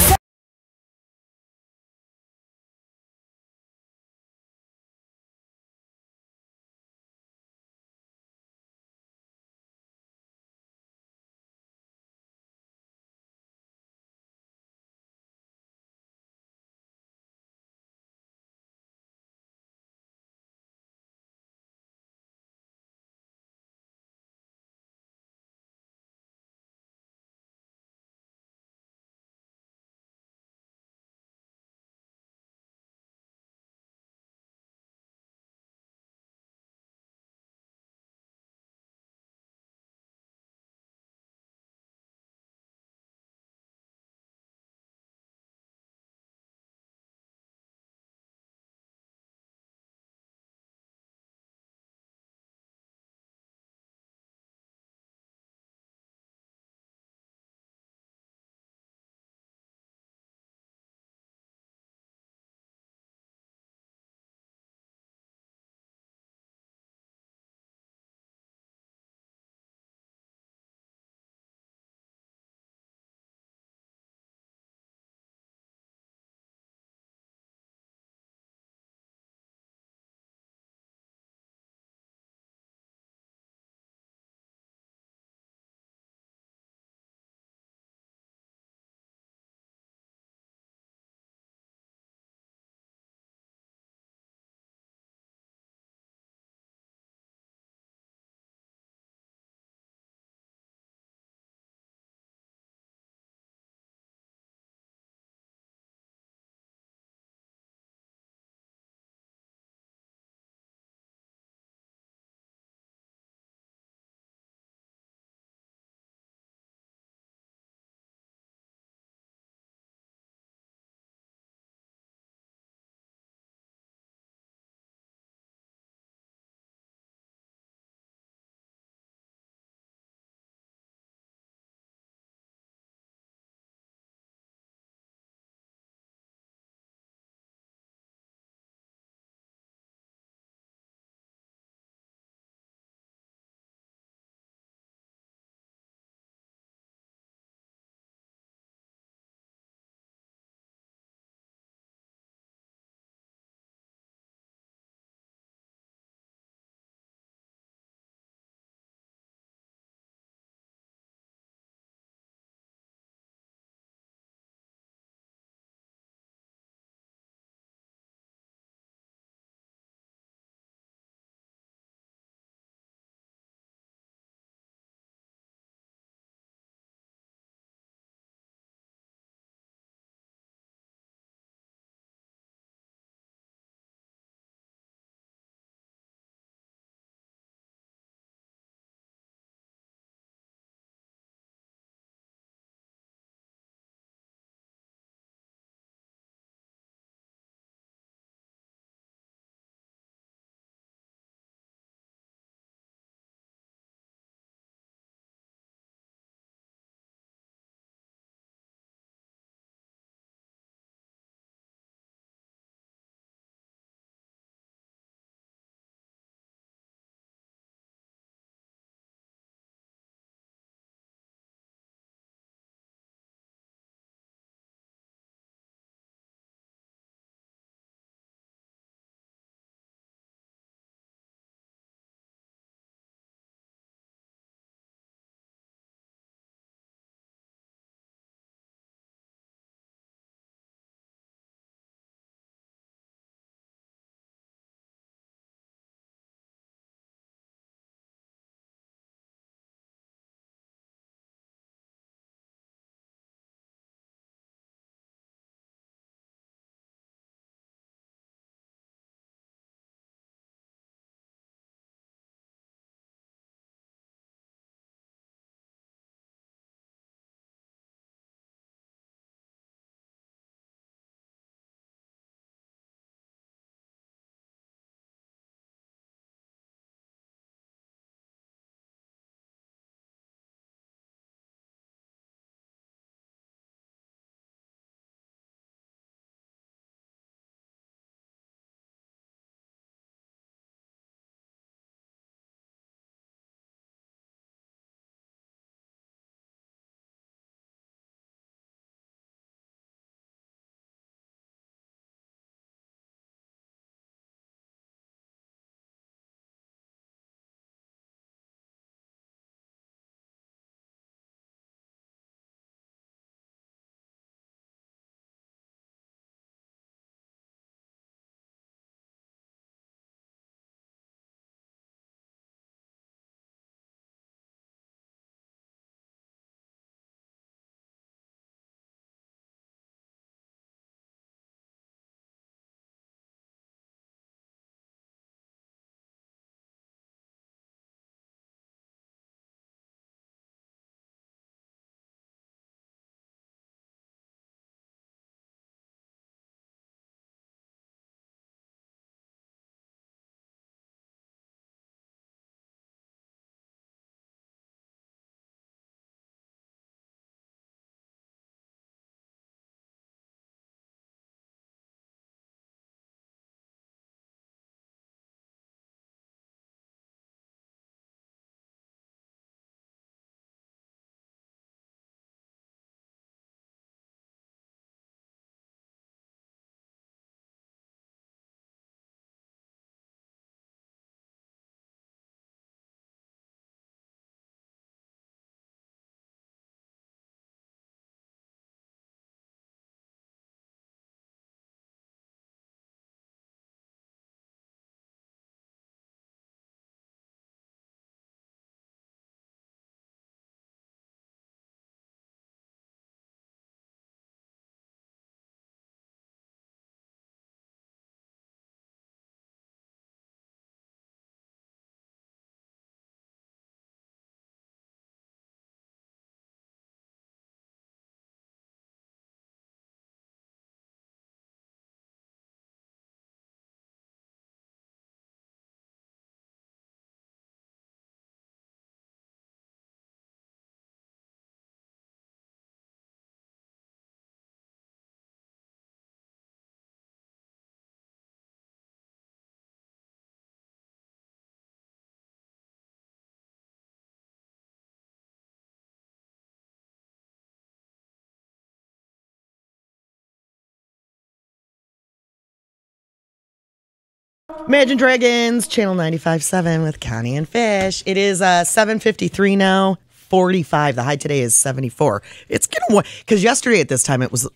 Imagine Dragons, Channel 95.7 with Connie and Fish. It is 7:53 now. 45. The high today is 74. It's getting warm because yesterday at this time it was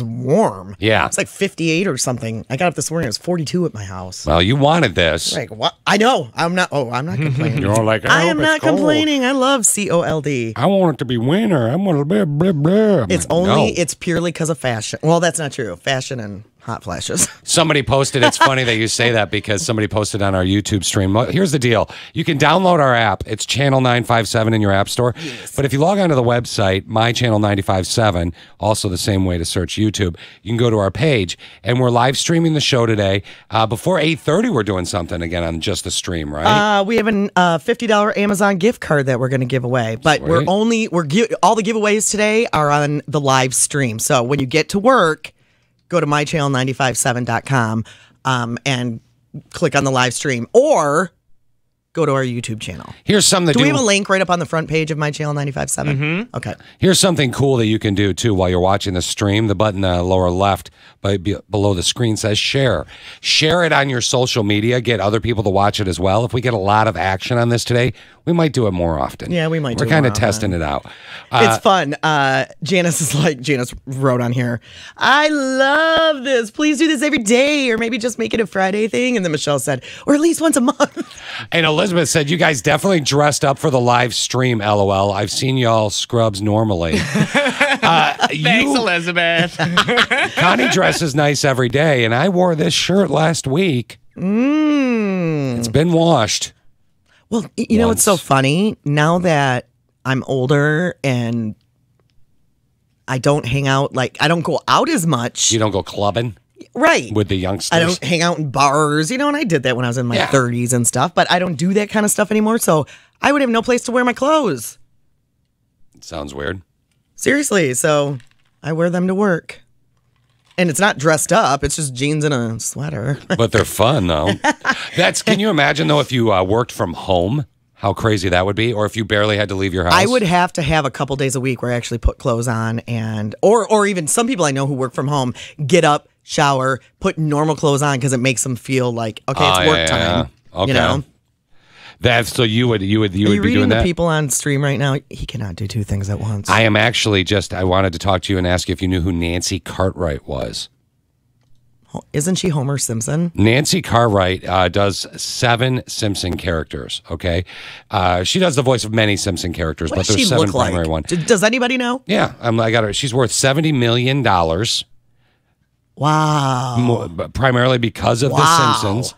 warm. Yeah. It's like 58 or something. I got up this morning. It was 42 at my house. Well, you wanted this. Like what? I know. I'm not complaining. You're all like, I am not complaining. I love COLD. I want it to be winter. I want to blah, blah, blah. It's purely because of fashion. Well, that's not true. Fashion and hot flashes. Somebody posted, it's funny that you say that because somebody posted on our YouTube stream. Here's the deal. You can download our app. It's Channel 957 in your app store. Yes. But if you log onto the website, My Channel 957, also the same way to search YouTube, you can go to our page, and we're live streaming the show today. Before 8:30, we're doing something again on just the stream, right? We have a $50 Amazon gift card that we're going to give away. But Sweet. all the giveaways today are on the live stream. So when you get to work, go to mychannel957.com and click on the live stream, or go to our YouTube channel. Here's something. Do we have a link right up on the front page of My Channel 957? Mm-hmm. Okay. Here's something cool that you can do too while you're watching the stream. The button lower left below the screen says share. Share it on your social media. Get other people to watch it as well. If we get a lot of action on this today, we might do it more often. Yeah, we might. We're kind of testing it out. It's fun. Janice wrote on here, I love this. Please do this every day, or maybe just make it a Friday thing. And then Michelle said, or at least once a month. And Elizabeth said, you guys definitely dressed up for the live stream, LOL. I've seen y'all scrubs normally. Thanks, Elizabeth. Connie dresses nice every day, and I wore this shirt last week. It's been washed. Well, you know what's so funny? Now that I'm older and I don't hang out, I don't go out as much. You don't go clubbing? Right. With the youngsters? I don't hang out in bars, and I did that when I was in my 30s and stuff, but I don't do that kind of stuff anymore, so I would have no place to wear my clothes. Sounds weird. Seriously, so I wear them to work. And it's not dressed up. It's just jeans and a sweater. But they're fun, though. Can you imagine, though, if you worked from home, how crazy that would be? Or if you barely had to leave your house? I would have to have a couple days a week where I actually put clothes on, or even some people I know who work from home get up, shower, put normal clothes on because it makes them feel like, okay, it's work time. Yeah. Okay. So you would be doing that? Are you reading the people on stream right now? He cannot do two things at once. I am actually I wanted to talk to you and ask you if you knew who Nancy Cartwright was. Isn't she Homer Simpson? Nancy Cartwright does 7 Simpson characters, okay? She does the voice of many Simpson characters, but there's 7 primary ones. Does anybody know? Yeah, I got her. She's worth $70 million. Wow. Primarily because of The Simpsons.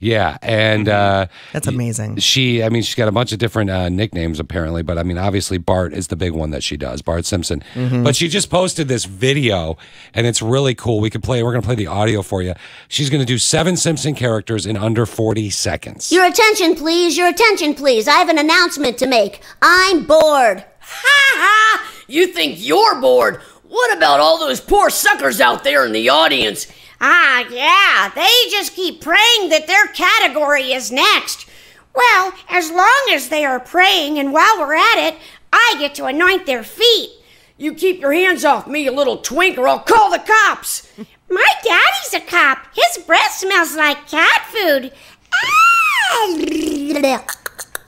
Yeah, and that's amazing. She's got a bunch of different nicknames apparently, but obviously Bart is the big one that she does, Bart Simpson. Mm-hmm. But she just posted this video, and it's really cool. We're going to play the audio for you. She's going to do 7 Simpson characters in under 40 seconds. Your attention, please. Your attention, please. I have an announcement to make. I'm bored. Ha ha! You think you're bored? What about all those poor suckers out there in the audience? Ah, yeah, they just keep praying that their category is next. Well, as long as they are praying, and while we're at it, I get to anoint their feet. You keep your hands off me, you little twink, or I'll call the cops. My daddy's a cop. His breath smells like cat food.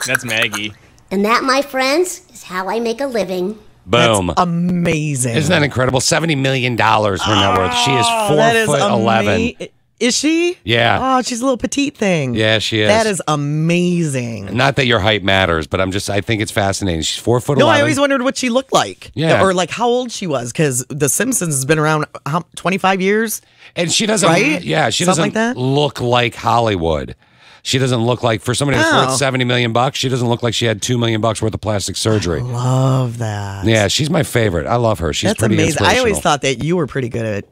That's Maggie. And that, my friends, is how I make a living. Boom. That's amazing. Isn't that incredible? $70 million her net worth. She is 4'11". Is she? Yeah. Oh, she's a little petite thing. Yeah, she is. That is amazing. Not that your height matters, but I think it's fascinating. She's 4'11". No, I always wondered what she looked like. Yeah. Or how old she was, because The Simpsons has been around 25 years. And she doesn't, right? Yeah, she Something doesn't look like Hollywood. She doesn't look like, for somebody that's worth $70 million, she doesn't look like she had $2 million worth of plastic surgery. I love that. Yeah, she's my favorite. I love her. She's That's pretty amazing. I always inspirational. thought that you were pretty good at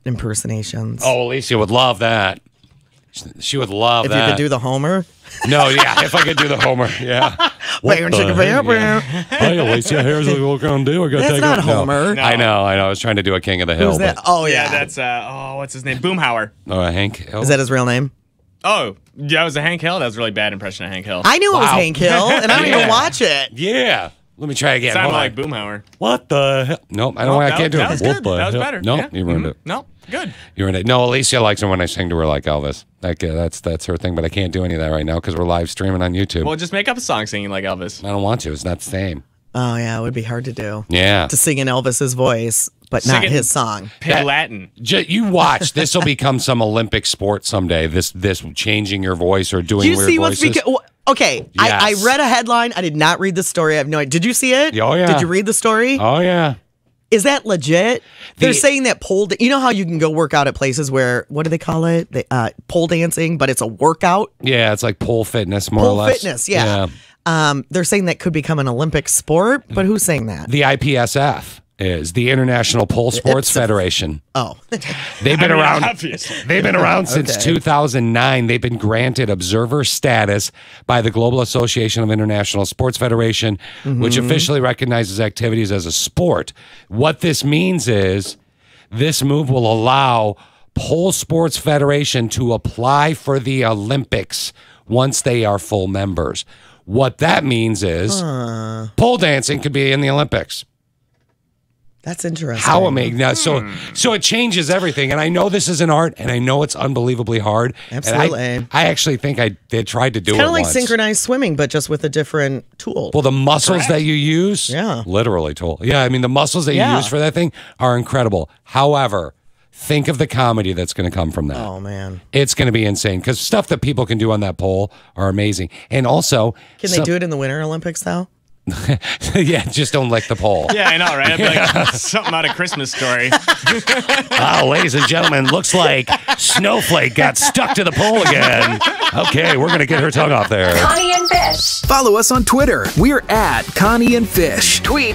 impersonations. Oh, Alicia would love that. She would love if that. If you could do the Homer? No, yeah, if I could do the Homer, yeah. Hey, Alicia, here's what we're going to do. We're going to take not it. Homer. No. I know. I was trying to do a King of the Hill. Who's that? Oh, yeah. That's, what's his name? Boomhauer. Oh, Hank Hill? Is that his real name? Oh, yeah, it was a Hank Hill? That was a really bad impression of Hank Hill. I knew it was Hank Hill, and I don't even watch it. Yeah. Let me try again. Sounded Hold on. like Boomhauer. What the hell? Nope, I don't. I can't do it. That was What good. the That was hell? better. Nope, Yeah. you ruined it. No, good. You ruined it. No, Alicia likes it when I sing to her like Elvis. That's her thing, but I can't do any of that right now because we're live streaming on YouTube. Well, just make up a song singing like Elvis. I don't want to. It's not the same. Oh, yeah, it would be hard to do. Yeah. To sing in Elvis's voice, but not his song. Pig Latin. You watch. This will become some Olympic sport someday. This changing your voice or doing You weird see voices. Okay, I Yes. read a headline. I did not read the story. I have no idea. Did you see it? Oh, yeah. Did you read the story? Oh, yeah. Is that legit? They're saying that you know how you can go work out at places where, what do they call it? Pole dancing, but it's a workout. Yeah, it's like pole fitness, more or Pole less. fitness, yeah. They're saying that could become an Olympic sport, but who's saying that? The IPSF is the International Pole Sports Federation. Oh. They've been around. Obviously. They've been around since 2009. They've been granted observer status by the Global Association of International Sports Federation, which officially recognizes activities as a sport. What this means is this move will allow Pole Sports Federation to apply for the Olympics once they are full members. What that means is pole dancing could be in the Olympics. That's interesting. How amazing! Now, so it changes everything, and I know this is an art, and I know it's unbelievably hard. Absolutely. And I actually think they tried to do it Kind of like once. synchronized swimming, but just with a different tool. Well, the muscles that you use, Yeah. literally tool. Yeah, I mean the muscles that you use for that thing are incredible. However, think of the comedy that's going to come from that. Oh man, it's going to be insane because stuff that people can do on that pole are amazing, and also can they do it in the Winter Olympics though? Yeah, just don't lick the pole. Yeah, I know, right? I'd be like something out of Christmas Story. Oh, ladies and gentlemen, looks like Snowflake got stuck to the pole again. Okay, we're going to get her tongue off there. Connie and Fish. Follow us on Twitter. We're at Connie and Fish. Tweet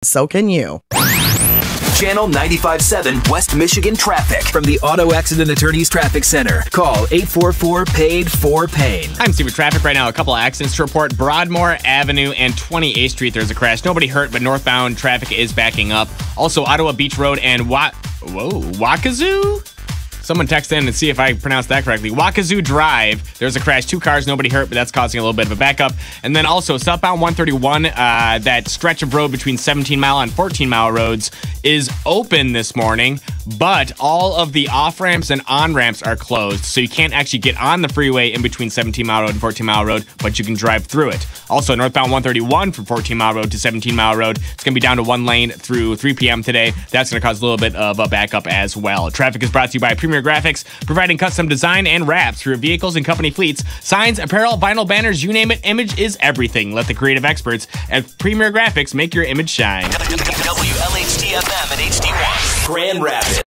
so can you. Channel 95.7 West Michigan traffic from the Auto Accident Attorneys Traffic Center. Call 844-PAID-4-PAIN. I'm Steve with traffic right now. A couple of accidents to report. Broadmoor Avenue and 28th Street. There's a crash. Nobody hurt, but northbound traffic is backing up. Also, Ottawa Beach Road and Wakazoo? Someone text in and see if I pronounced that correctly. Wakazoo Drive. There's a crash. 2 cars, nobody hurt, but that's causing a little bit of a backup. And then also southbound 131, that stretch of road between 17 Mile and 14 Mile roads is open this morning, but all of the off-ramps and on-ramps are closed, so you can't actually get on the freeway in between 17 Mile Road and 14 Mile Road, but you can drive through it. Also, northbound 131 from 14 Mile Road to 17 Mile Road, it's going to be down to 1 lane through 3 p.m. today. That's going to cause a little bit of a backup as well. Traffic is brought to you by Premier Graphics, providing custom design and wraps for your vehicles and company fleets. Signs, apparel, vinyl banners, you name it, image is everything. Let the creative experts at Premier Graphics make your image shine. WLHT-FM and HD1. Grand Rapids.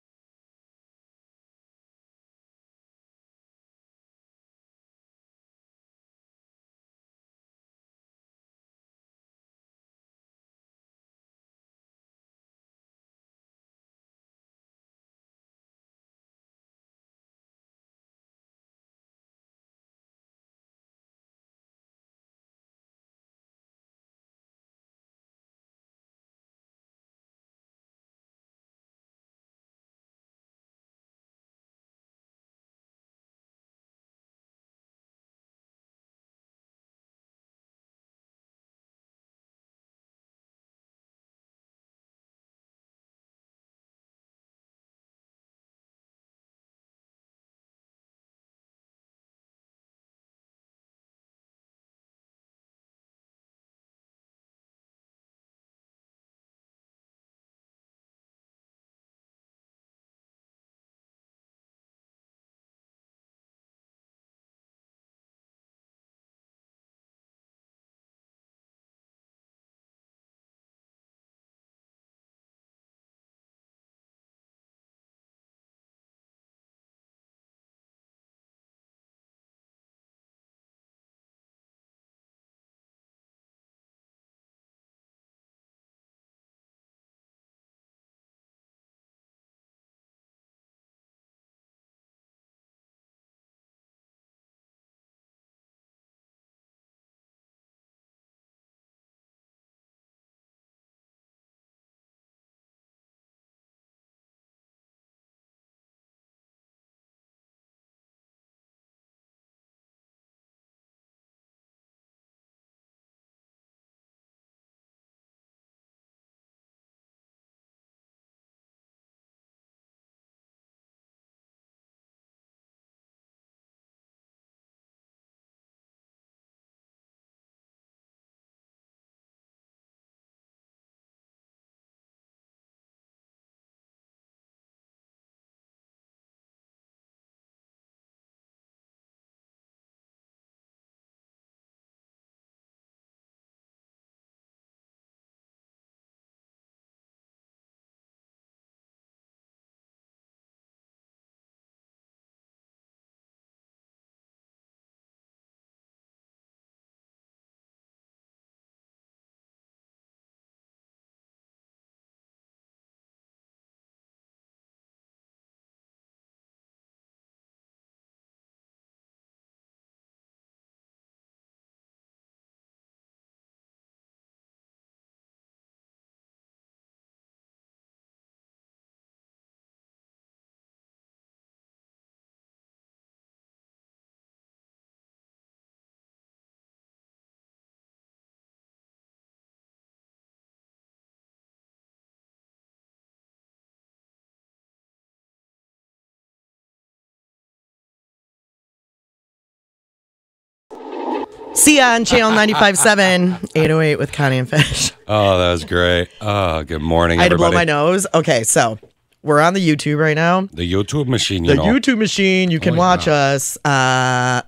See ya on Channel 95.7, 808 with Connie and Fish. Oh, that was great. Oh, good morning, I had to blow everybody. my nose. Okay, so we're on the YouTube right now. The YouTube machine, The YouTube machine. You can watch us. Oh,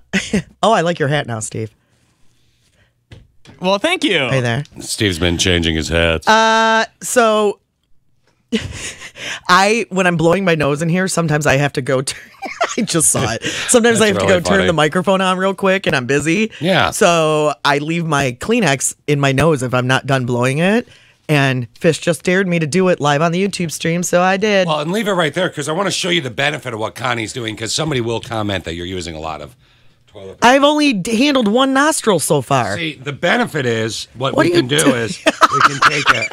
I like your hat now, Steve. Well, thank you. Hey there. Steve's been changing his hats. So when I'm blowing my nose in here, sometimes I have to go I just saw it. Sometimes I have to go turn the microphone on real quick and I'm busy. Yeah. So I leave my Kleenex in my nose if I'm not done blowing it. And Fish just dared me to do it live on the YouTube stream, so I did. Well, and leave it right there because I want to show you the benefit of what Connie's doing because somebody will comment that you're using a lot of toilet paper. I've only handled one nostril so far. See, the benefit is what we can do is we can take it.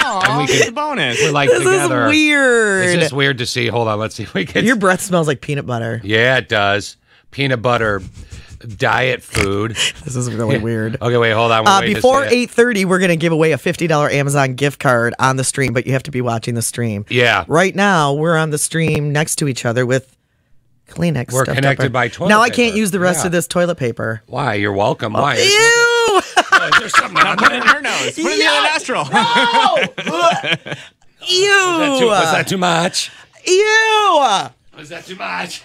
And we get the bonus. We're like This together. is weird. It's just weird to see. Hold on, let's see if we can. Your breath smells like peanut butter. Yeah, it does. Peanut butter diet food. This is really weird. Okay, wait, hold on. Before 8:30, we're going to give away a $50 Amazon gift card on the stream, but you have to be watching the stream. Yeah. Right now, we're on the stream next to each other with Kleenex. We're stuffed connected up by toilet Now I paper. can't use the rest of this toilet paper. Why? You're welcome. Why? Ew! Is there something on Put it in there? her nose. Put it in the other nostril. Ew! Was that too much? Ew! Was that too much?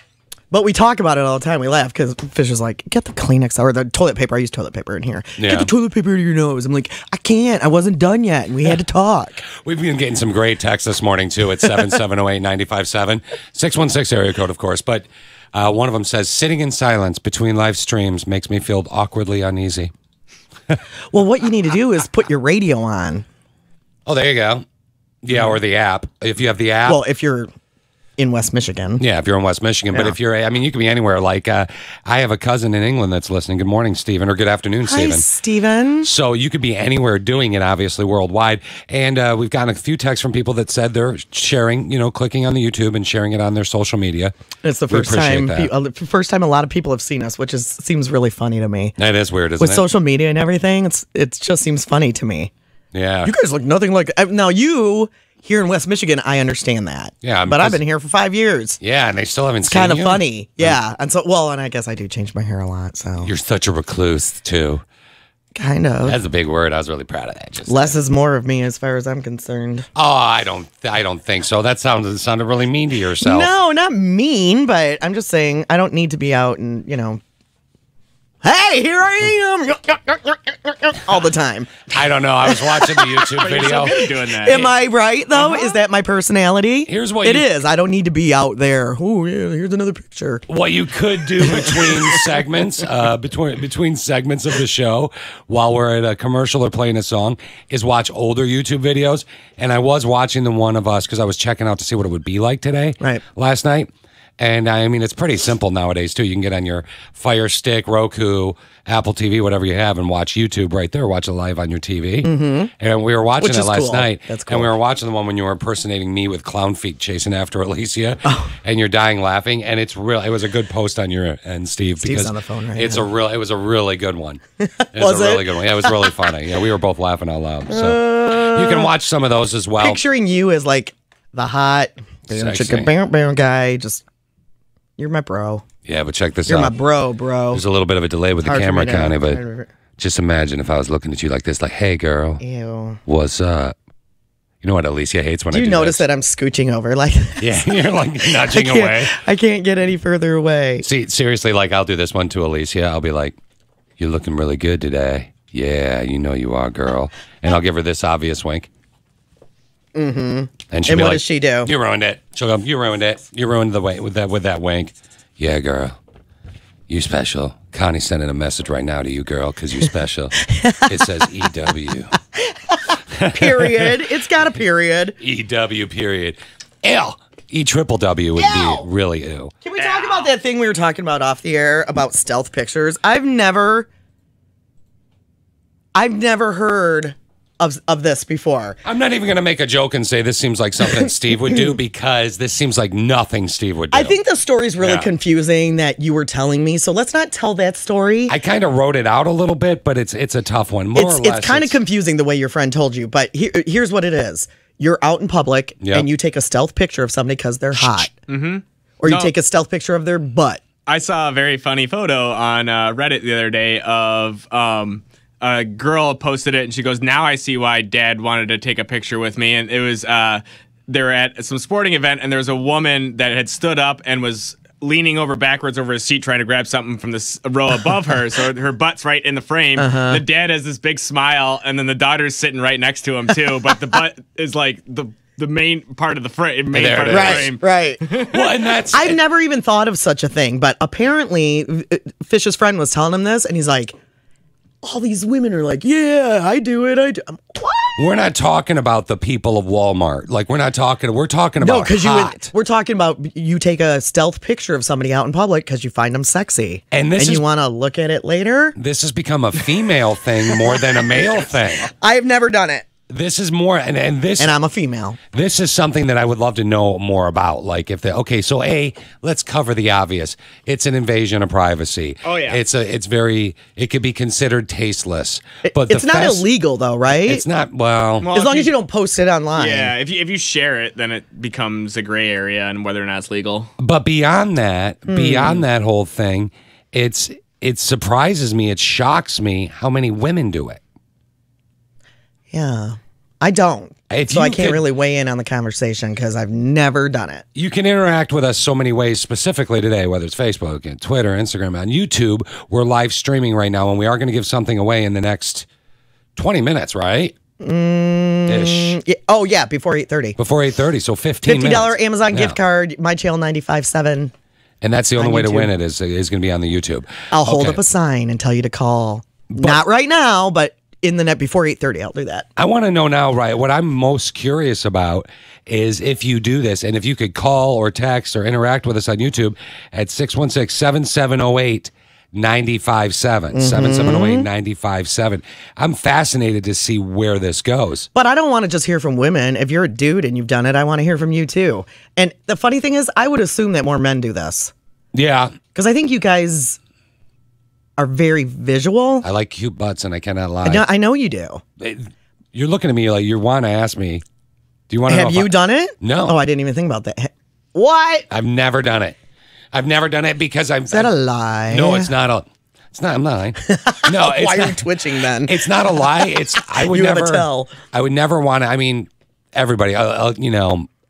But we talk about it all the time. We laugh because Fish is like, get the Kleenex or the toilet paper. I use toilet paper in here. Yeah. Get the toilet paper in your nose. I'm like, I can't. I wasn't done yet. And we had to talk. We've been getting some great texts this morning, too, at 7708957. 616 area code, of course. But one of them says, sitting in silence between live streams makes me feel awkwardly uneasy. Well, what you need to do is put your radio on. Oh, there you go. Yeah, or the app. If you have the app. Well, if you're in West Michigan. Yeah, if you're in West Michigan. But Yeah. if you're, I mean, you can be anywhere. Like, I have a cousin in England that's listening. Good morning, Stephen, or good afternoon, Hi, Stephen. Stephen. So you could be anywhere doing it, obviously, worldwide. And we've gotten a few texts from people that said they're sharing, clicking on the YouTube and sharing it on their social media. It's the We first appreciate time. that. First time a lot of people have seen us, which seems really funny to me. That is weird, isn't With it? social media and everything, it just seems funny to me. Yeah. You guys look nothing like. Now you here in West Michigan, I understand that. Yeah, but I've because- been here for 5 years. Yeah, and they still haven't It's seen kind of you. funny. Yeah, and I guess I do change my hair a lot. So You're such a recluse, too. kind of That's a big word. I was really proud of that. Just less is more of me as far as I'm concerned. Oh, I don't think so. That sounded really mean to yourself. No, not mean, but I'm just saying I don't need to be out and hey, here I am all the time. I don't know. I was watching the YouTube But you're video. so good at doing that. Am I right though? Is that my personality? Here's what it you- is. I don't need to be out there. Oh yeah, here's another picture. What you could do between segments, between segments of the show, while we're at a commercial or playing a song, is watch older YouTube videos. And I was watching the one of us because I was checking out to see what it would be like today, Right. last night. And I mean, it's pretty simple nowadays too. You can get on your Fire Stick, Roku, Apple TV, whatever you have, and watch YouTube right there. Watch it live on your TV. Mm-hmm. And we were watching Which it is last cool. night. That's cool. And we were watching the one when you were impersonating me with clown feet chasing after Alicia, and you're dying laughing. And it's real. It was a good post on your end, Steve. Steve's because on the phone right it's now. It was a really good one. It Was a really it? good one. Yeah, it was really funny. Yeah, we were both laughing out loud. So you can watch some of those as well. Picturing you as like the hot Sexy. chicken bam guy. Just you're my bro. Yeah, but check this You're out. my bro. There's a little bit of a delay with the Hard for camera, me to- Connie, hard but for- just imagine if I was looking at you like this, like, hey, girl, Ew. what's up? You know what Alicia hates when Do I you do notice this? that I'm scooching over like? Yeah, you're like nudging I can't- away. I can't get any further away. See, seriously, like I'll do this one to Alicia. I'll be like, you're looking really good today. Yeah, you know you are, girl. And I'll give her this obvious wink. Mm-hmm. And she'll And be what like, does she do? You ruined it. She'll go, you ruined it. You ruined the way with that wink. Yeah, girl. You special. Connie's sending a message right now to you, girl, because you're special. It says EW. Period. It's got a period. EW period. L. E triple W would be really ew. Can we talk about that thing we were talking about off the air about stealth pictures? I've never heard of this before. I'm not even going to make a joke and say this seems like something Steve would do because this seems like nothing Steve would do. I think the story's really Yeah. confusing that you were telling me, so let's not tell that story. I kind of wrote it out a little bit, but it's a tough one. More or less, It's kind of confusing the way your friend told you, but here's what it is. You're out in public Yep. and you take a stealth picture of somebody because they're hot. Mm-hmm. Or you No. take a stealth picture of their butt. I saw a very funny photo on Reddit the other day of a girl posted it, and she goes, "Now I see why Dad wanted to take a picture with me." And it was they were at some sporting event, and there was a woman that had stood up and was leaning over backwards over a seat trying to grab something from the row above her. So her butt's right in the frame. The dad has this big smile, and then the daughter's sitting right next to him too. But the butt is like the main part of the frame. Main There part it of the is. frame. Right. well, and that's I've never even thought of such a thing, but apparently Fish's friend was telling him this, and he's like, all these women are like, yeah, I do it. I'm, what? We're not talking about the people of Walmart. Like we're talking about No, because hot. we're talking about you take a stealth picture of somebody out in public because you find them sexy, and you want to look at it later. This has become a female thing more than a male thing. I've never done it. This is more, and I'm a female. This is something that I would love to know more about. Like if so let's cover the obvious. It's an invasion of privacy. Oh yeah. It could be considered tasteless. But it's not illegal though, right? It's not, well as long as you don't post it online. Yeah, if you share it, then it becomes a gray area and whether or not it's legal. But beyond that whole thing, it surprises me, it shocks me how many women do it. Yeah, I don't. So I can't really weigh in on the conversation because I've never done it. You can interact with us so many ways, specifically today, whether it's Facebook and Twitter, Instagram, and YouTube. We're live streaming right now, and we are going to give something away in the next 20 minutes, right? Ish. Yeah. Oh, yeah, before 8:30. Before 8:30, so 15 minutes. $50 Amazon gift card, my channel 95.7. And that's the only way to win it is going to be on the YouTube. I'll hold up a sign and tell you to call. Not right now, but in the net before 8:30, I'll do that. I want to know now, right? What I'm most curious about is if you do this, and if you could call or text or interact with us on YouTube at 616-7708-957. 770-8-957. I'm fascinated to see where this goes. But I don't want to just hear from women. If you're a dude and you've done it, I want to hear from you too. And the funny thing is, I would assume that more men do this. Yeah. Because I think you guys are very visual. I like cute butts, and I cannot lie. I know you do. You're looking at me like you want to ask me. Do you want to know? Have you done it? No. Oh, I didn't even think about that. What? I've never done it. I've never done it because Is that a lie? No, it's not a. It's not. I'm not lying. No, it's why not, are you twitching then? It's not a lie. It's I would you never have a tell. I would never want to. I mean, everybody.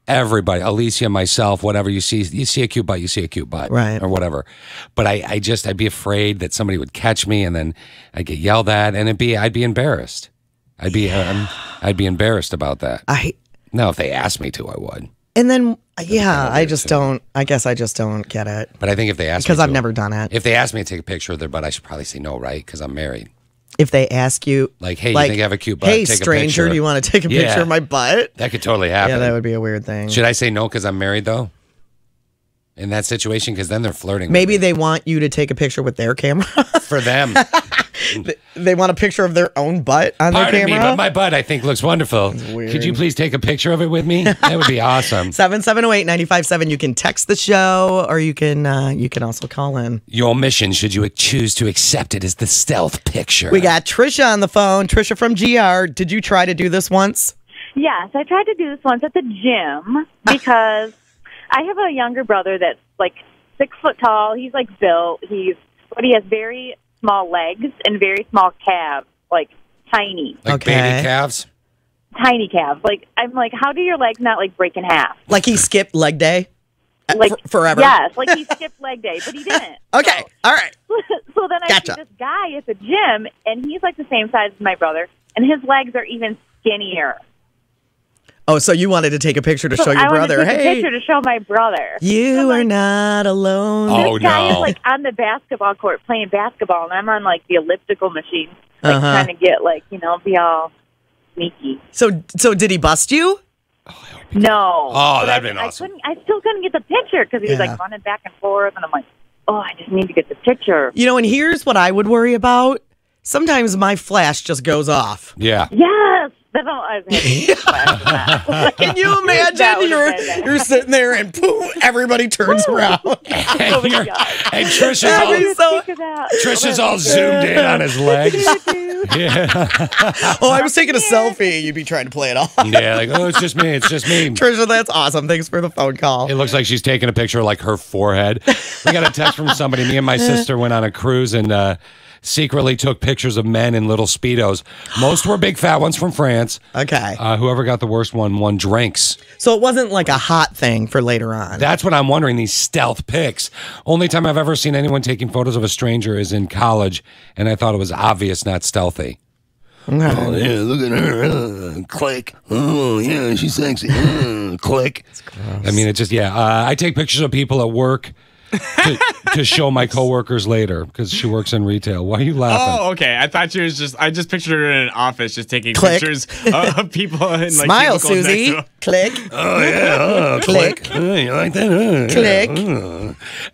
Everybody, Alicia, myself, whatever you see a cute butt, you see a cute butt, right, or whatever. But I'd be afraid that somebody would catch me, and then I'd get yelled at, and I'd be embarrassed. I'd be embarrassed about that. No, if they asked me to, I would. And then, yeah, I just don't. I guess I just don't get it. But I think if they ask me because I've never done it. If they ask me to take a picture of their butt, I should probably say no, right? Because I'm married. If they ask you, like, hey, you think I have a cute butt? Hey, take stranger, a picture. do you want to take a picture of my butt? That could totally happen. Yeah, that would be a weird thing. Should I say no because I'm married, though? In that situation, because then they're flirting. Maybe they want you to take a picture with their camera. For them. They want a picture of their own butt on their camera? Me, but my butt, I think, looks wonderful. Could you please take a picture of it with me? That would be awesome. 770-8-957. You can text the show, or you can also call in. Your mission, should you choose to accept it, is the stealth picture. We got Trisha on the phone. Trisha from GR. Did you try to do this once? Yes, I tried to do this once at the gym because I have a younger brother that's like 6 foot tall. He's like built. But he has very small legs and very small calves, like tiny. Like baby calves? Tiny calves. Like, I'm like, how do your legs not like break in half? Like he skipped leg day? Like forever? Yes, like he skipped leg day, but he didn't. Okay, all right. So then I see this guy at the gym, and he's like the same size as my brother, and his legs are even skinnier. Oh, so you wanted to take a picture to show your brother? I wanted to take a picture to show my brother. You are not alone. This guy is like on the basketball court playing basketball, and I'm on like the elliptical machine, like trying to get like be all sneaky. So did he bust you? No. Oh, that'd been awesome. I still couldn't get the picture because he was like running back and forth, and I'm like, oh, I just need to get the picture. And here's what I would worry about. Sometimes my flash just goes off. Yeah. Yes. That's all I was Can you imagine you're sitting there and poof, everybody turns around. And Trisha's all zoomed in on his legs. Yeah. Oh, I was taking a selfie. You'd be trying to play it off. Yeah, like, oh, it's just me. It's just me. Trisha, that's awesome. Thanks for the phone call. It looks like she's taking a picture of like her forehead. We got a text from somebody. Me and my sister went on a cruise and secretly took pictures of men in little Speedos. Most were big fat ones from France. Okay. Whoever got the worst one won drinks. So it wasn't like a hot thing for later on. That's what I'm wondering, these stealth pics. Only time I've ever seen anyone taking photos of a stranger is in college, and I thought it was obvious, not stealthy. Okay. Oh, yeah, look at her. Click. Oh, yeah, she's sexy. Click. I mean, it just, I take pictures of people at work. to show my coworkers later because she works in retail. Why are you laughing? Oh, okay. I thought she was I just pictured her in an office just taking Click. pictures of people in like Smile, cubicles next Susie. to her. Click. Oh yeah, Click. You like that? Click.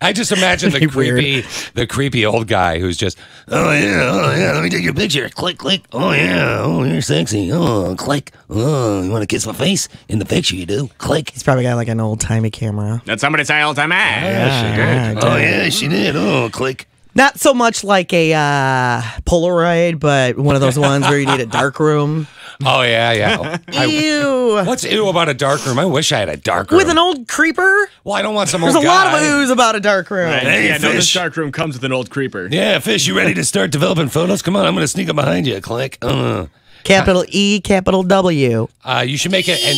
I just imagine the creepy old guy who's just, oh yeah, let me take your picture. Click, click. Oh yeah, oh you're sexy. Oh click. Oh you want to kiss my face in the picture? You do. Click. He's probably got like an old timey camera. That's somebody say all the time. Oh yeah, she did. Oh click. Not so much like a Polaroid, but one of those ones where you need a dark room. Oh yeah. Ew. What's ew about a dark room? I wish I had a dark room With an old creeper? Well, I don't want some There's old a lot of guy. ooze about a dark room. Right. Hey, yeah, no, this Fish. dark room comes with an old creeper. Yeah, Fish, you ready to start developing photos? Come on, I'm going to sneak up behind you. Click. Capital E, capital W. You should make it an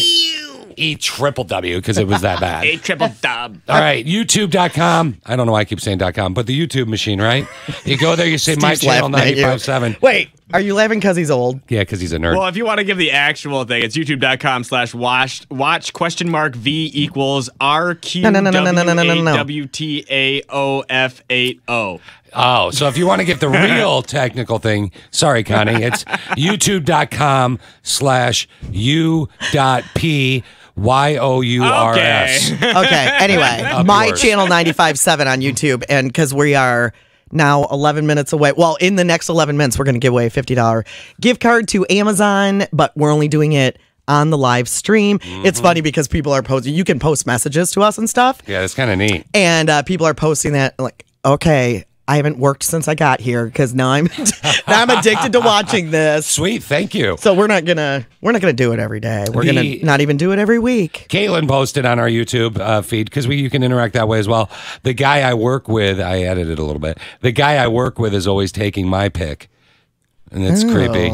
E triple W because it was that bad. A triple dub. All right, youtube.com. I don't know why I keep saying .com, but the YouTube machine, right? You go there, you say my Steve's channel laughing at you. 95.7. Wait, are you laughing because he's old? Yeah, because he's a nerd. Well, if you want to give the actual thing, it's youtube.com/watch V equals RQWAWTAOF80. Oh, so if you want to get the real technical thing, sorry, Connie, it's youtube.com/u.p.yours. Okay, anyway, my yours. channel 95.7 on YouTube, and because we are now 11 minutes away. Well, in the next 11 minutes, we're going to give away a $50 gift card to Amazon, but we're only doing it on the live stream. It's funny because people are posting, you can post messages to us and stuff. Yeah, that's kind of neat. And people are posting that like, okay, I haven't worked since I got here because now I'm addicted to watching this. Sweet, thank you. So we're not gonna do it every day. We're gonna not even do it every week. Caitlin posted on our YouTube feed because you can interact that way as well. The guy I work with, I edited a little bit. The guy I work with is always taking my pic, and it's creepy.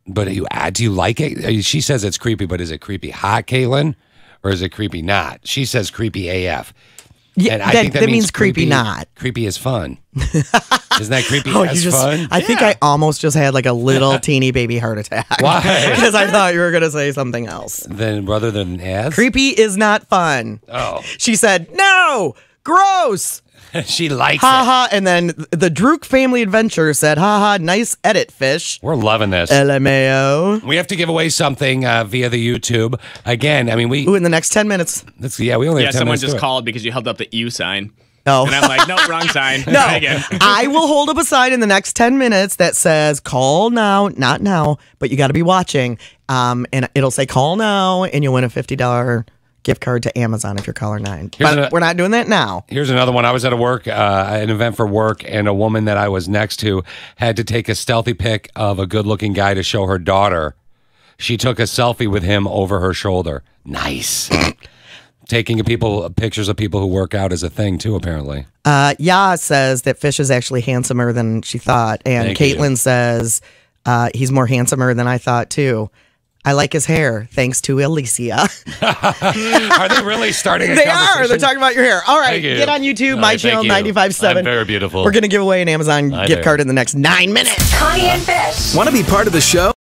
But do you like it? She says it's creepy, but is it creepy hot, Caitlin, or is it creepy not? She says creepy AF. Yeah, and I think that means creepy not. Creepy is fun. Isn't that creepy as fun? I think I almost just had like a little teeny baby heart attack. Why? Because I thought you were going to say something else. Then rather than as? Creepy is not fun. Oh. She said, no, gross. She likes ha it. ha. And then the Drook Family Adventure said, ha ha, nice edit, Fish. We're loving this. LMAO. We have to give away something via the YouTube. Again, I mean, Ooh, in the next 10 minutes. We only have 10 someone minutes just to it. called because you held up the U sign. Oh. And I'm like, nope, wrong sign. No, Try again. I will hold up a sign in the next 10 minutes that says call now, not now, but you got to be watching. And it'll say call now, and you'll win a $50 gift card to Amazon if you're caller 9. But we're not doing that now. Here's another one. I was at an event for work, and a woman that I was next to had to take a stealthy pic of a good-looking guy to show her daughter. She took a selfie with him over her shoulder. Nice. Taking pictures of people who work out is a thing, too, apparently. Ya says that Fish is actually handsomer than she thought. And Thank Caitlin you. says he's more handsomer than I thought, too. I like his hair, thanks to Alicia. Are they really starting a They conversation? are. They're talking about your hair. All right, Thank you. get on YouTube, All my right, channel, thank you. 95.7. I'm very beautiful. We're going to give away an Amazon Hi gift there. card in the next 9 minutes. Connie and Fish. Want to be part of the show?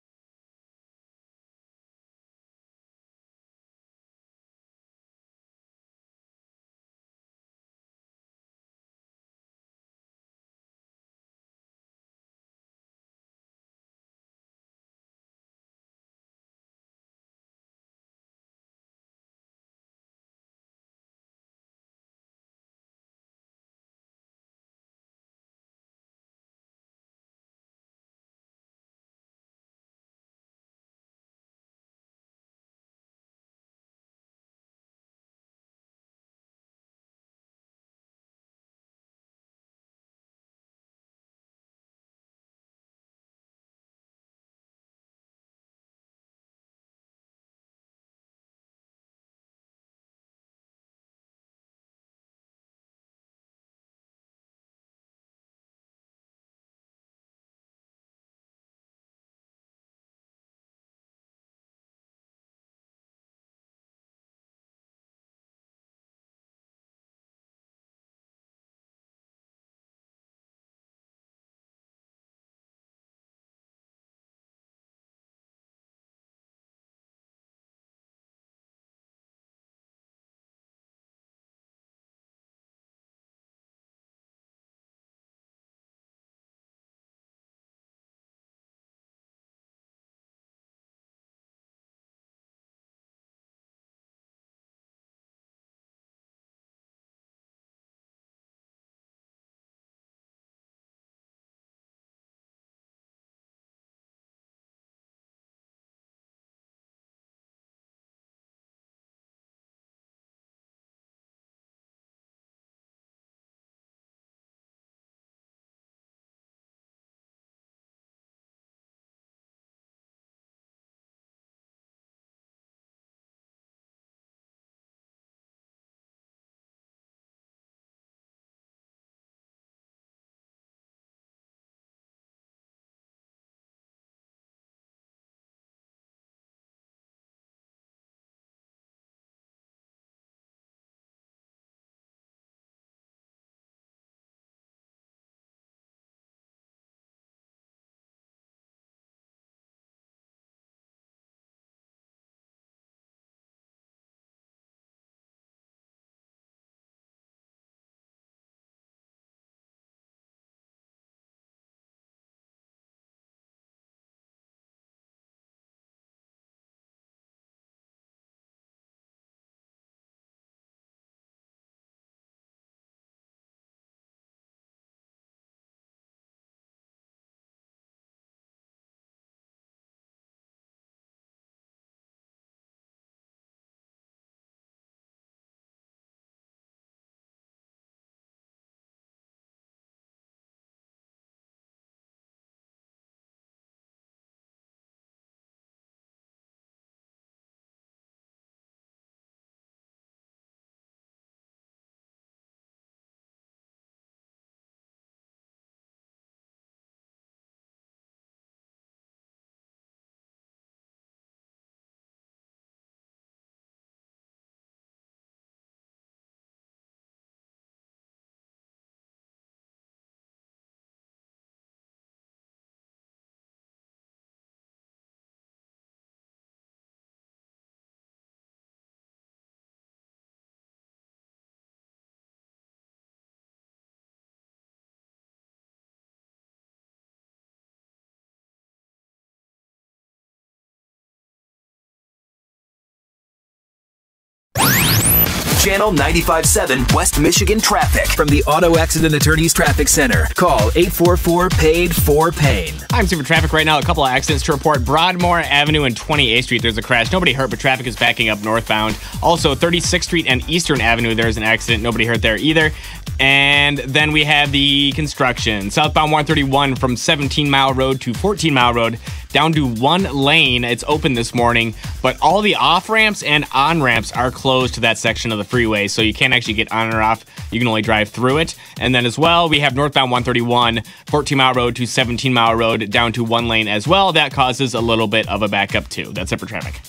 Channel 95.7 West Michigan traffic from the Auto Accident Attorneys Traffic Center. Call 844-PAID-4-PAIN. I'm super traffic right now. A couple of accidents to report. Broadmoor Avenue and 28th Street, there's a crash. Nobody hurt, but traffic is backing up northbound. Also, 36th Street and Eastern Avenue, there's an accident. Nobody hurt there either. And then we have the construction. Southbound 131 from 17 Mile Road to 14 Mile Road down to one lane. It's open this morning, but all the off-ramps and on-ramps are closed to that section of the freeway, so you can't actually get on or off. You can only drive through it. And then as well, we have northbound 131, 14 Mile Road to 17 Mile Road down to one lane as well. That causes a little bit of a backup too. That's it for traffic.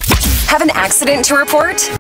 Have an accident to report?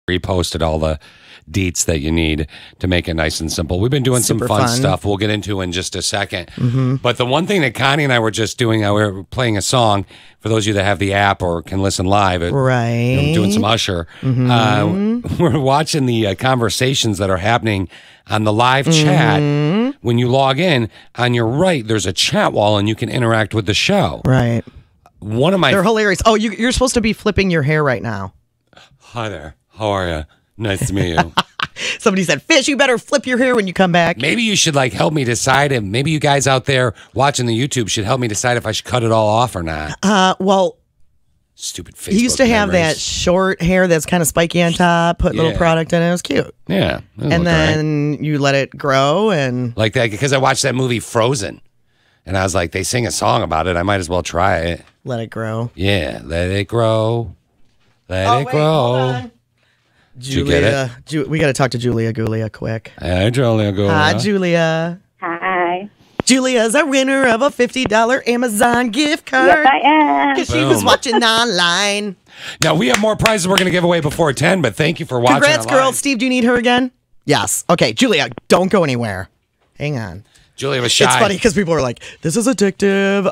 Reposted all the deets that you need to make it nice and simple. We've been doing Super some fun fun stuff we'll get into in just a second. Mhm. But the one thing that Connie and I were just doing, we were playing a song for those of you that have the app or can listen live. Right. Doing some Usher. We're watching the conversations that are happening on the live chat. When you log in, on your right, there's a chat wall and you can interact with the show. Right. One of my... They're hilarious. Oh, you're supposed to be flipping your hair right now. Hi there. How are you? Nice to meet you. Somebody said, Fish, you better flip your hair when you come back. Maybe you should like help me decide, and maybe you guys out there watching the YouTube should help me decide if I should cut it all off or not. Well, stupid Facebook he used to have memories. that short hair that's kind of spiky on top, put little product in it. It was cute. Yeah. And then you let it grow and like that, because I watched that movie Frozen, and I was like, they sing a song about it. I might as well try it. let it grow. Yeah, let it grow. Let it grow. Julia, we got to talk to Julia Gulia quick. Hi, Julia Gulia. Hi, Julia. Hi. Julia's a winner of a $50 Amazon gift card. Yes, I am. Because she was watching online. Now, we have more prizes we're going to give away before 10, but thank you for watching. Congrats, online. girl. Steve, do you need her again? Yes. Okay, Julia, don't go anywhere. Hang on. Julia was shy. It's funny because people are like, this is addictive.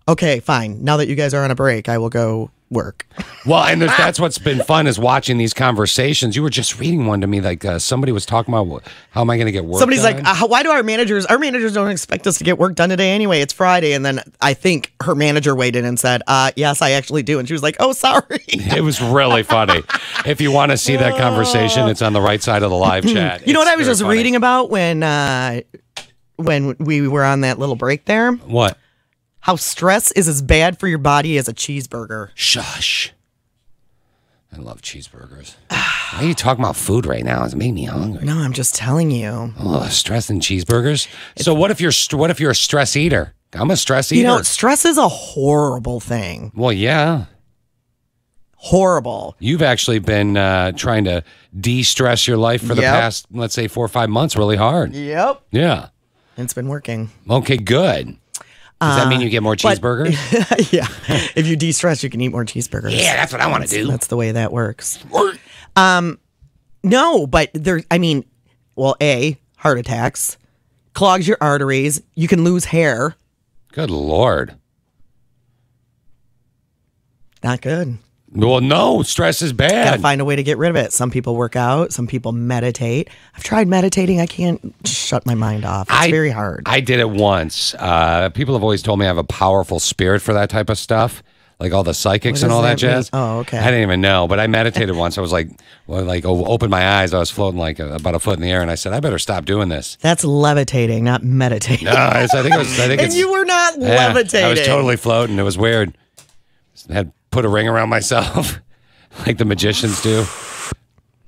Okay, fine. Now that you guys are on a break, I will go work. Well, and that's what's been fun is watching these conversations. You were just reading one to me, like somebody was talking about how am I going to get work Somebody's done? like, why do our managers don't expect us to get work done today anyway? It's Friday. And then I think her manager weighed in and said, yes, I actually do. And she was like, oh, sorry. It was really funny. If you want to see that conversation, it's on the right side of the live chat. You know what I was just funny. reading about when we were on that little break there? What? How stress is as bad for your body as a cheeseburger. Shush. I love cheeseburgers. Why are you talking about food right now? It's made me hungry. No, I'm just telling you. Oh, stress and cheeseburgers. So what if you're a stress eater? I'm a stress eater. You know, stress is a horrible thing. Well, yeah. Horrible. You've actually been trying to de-stress your life for the past, let's say, 4 or 5 months really hard. Yep. Yeah. It's been working. Okay, good. Does that mean you get more cheeseburgers? Yeah. If you de-stress, you can eat more cheeseburgers. Yeah, that's what I want to do. That's the way that works. No, but A, heart attacks, clogs your arteries. You can lose hair. Good Lord. Not good. Well, no, stress is bad. Gotta find a way to get rid of it. Some people work out. Some people meditate. I've tried meditating. I can't just shut my mind off. It's very hard. I did it once. People have always told me I have a powerful spirit for that type of stuff, like all the psychics and all that jazz. Oh, okay. I didn't even know, but I meditated once. I was like, opened my eyes. I was floating like about a foot in the air, and I said, I better stop doing this. That's levitating, not meditating. No, I think and it's. you were not levitating. I was totally floating. It was weird. I had put a ring around myself, like the magicians do.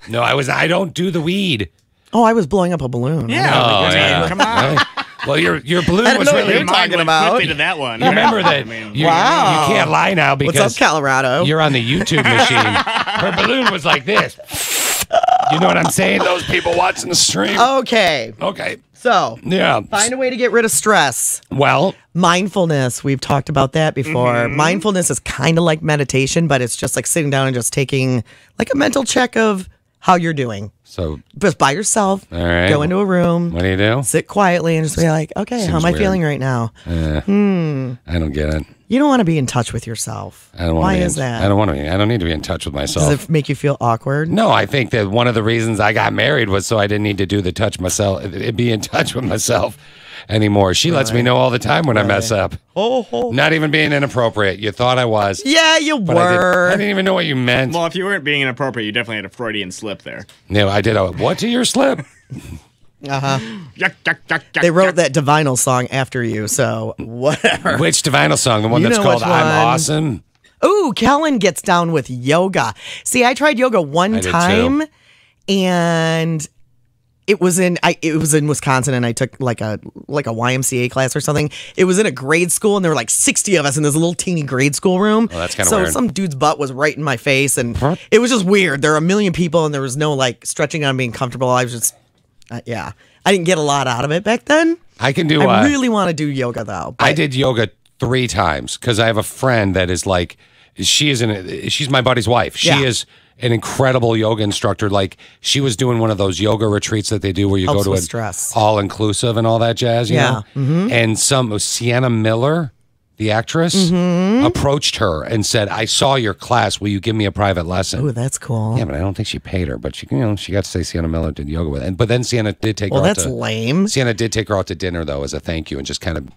No, I don't do the weed. Oh, I was blowing up a balloon. Yeah, come on. Really? Well, your balloon was really. Your mind went quickly to that one. You remember that? You can't lie now because what's up, Colorado? You're on the YouTube machine. Her balloon was like this. You know what I'm saying? Those people watching the stream. Okay. So, yeah. Find a way to get rid of stress. Well, mindfulness. We've talked about that before. Mm-hmm. Mindfulness is kind of like meditation, but it's just like sitting down and just taking like a mental check of how you're doing. So, just by yourself, all right. Go into a room. What do you do? Sit quietly and just be like, okay, how am I feeling right now? I don't get it. You don't want to be in touch with yourself. I don't want Why to be is that? I don't want to be. I don't need to be in touch with myself. Does it make you feel awkward? No, I think that one of the reasons I got married was so I didn't need to do the touch myself, be in touch with myself anymore. She lets me know all the time when I mess up. Not even being inappropriate. You thought I was. Yeah, you were. I didn't even know what you meant. Well, if you weren't being inappropriate, you definitely had a Freudian slip there. No, I did. What to your slip? They wrote that Divinal song after you, so whatever. Which Divinal song? The one that's called I'm Awesome? Ooh, Kellen gets down with yoga. See, I tried yoga one time, and it was in Wisconsin, and I took like a YMCA class or something. It was in a grade school, and there were like 60 of us in this little teeny grade school room. Oh, that's kind of weird. So some dude's butt was right in my face, and it was just weird. There were a million people, and there was no like stretching on being comfortable. I was just, I didn't get a lot out of it back then. I can do. I really want to do yoga though. I did yoga 3 times because I have a friend that is like, she's my buddy's wife. She is an incredible yoga instructor. Like she was doing one of those yoga retreats that they do where you Helps go to with a stress. all inclusive and all that jazz. You know? Mm-hmm. And Sienna Miller the actress, approached her and said, I saw your class. Will you give me a private lesson? Oh, that's cool. Yeah, but I don't think she paid her. But she got to say Sienna Miller did yoga with it. But then Sienna did take her out that's lame. Sienna did take her out to dinner, though, as a thank you and just kind of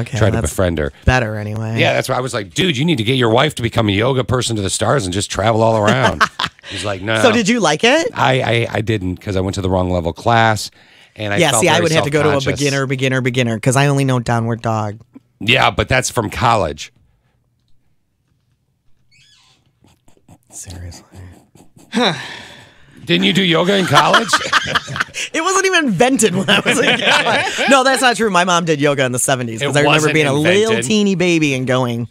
try to befriend her. Better anyway. Yeah, that's why I was like, dude, you need to get your wife to become a yoga person to the stars and just travel all around. He's like, no. So did you like it? I didn't, because I went to the wrong level class. And I felt I very would have to go to a self-conscious. beginner, because I only know downward dog. Yeah, but that's from college. Seriously. Didn't you do yoga in college? It wasn't even invented when I was a kid. No, that's not true. My mom did yoga in the 70s because I remember wasn't being a little invented. teeny baby and going.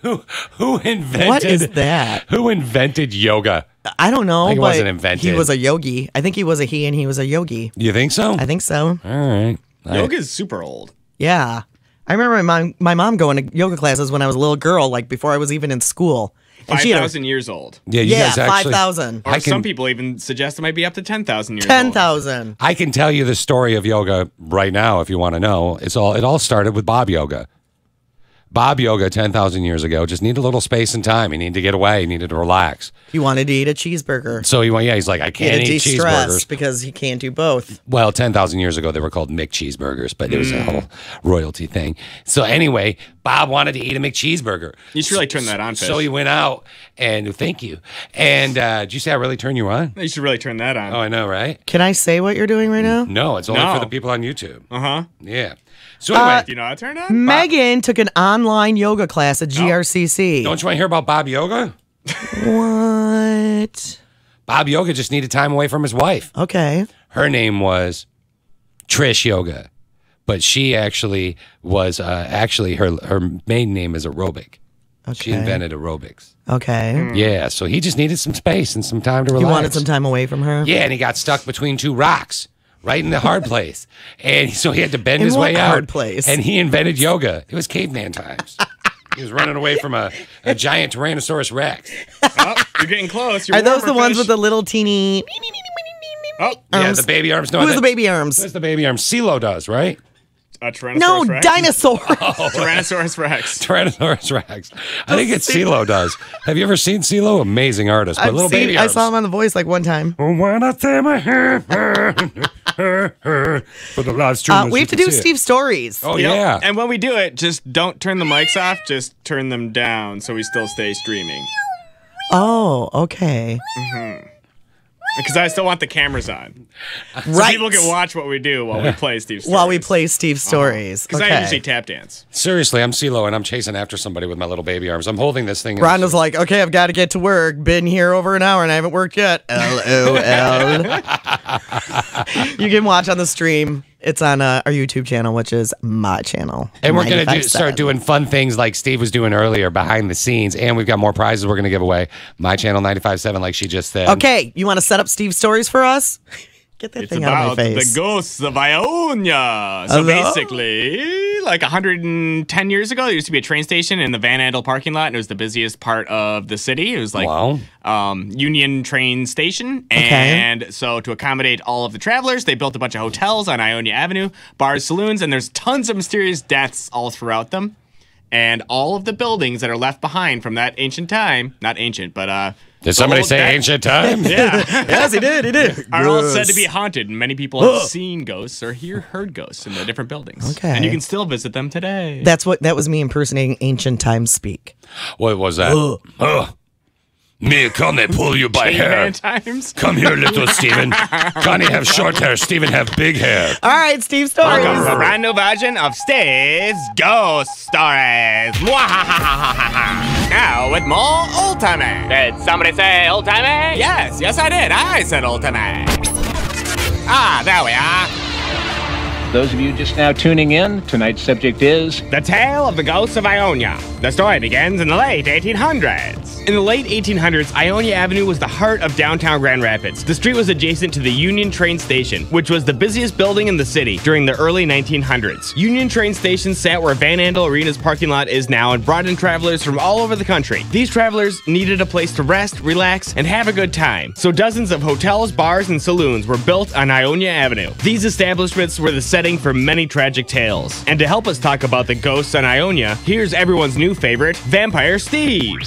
Who invented? What is that? Who invented yoga? I don't know. I think it but wasn't invented. He was a yogi. I think he was a he and he was a yogi. You think so? I think so. All right. Yoga is super old. Yeah. I remember my mom going to yoga classes when I was a little girl, like before I was even in school. And she had 5,000 years old. Yeah, you guys actually. 5,000. Or some people even suggest it might be up to 10,000 years old. 10,000. I can tell you the story of yoga right now if you want to know. It all started with Bob Yoga. Bob Yoga 10,000 years ago just needed a little space and time. He needed to get away. He needed to relax. He wanted to eat a cheeseburger. So he's like, I can't eat cheeseburgers because he can't do both. Well, 10,000 years ago, they were called McCheeseburgers, but it was a whole royalty thing. So anyway, Bob wanted to eat a McCheeseburger. You should really turn that on, Fish. So he went out and thank you. And did you say I really turn you on? You should really turn that on. Oh, I know, right? Can I say what you're doing right now? No, it's only for the people on YouTube. Uh-huh. Yeah. So anyway, do you know how to turn it on? Megan took an online yoga class at GRCC. Don't you want to hear about Bob Yoga? What? Bob Yoga just needed time away from his wife. Okay. Her name was Trish Yoga, but she actually was her maiden name is Aerobic. Okay. She invented aerobics. Okay. Yeah, so he just needed some space and some time to relax. He wanted some time away from her? Yeah, and he got stuck between two rocks. Right in the hard place. And so he had to bend his way out. Hard place? And he invented yoga. It was caveman times. He was running away from a giant Tyrannosaurus Rex. Oh, you're getting close. Are those the ones with the little teeny arms? Yeah, the baby arms. No, Who's the baby arms? That's the baby arms. CeeLo does, right? Tyrannosaurus Rex? Dinosaur. Tyrannosaurus Rex. Tyrannosaurus Rex. I think it's CeeLo does. Have you ever seen CeeLo? Amazing artist. But little baby arms. I saw him on The Voice like one time. When I say my hair. For the live stream, we have to do Steve's stories. Oh, yeah. And when we do it, just don't turn the mics off. Just turn them down so we still stay streaming. Oh, okay. Because I still want the cameras on. So Right. people can watch what we do while we play Steve's stories. While we play Steve's stories. Because I usually tap dance. Seriously, I'm CeeLo, and I'm chasing after somebody with my little baby arms. I'm holding this thing. Rhonda's like, okay, I've got to get to work. Been here over an hour and I haven't worked yet. LOL. You can watch on the stream. It's on our YouTube channel, which is my channel. And we're going to 95.7. start doing fun things like Steve was doing earlier behind the scenes. And we've got more prizes we're going to give away. My channel, 95.7, like she just said. Okay, you want to set up Steve's stories for us? Get that It's thing out of my about face. the ghosts of Ionia. So Hello? basically, like 110 years ago, there used to be a train station in the Van Andel parking lot, and it was the busiest part of the city. It was like Union train station. And so to accommodate all of the travelers, they built a bunch of hotels on Ionia Avenue, bars, saloons, and there's tons of mysterious deaths all throughout them. And all of the buildings that are left behind from that ancient time, not ancient, but did somebody say ancient times? Yeah. Yes, he did. He did. Are all said to be haunted, and many people have seen ghosts or heard ghosts in the different buildings. Okay. And you can still visit them today. That was me impersonating ancient times speak. What was that? Me, Connie, pull you by hair. Times. Come here, little Steven. Connie have short hair, Steven have big hair. All right, Steve stories. Welcome to a brand new version of Steve's Ghost Stories. Now with more old-timey. Did somebody say old-timey? Yes, I did. I said old-timey. There we are. Those of you just now tuning in, tonight's subject is The Tale of the Ghosts of Ionia. The story begins in the late 1800s. In the late 1800s, Ionia Avenue was the heart of downtown Grand Rapids. The street was adjacent to the Union train station, which was the busiest building in the city during the early 1900s. Union train station sat where Van Andel Arena's parking lot is now and brought in travelers from all over the country. These travelers needed a place to rest, relax, and have a good time. So dozens of hotels, bars, and saloons were built on Ionia Avenue. These establishments were the center setting for many tragic tales. And to help us talk about the ghosts on Ionia, here's everyone's new favorite, Vampire Steve.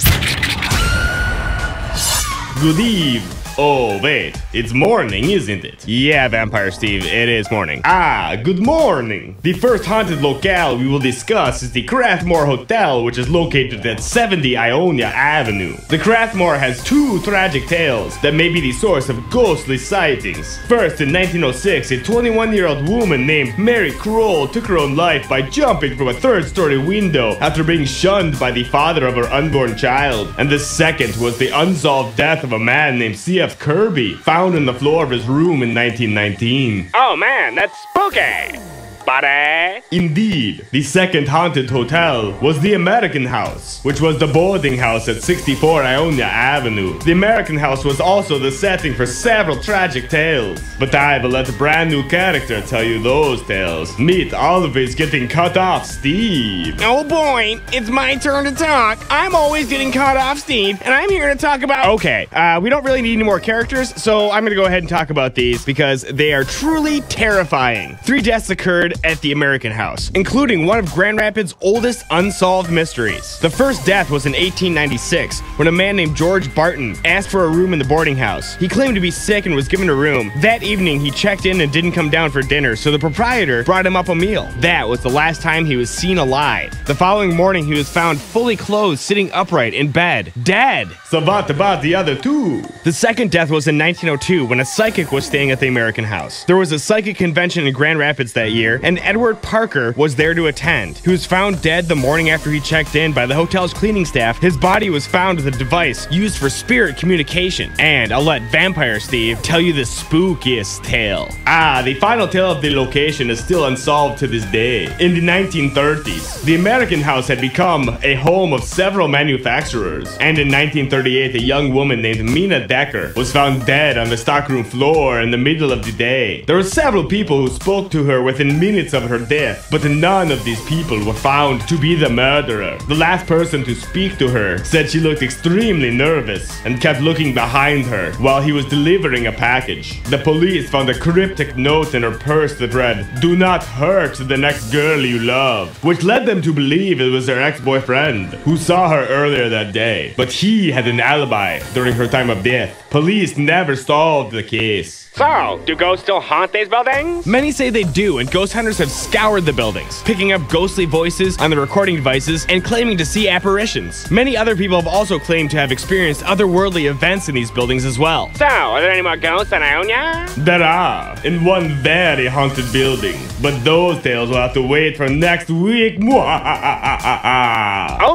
Good eve. Oh, wait, it's morning, isn't it? Yeah, Vampire Steve, it is morning. Ah, good morning. The first haunted locale we will discuss is the Crathmore Hotel, which is located at 70 Ionia Avenue. The Crathmore has two tragic tales that may be the source of ghostly sightings. First, in 1906, a 21-year-old woman named Mary Kroll took her own life by jumping from a third-story window after being shunned by the father of her unborn child. And the second was the unsolved death of a man named C.F. Kirby, found on the floor of his room in 1919. Oh man, that's spooky! Buddy. Indeed, the second haunted hotel was the American House, which was the boarding house at 64 Ionia Avenue. The American House was also the setting for several tragic tales, but I will let a brand new character tell you those tales. Meet always getting cut off Steve. Oh boy, it's my turn to talk. I'm always getting cut off Steve, and I'm here to talk about... Okay, we don't really need any more characters, so I'm gonna go ahead and talk about these because they are truly terrifying. 3 deaths occurred at the American House, including one of Grand Rapids' oldest unsolved mysteries. The first death was in 1896 when a man named George Barton asked for a room in the boarding house. He claimed to be sick and was given a room. That evening, he checked in and didn't come down for dinner, so the proprietor brought him up a meal. That was the last time he was seen alive. The following morning, he was found fully clothed, sitting upright in bed, dead. So what about the other 2? The second death was in 1902 when a psychic was staying at the American House. There was a psychic convention in Grand Rapids that year, and Edward Parker was there to attend. He was found dead the morning after he checked in by the hotel's cleaning staff. His body was found with a device used for spirit communication. And I'll let Vampire Steve tell you the spookiest tale. Ah, the final tale of the location is still unsolved to this day. In the 1930s, the American House had become a home of several manufacturers. And in 1938, a young woman named Mina Decker was found dead on the stockroom floor in the middle of the day. There were several people who spoke to her within minutes of her death, but none of these people were found to be the murderer. The last person to speak to her said she looked extremely nervous and kept looking behind her while he was delivering a package. The police found a cryptic note in her purse that read, "Do not hurt the next girl you love," which led them to believe it was her ex-boyfriend who saw her earlier that day. But he had an alibi during her time of death. Police never solved the case. So, do ghosts still haunt these buildings? Many say they do, and ghost hunters have scoured the buildings, picking up ghostly voices on the recording devices and claiming to see apparitions. Many other people have also claimed to have experienced otherworldly events in these buildings as well. So, are there any more ghosts in Ionia? There are, in one very haunted building, but those tales will have to wait for next week. Oh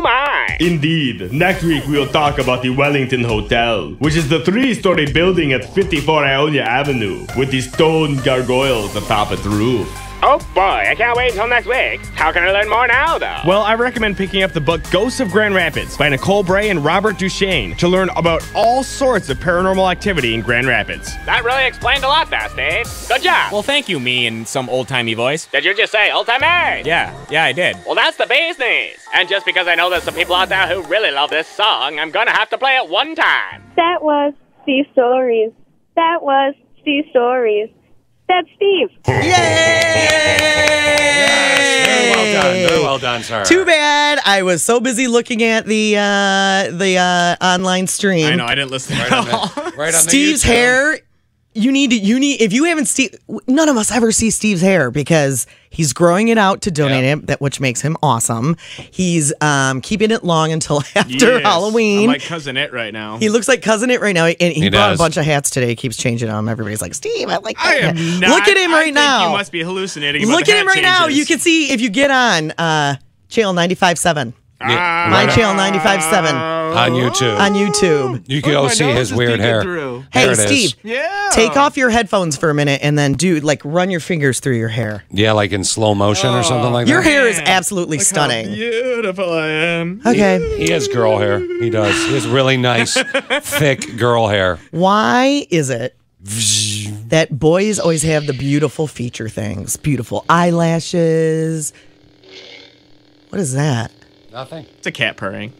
my! Indeed, next week we will talk about the Wellington Hotel, which is the 3-story building at 54 Ionia Avenue, with the stone gargoyles atop its roof. Oh boy, I can't wait until next week. How can I learn more now, though? Well, I recommend picking up the book Ghosts of Grand Rapids by Nicole Bray and Robert Duchesne to learn about all sorts of paranormal activity in Grand Rapids. That really explained a lot there, Steve. Good job. Well, thank you, me in some old-timey voice. Did you just say old-timey? Yeah, I did. Well, that's the business. And just because I know there's some people out there who really love this song, I'm gonna have to play it one time. That was Steve Stories. That was Steve Stories. That's Steve. Yes, very well done. Very well done, sir. Too bad I was so busy looking at the online stream. I know, I didn't listen at all. Right on Steve's hair. You need if you haven't none of us ever see Steve's hair because he's growing it out to donate it, which makes him awesome. He's keeping it long until after Halloween. I'm like Cousin It right now. He looks like Cousin It right now, and he bought a bunch of hats today. He keeps changing them. Everybody's like, Steve, I like that. I am hat. not. Look at him right now. You must be hallucinating. Look at him right now. You can see if you get on channel 95.7. My channel 95.7 on YouTube. On YouTube, you can go see his weird hair. Hey, Steve, take off your headphones for a minute and then run your fingers through your hair. Yeah, like in slow motion or something like that. Your hair is absolutely stunning. How beautiful I am. Okay, he has girl hair. He does. He has really nice, thick girl hair. Why is it that boys always have the beautiful feature things, beautiful eyelashes? What is that? Nothing. It's a cat purring.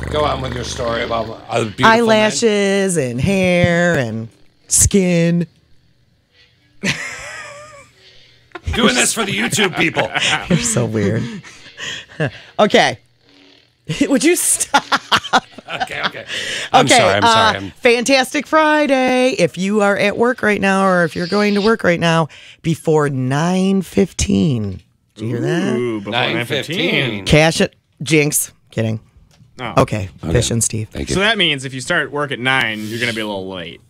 Go on with your story about beautiful eyelashes and hair and skin. Doing this for the YouTube people. You're so weird. Okay. Would you stop? Okay. I'm sorry. Fantastic Friday. If you are at work right now or if you're going to work right now before 9:15. Did you hear that? Ooh, before 9:15. Cash it. Jinx. Kidding. Oh. Okay. Fish and Steve. Thank you. So that means if you start work at 9, you're going to be a little late.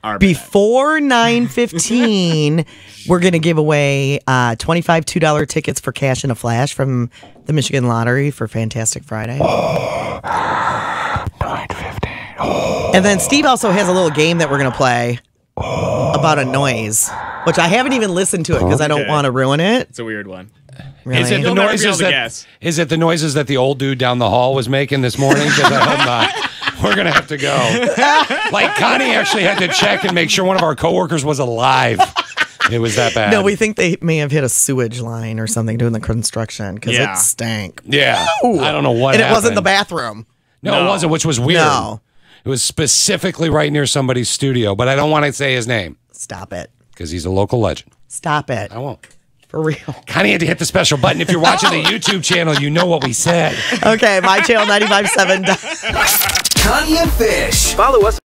Our bad. Before 9:15, we're going to give away 25 $2 tickets for Cash in a Flash from the Michigan Lottery for Fantastic Friday. 9:15. And then Steve also has a little game that we're going to play about a noise, which I haven't even listened to it because I don't want to ruin it. It's a weird one. Really? Is it the You'll never be noises able to that? guess. Is it the noises that the old dude down the hall was making this morning? Because I hope not. We're gonna have to go. Like Connie actually had to check and make sure one of our coworkers was alive. It was that bad. No, we think they may have hit a sewage line or something doing the construction because Yeah. it stank. Yeah, Ooh. I don't know what. And happened. it wasn't the bathroom. No, it wasn't, which was weird. No. It was specifically right near somebody's studio, but I don't want to say his name Stop it. because he's a local legend. Stop it. I won't. For real. Connie had to hit the special button. If you're watching the YouTube channel, you know what we said. Okay, my channel 95.7. Connie and Fish. Follow us.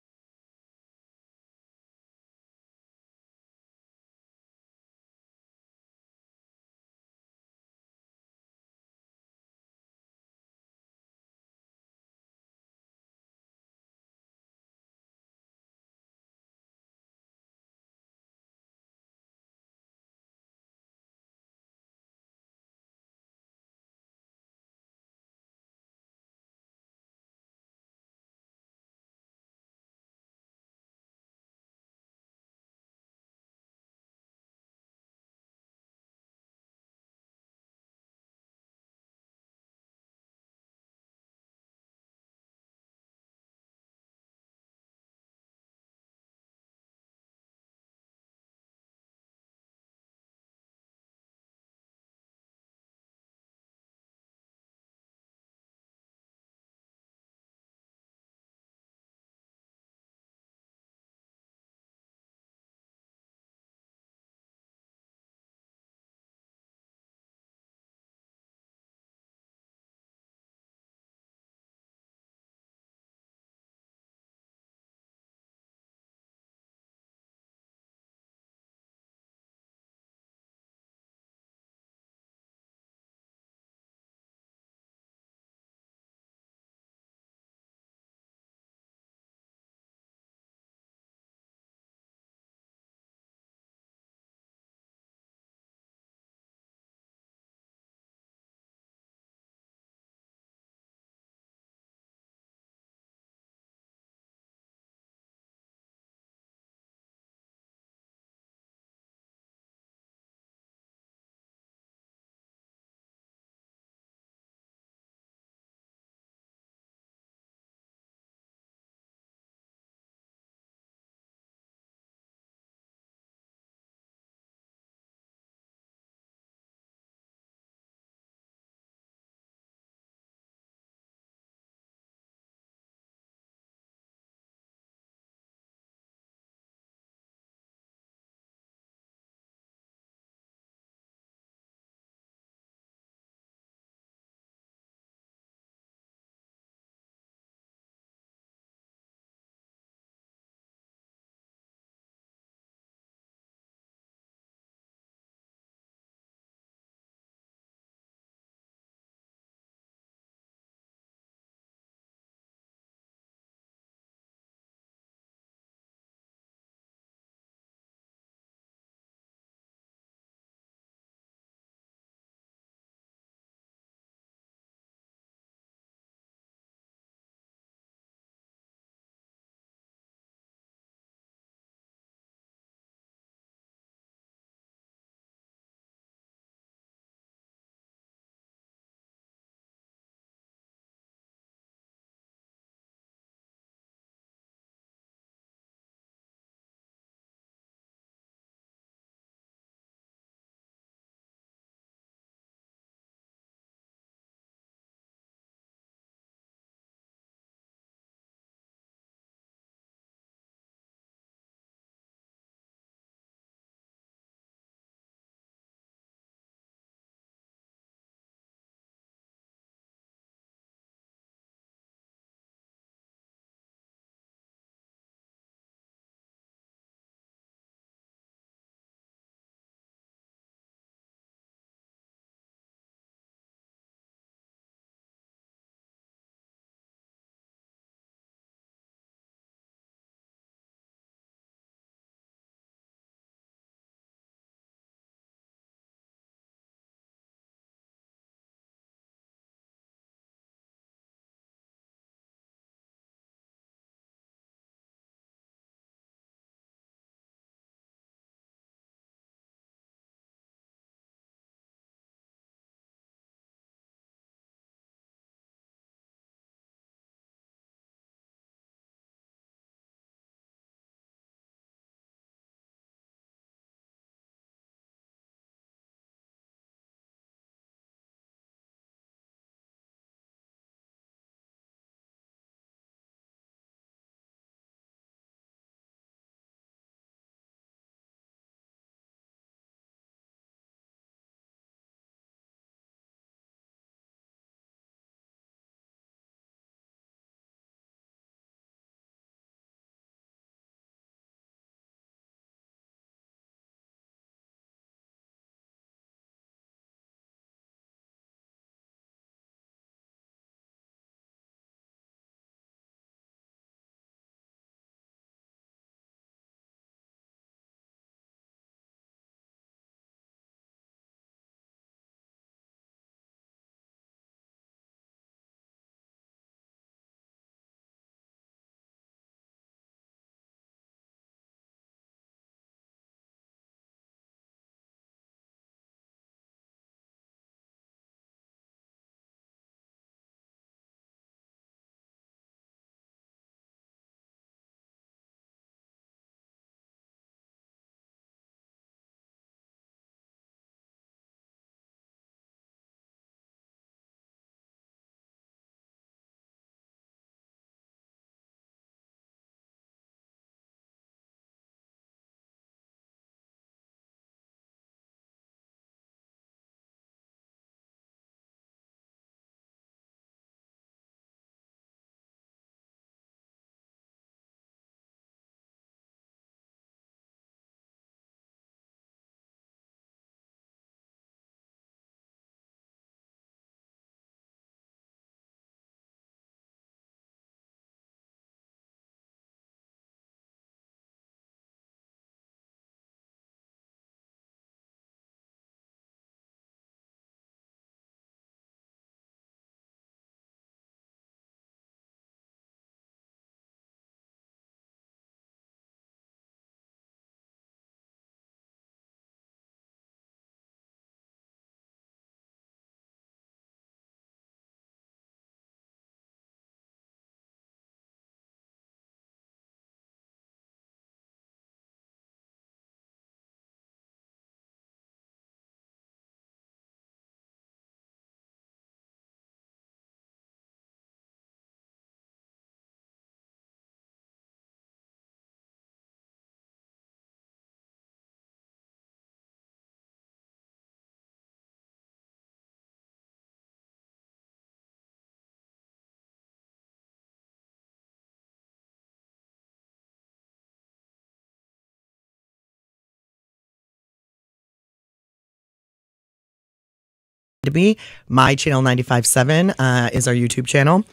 to be. My Channel 95.7 is our YouTube channel.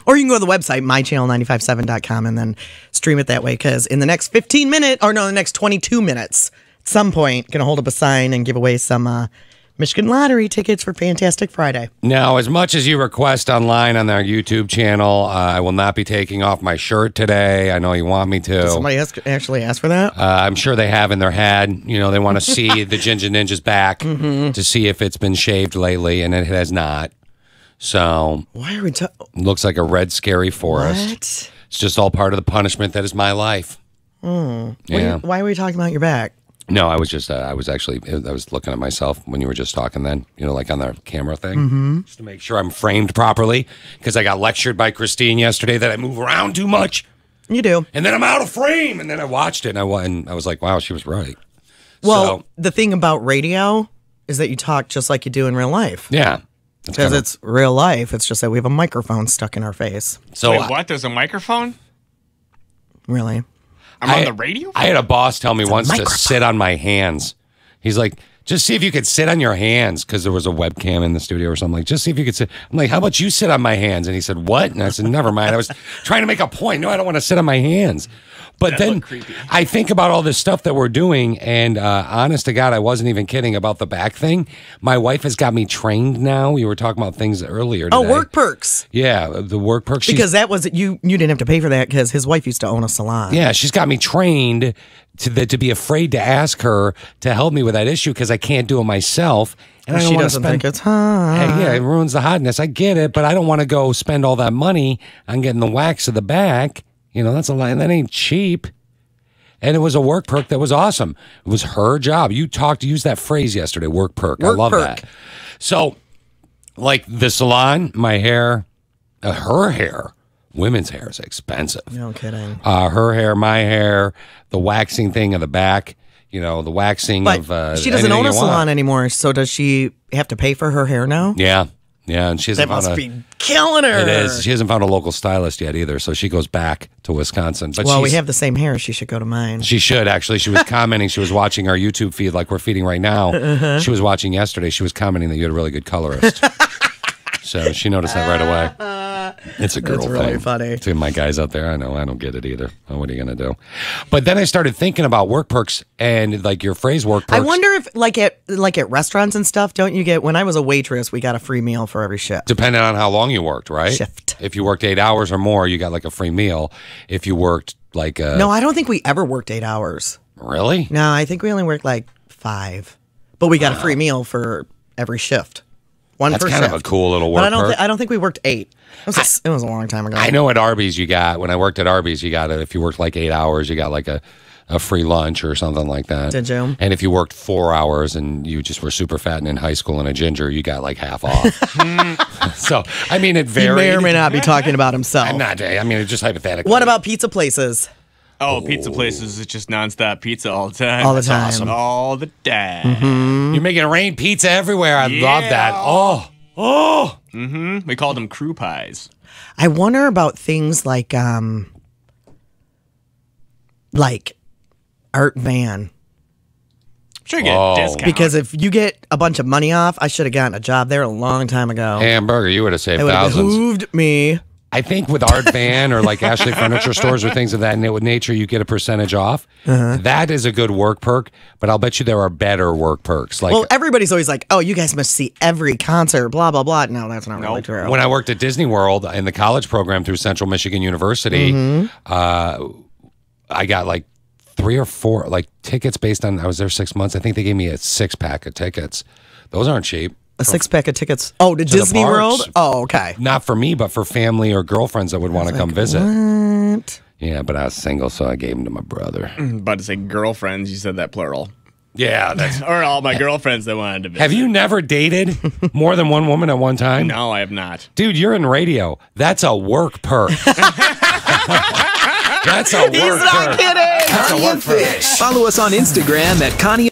Or you can go to the website, mychannel957.com, and then stream it that way. Because in the next the next 22 minutes, at some point, going to hold up a sign and give away some Michigan Lottery tickets for Fantastic Friday. Now, as much as you request online on our YouTube channel, I will not be taking off my shirt today. I know you want me to. Did somebody actually ask for that? I'm sure they have in their head. You know, they want to see the Ginger Ninja's back to see if it's been shaved lately, and it has not. So, why are we looks like a red scary forest. What? It's just all part of the punishment that is my life. Yeah. Why are we talking about your back? No, I was just, I was looking at myself when you were just talking then, you know, like on the camera thing, just to make sure I'm framed properly, because I got lectured by Christine yesterday that I move around too much. You do. And then I'm out of frame. And then I watched it and I was like, wow, she was right. Well, the thing about radio is that you talk just like you do in real life. Yeah. Because it's real life. It's just that we have a microphone stuck in our face. So wait, what? There's a microphone? Really? I'm on the radio? I had a boss tell me once to sit on my hands. He's like, just see if you could sit on your hands, because there was a webcam in the studio or something. Like, just see if you could sit. I'm like, how about you sit on my hands? And he said, what? And I said, never mind. I was trying to make a point. No, I don't want to sit on my hands. But then I think about all this stuff that we're doing, and honest to God, I wasn't even kidding about the back thing. My wife has got me trained now. We were talking about things earlier today. Oh, work perks. Yeah, the work perks. Because that was, you didn't have to pay for that because his wife used to own a salon. Yeah, she's got me trained to be afraid to ask her to help me with that issue because I can't do it myself. And I don't she wanna doesn't spend, think it's hot. Yeah, it ruins the hotness. I get it, but I don't want to go spend all that money on getting the wax of the back. You know, that's a lie. That ain't cheap. And it was a work perk that was awesome. It was her job. You used that phrase yesterday, work perk. I love that. So, like the salon, my hair, her hair, women's hair is expensive. No kidding. Her hair, my hair, the waxing thing of the back, you know, the waxing of she doesn't own a salon want. anymore, so does she have to pay for her hair now? Yeah. Yeah, and she hasn't That found must be killing her. It is. She hasn't found a local stylist yet either, so she goes back to Wisconsin. But well, we have the same hair. She should go to mine. She should, actually. She was commenting. She was watching our YouTube feed like we're feeding right now. She was watching yesterday. She was commenting that you had a really good colorist. So she noticed that right away. It's a girl That's really thing. funny. To my guys out there, I know. I don't get it either. Oh, what are you going to do? But then I started thinking about work perks and like your phrase work perks. I wonder if like at restaurants and stuff, don't you get, when I was a waitress, we got a free meal for every shift. Depending on how long you worked, right? Shift. If you worked 8 hours or more, you got like a free meal. If you worked like No, I don't think we ever worked 8 hours. Really? No, I think we only worked like 5. But we got a free meal for every shift. One That's per kind shift. of a cool little work But perk. I don't think we worked 8. It was a long time ago. I know at Arby's you got, when I worked at Arby's, you got, if you worked like 8 hours, you got like a free lunch or something like that. Did you? And if you worked 4 hours and you just were super fat and in high school and a ginger, you got like half off. So, I mean, it varied. He may or may not be talking about himself. I'm not, I mean, it's just hypothetical. What about pizza places? Oh, pizza places is just nonstop pizza all the time. All the That's time. awesome. All the time. You're making it rain pizza everywhere. I love that. Oh. We called them crew pies. I wonder about things like Art Van. Sure, you get a discount. Because if you get a bunch of money off, I should have gotten a job there a long time ago. Hamburger, you would have saved It would have thousands. behooved me. I think with Art Van or like Ashley Furniture Stores or things of that nature, you get a percentage off. That is a good work perk, but I'll bet you there are better work perks. Like, Well, everybody's always like, oh, you guys must see every concert, blah, blah, blah. No, that's not really true. when I worked at Disney World in the college program through Central Michigan University, I got like 3 or 4 like tickets based on, I was there 6 months. I think they gave me a 6-pack of tickets. Those aren't cheap. A 6-pack of tickets. Oh, to the Disney parks. World? Oh, okay. Not for me, but for family or girlfriends that would want to come visit. What? Yeah, but I was single, so I gave them to my brother. About to say girlfriends, you said that plural. Yeah, that's. Or all my girlfriends that wanted to visit. Have you never dated more than one woman at one time? No, I have not. Dude, you're in radio. That's a work perk. That's a work He's perk. not kidding. That's a work perk. Follow us on Instagram at Connie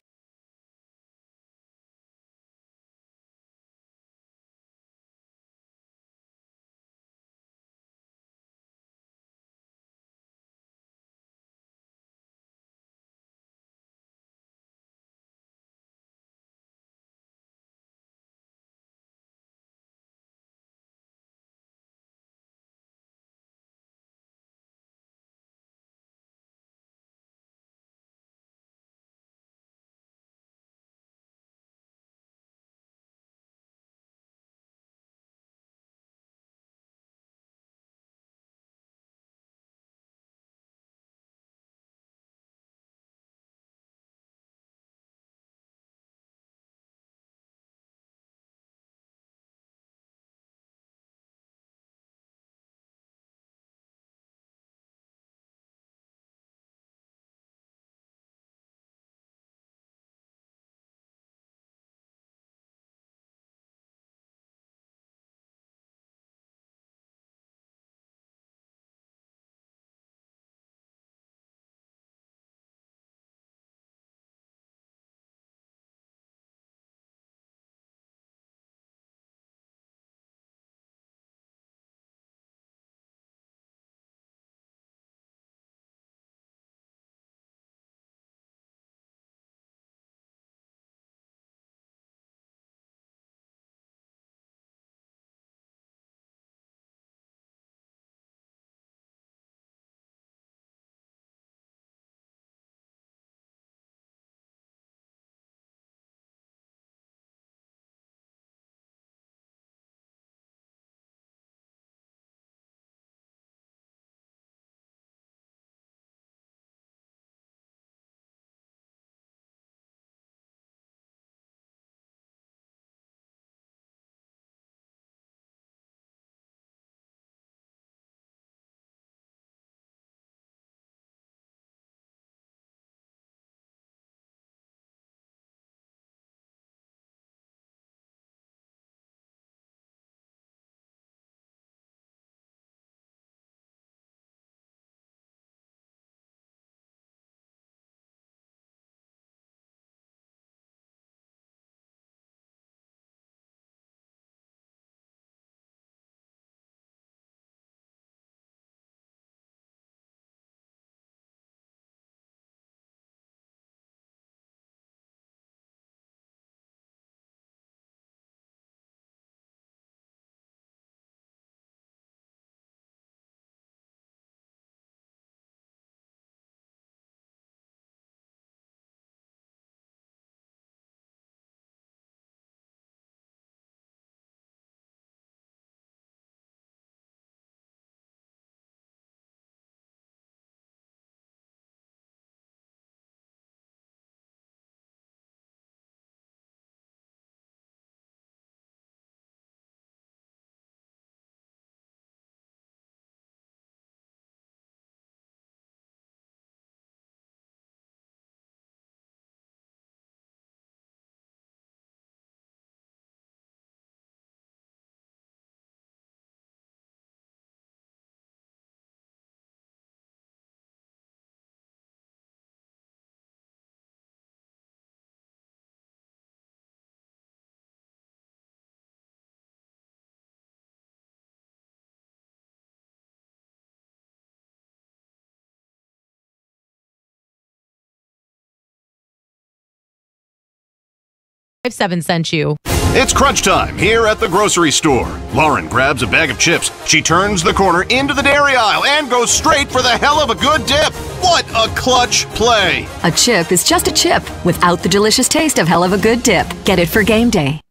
7 sent you. It's crunch time here at the grocery store. Lauren grabs a bag of chips. She turns the corner into the dairy aisle and goes straight for the hell of a good dip. What a clutch play. A chip is just a chip without the delicious taste of hell of a good dip. Get it for game day.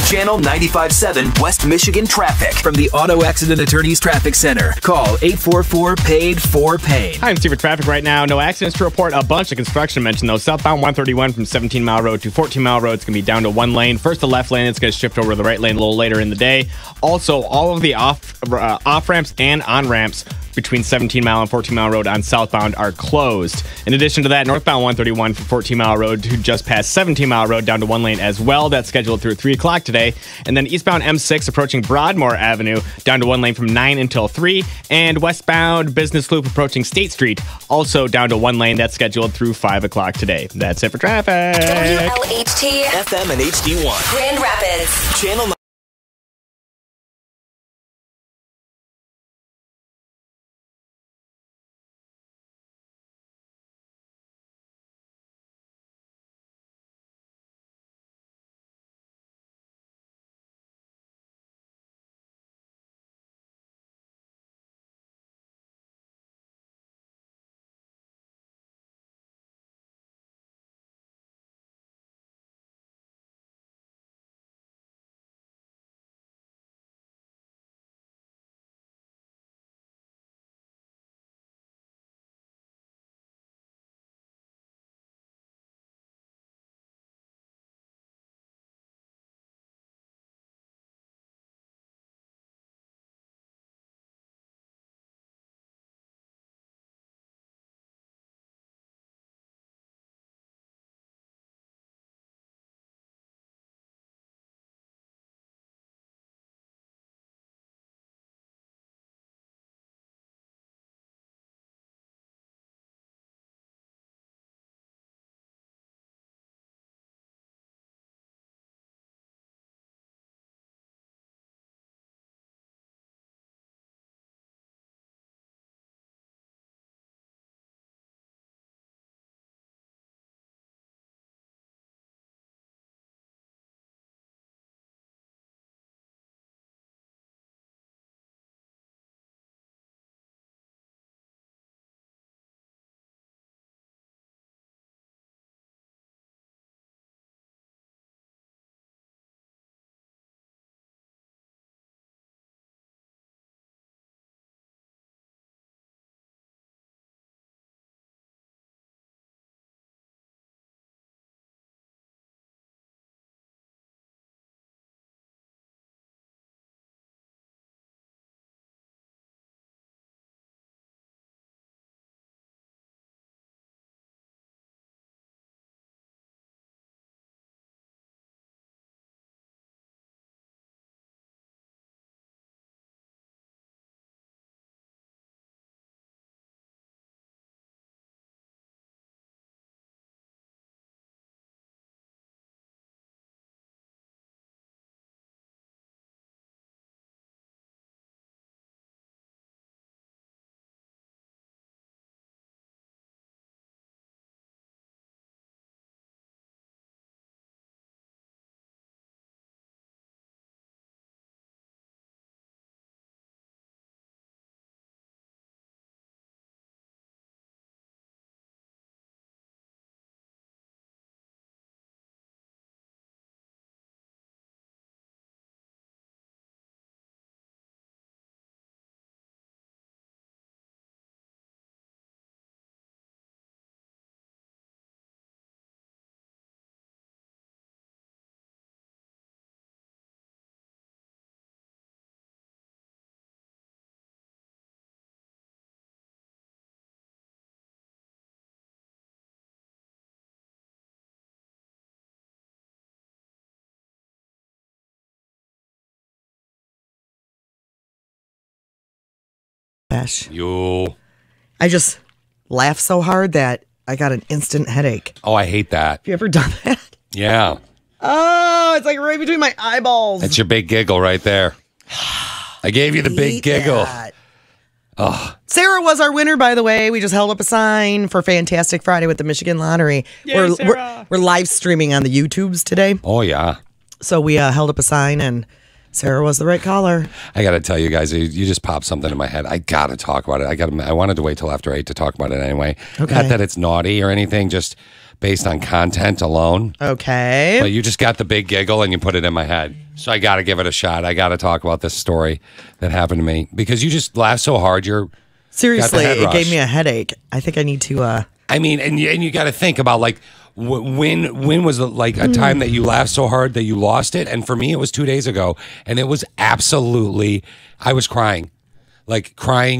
Channel 95.7 West Michigan traffic from the Auto Accident Attorneys Traffic Center. Call 844-PAID-4-PAIN. Hi, I'm Steve with traffic right now. No accidents to report. A bunch of construction mentioned, though. Southbound 131 from 17 Mile Road to 14 Mile Road. It's going to be down to one lane. First, the left lane. It's going to shift over to the right lane a little later in the day. Also, all of the off-ramps and on-ramps between 17 Mile and 14 Mile Road on southbound are closed. In addition to that, northbound 131 from 14 Mile Road to just past 17 Mile Road down to one lane as well. That's scheduled through 3 o'clock today. And then eastbound M6 approaching Broadmoor Avenue down to one lane from 9 until 3. And westbound Business Loop approaching State Street also down to one lane. That's scheduled through 5 o'clock today. That's it for traffic. WLHT FM and HD1. Grand Rapids. Channel Bash. You. I just laughed so hard that I got an instant headache. Oh, I hate that. Have you ever done that? Yeah. Oh, it's like right between my eyeballs. That's your big giggle right there. I gave you the big giggle. That. Oh, Sarah was our winner, by the way. We just held up a sign for Fantastic Friday with the Michigan Lottery. Yay, Sarah. We're live streaming on the YouTubes today. oh yeah. So we held up a sign, and Sarah was the right caller. I got to tell you guys, you just popped something in my head. I got to talk about it. I wanted to wait till after 8 to talk about it anyway. Okay. Not that it's naughty or anything, just based on content alone. Okay. But you just got the big giggle and you put it in my head. So I got to give it a shot. I got to talk about this story that happened to me because you just laugh so hard. Seriously, got the head it gave rush. me a headache. I think I need to. I mean, and you got to think about like when was like a time that you laughed so hard that you lost it? And for me, it was 2 days ago, and it was absolutely. I was crying,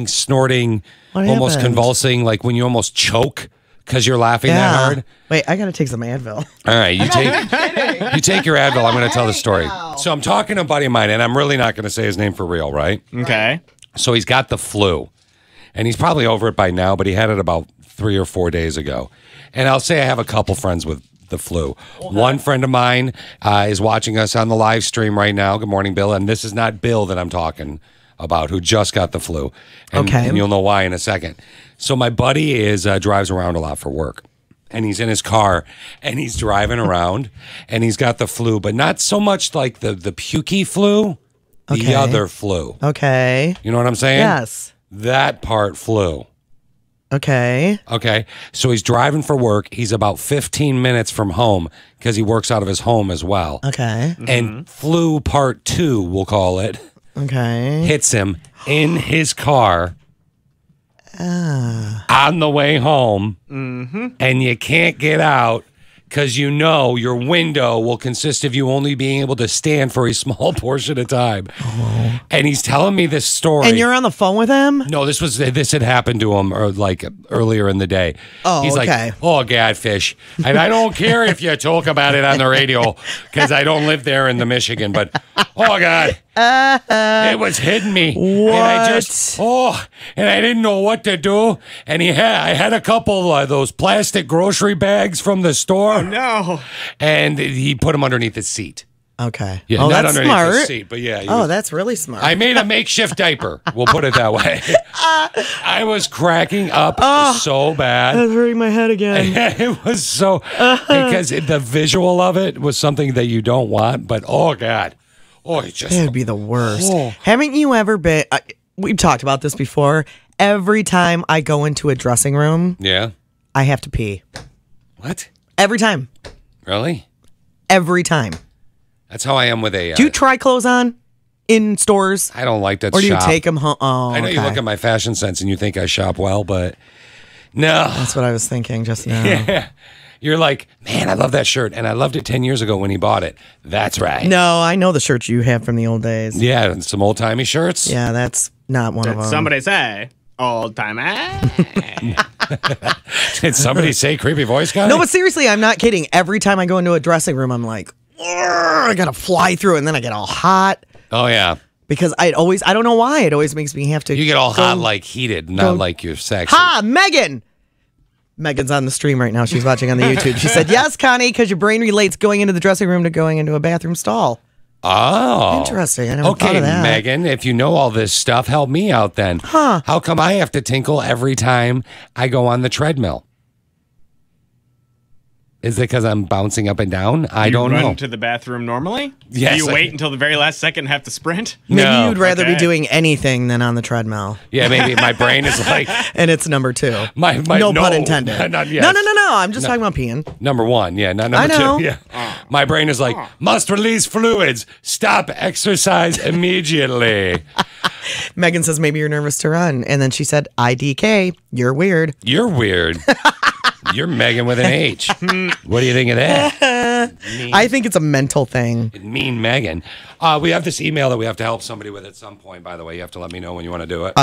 snorting, What almost happened? convulsing, like when you almost choke because you're laughing that hard. Wait, I got to take some Advil. All right, you take your Advil. I'm going to tell the story. So I'm talking to a buddy of mine, and I'm really not going to say his name for real, right? Okay. So he's got the flu, and he's probably over it by now, but he had it about 3 or 4 days ago. And I'll say I have a couple friends with the flu. One friend of mine is watching us on the live stream right now. Good morning, Bill. And this is not Bill that I'm talking about, who just got the flu. And, Okay. and you'll know why in a second. So my buddy drives around a lot for work. And he's in his car, and he's driving around, and he's got the flu, but not so much like the pukey flu, the Okay. other flu. Okay. You know what I'm saying? Yes. That part flew. Okay. Okay. So he's driving for work. He's about 15 minutes from home because he works out of his home as well. Okay. And flu part 2, we'll call it, Okay. hits him in his car on the way home. And you can't get out because you know your window will consist of you only being able to stand for a small portion of time. And he's telling me this story. And you're on the phone with him? No, this had happened to him earlier in the day. Oh, he's okay. like, oh, Gadfish. And I don't care if you talk about it on the radio because I don't live there in the Michigan, but oh, God. It was hitting me. What? And I didn't know what to do. And I had a couple of those plastic grocery bags from the store. Oh, no. And he put them underneath his seat. Okay. Yeah, oh, not that's underneath smart. his seat, but yeah. Oh, that's really smart. I made a makeshift diaper. We'll put it that way. I was cracking up so bad. That's hurting my head again. It was so because the visual of it was something that you don't want. But oh God, it just That would be the worst. Oh. Haven't you ever been? We've talked about this before. Every time I go into a dressing room, yeah. I have to pee. What? Every time. Really? Every time. That's how I am with a. Do you try clothes on in stores? I don't like that. Or do shop. you take them home? Oh, I know you okay. look at my fashion sense and you think I shop well, but no. That's what I was thinking just now. Yeah. You're like, man, I love that shirt, and I loved it 10 years ago when he bought it. That's right. No, I know the shirts you have from the old days. Yeah, and some old timey shirts. Yeah, that's not one of them. Somebody say, old time. Did somebody say creepy voice guy? No, but seriously, I'm not kidding. Every time I go into a dressing room, I'm like, I gotta fly through, and then I get all hot Oh yeah. because I don't know why. It always makes me have to. You get all go- hot like heated, not like you're sexy. Ha, Megan. Megan's on the stream right now. She's watching on the YouTube. She said, yes, Connie, because your brain relates going into the dressing room to going into a bathroom stall. Oh. Interesting. I never Okay, thought of that. Megan, if you know all this stuff, help me out then. Huh. How come I have to tinkle every time I go on the treadmill? Is it because I'm bouncing up and down? I don't know. Run to the bathroom normally? Yes, Do you I- wait until the very last second and have to sprint? Maybe No. you'd rather be Okay. doing anything than on the treadmill. Yeah, maybe my brain is like, And it's number 2. my no pun no, intended. not yet. No. I'm just talking about peeing. Number 1, yeah, not number I know. 2. Yeah. My brain is like, must release fluids. Stop exercise immediately. Megan says, maybe you're nervous to run. And then she said, IDK, you're weird. You're weird. You're Megan with an H. What do you think of that? I think it's a mental thing. Mean Megan. We have this email that we have to help somebody with at some point, by the way. You have to let me know when you want to do it.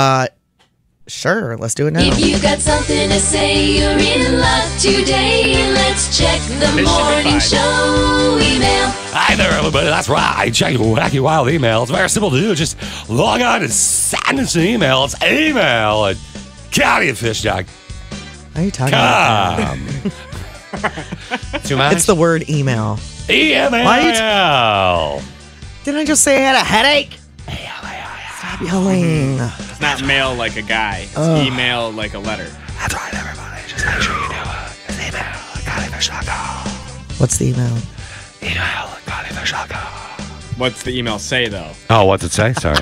Sure, let's do it now. If you got something to say, you're in luck today. Let's check the morning show email. Hi there, everybody. That's right. Check your wacky wild email. It's very simple to do. Just log on and send us an email. It's email at countyfish.com. What are you talking about? Too much? It's the word email. Email. Didn't I just say I had a headache? Stop spelling. It's not mail like a guy. It's email like a letter. That's right, everybody. Just make sure you do an email at ConnieFish.com. What's the email? Email at ConnieFish.com. What's the email say, though? Oh, what's it say? Sorry.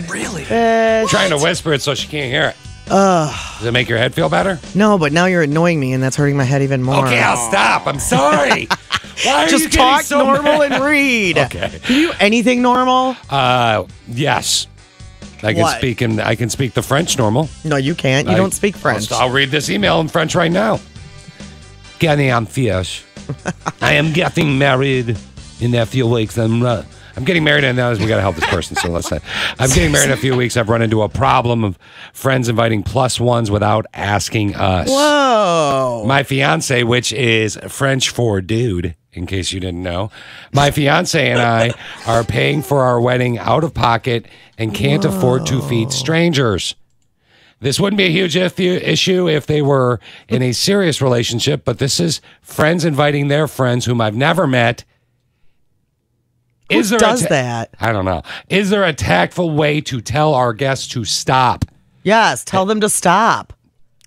Really? Trying to whisper it so she can't hear it. Does it make your head feel better? No, but now you're annoying me, and that's hurting my head even more. Okay, I'll stop. I'm sorry. Why are Just you getting talk so normal mad? and read. Okay. Can you do anything normal? Yes. I can What? speak I can speak the French normal. No, you can't. You don't speak French. I'll read this email in French right now. Connie Fish. I am getting married in a few weeks. I'm getting married, and now we got to help this person. So let's say I'm getting married in a few weeks. I've run into a problem of friends inviting plus ones without asking us. Whoa. My fiance, which is French for dude, in case you didn't know, my fiance and I are paying for our wedding out of pocket and can't afford to feed strangers. This wouldn't be a huge issue if they were in a serious relationship, but this is friends inviting their friends whom I've never met. Who does that? I don't know. Is there a tactful way to tell our guests to stop? Yes, tell them to stop.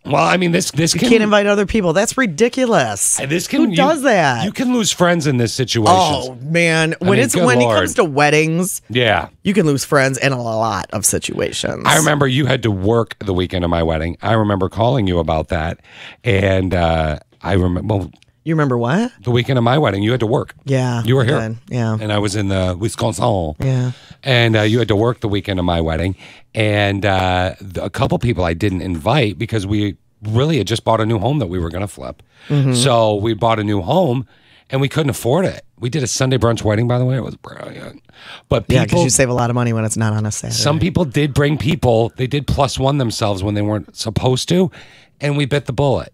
Well, I mean, this You can't invite other people. That's ridiculous. Who does that? You can lose friends in this situation. Oh man, when it good Lord. comes to weddings, Yeah. you can lose friends in a lot of situations. I remember you had to work the weekend of my wedding. I remember calling you about that. And I remember, well, You remember what? the weekend of my wedding, you had to work. Yeah. You were I here. did. Yeah. And I was in the Wisconsin. Yeah. And you had to work the weekend of my wedding. And a couple people I didn't invite because we really had just bought a new home that we were going to flip. Mhm. So we bought a new home and we couldn't afford it. We did a Sunday brunch wedding, by the way. It was brilliant. But Yeah, because people, you save a lot of money when it's not on a Saturday. some people did bring people. They did plus one themselves when they weren't supposed to. And we bit the bullet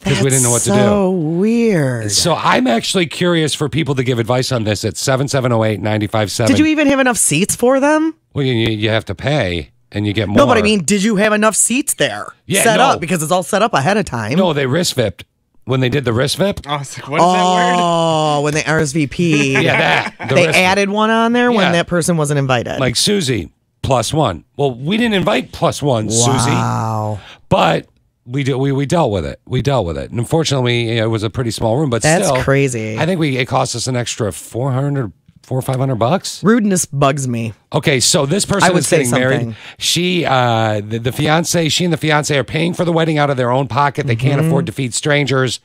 because we didn't know what to do. So weird. So I'm actually curious for people to give advice on this at 770-895-7. Did you even have enough seats for them? Well, you have to pay and you get more. No, but I mean, did you have enough seats there set no. up? Because it's all set up ahead of time. No, they wrist vipped. When they did the wrist vip. Oh, it's like, what is that word? Oh, when they RSVP. Yeah, that. They wrist added one on there Yeah. when that person wasn't invited. like Susie, plus one. Well, we didn't invite plus one, Susie. Wow. But we dealt with it. We dealt with it. And unfortunately, it was a pretty small room, but That's still. crazy. I think it cost us an extra $400 or $500. Rudeness bugs me. Okay, so this person I would is say getting married. something. She, the fiance, she and the fiance are paying for the wedding out of their own pocket. They can't afford to feed strangers.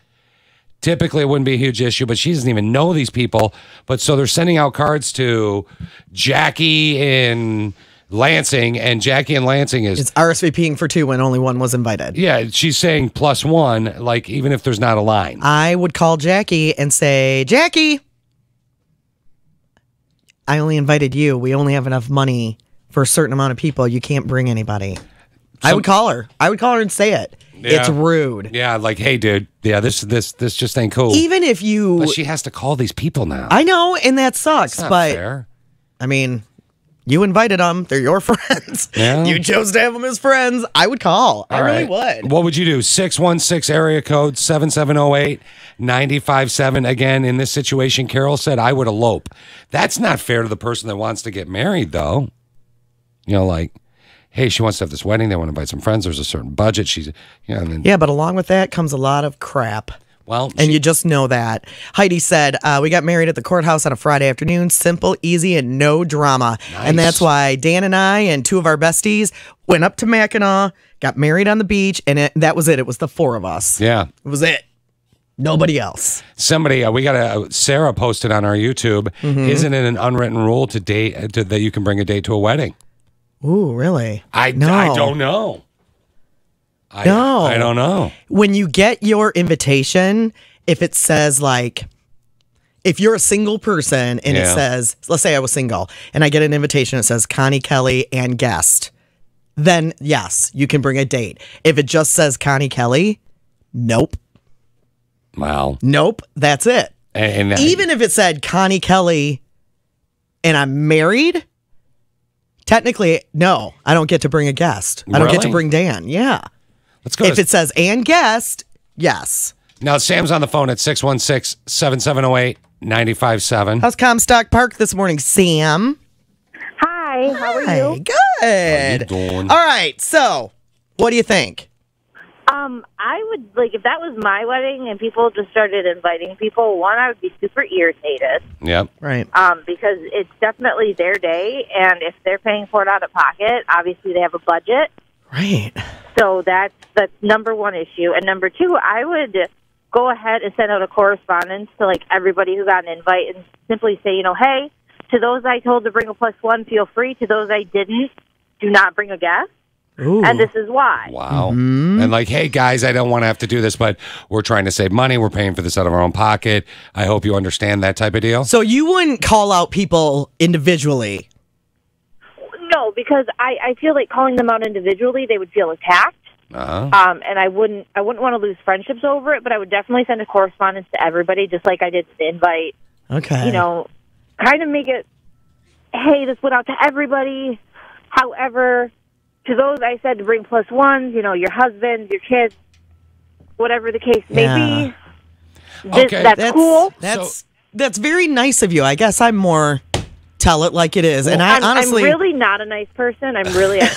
Typically, it wouldn't be a huge issue, but she doesn't even know these people. But so they're sending out cards to Jackie in Lansing, and Jackie in Lansing is. It's RSVPing for two when only one was invited. Yeah, she's saying plus one, like even if there's not a line. I would call Jackie and say, Jackie, I only invited you. We only have enough money for a certain amount of people. You can't bring anybody. I would call her. I would call her and say it. Yeah. It's rude. Yeah, like, hey, dude. Yeah, this just ain't cool. Even if you. But she has to call these people now. I know, and that sucks. It's not but fair. I mean, you invited them. They're your friends. Yeah. You chose to have them as friends. I would call. I All really right. would. What would you do? 616 area code 7708-957. Again, in this situation, Carol said, I would elope. That's not fair to the person that wants to get married, though. You know, like, hey, she wants to have this wedding. They want to invite some friends. There's a certain budget. She's, you know, and then, Yeah, but along with that comes a lot of crap. well, And you just know that. Heidi said, we got married at the courthouse on a Friday afternoon. Simple, easy, and no drama. And that's why Dan and I and two of our besties went up to Mackinac, got married on the beach, and that was it. It was the four of us. yeah. It was it. Nobody else. Somebody, we got Sarah posted on our YouTube. Isn't it an unwritten rule to date that you can bring a date to a wedding? Ooh, really? I No. don't know. No. I don't know. When you get your invitation, if it says like, if you're a single person and it Yeah. says, let's say I was single and I get an invitation that says Connie Kelly and guest, then yes, you can bring a date. If it just says Connie Kelly, nope. Wow. Nope. That's it. And Even if it said Connie Kelly and I'm married, technically, no, I don't get to bring a guest. I don't get to Really? bring Dan. Yeah. let's go. If it says and guest, yes. Now, Sam's on the phone at 616-7708. 95.7. How's Comstock Park this morning, Sam? Hi, how are you? Good. How you doing? All right, so what do you think? I would, like, if that was my wedding and people just started inviting people, one, I would be super irritated. Yep. Right. Because it's definitely their day, and if they're paying for it out of pocket, obviously they have a budget. Right. So that's the number one issue. And number two, I would go ahead and send out a correspondence to, like, everybody who got an invite and simply say, you know, hey, to those I told to bring a +1, feel free. To those I didn't, do not bring a guest. Ooh. And this is why. Wow. And like, hey, guys, I don't want to have to do this, but we're trying to save money. We're paying for this out of our own pocket. I hope you understand that type of deal. So you wouldn't call out people individually? No, because I feel like calling them out individually, they would feel attacked. And I wouldn't want to lose friendships over it, but I would definitely send a correspondence to everybody, just like I did to the invite. Okay. You know, kind of make it, hey, this went out to everybody. However, to those I said to bring +1s, you know, your husband, your kids, whatever the case may be. That's cool. That's very nice of you. I guess I'm more tell it like it is. And I'm honestly, really not a nice person. I'm really. But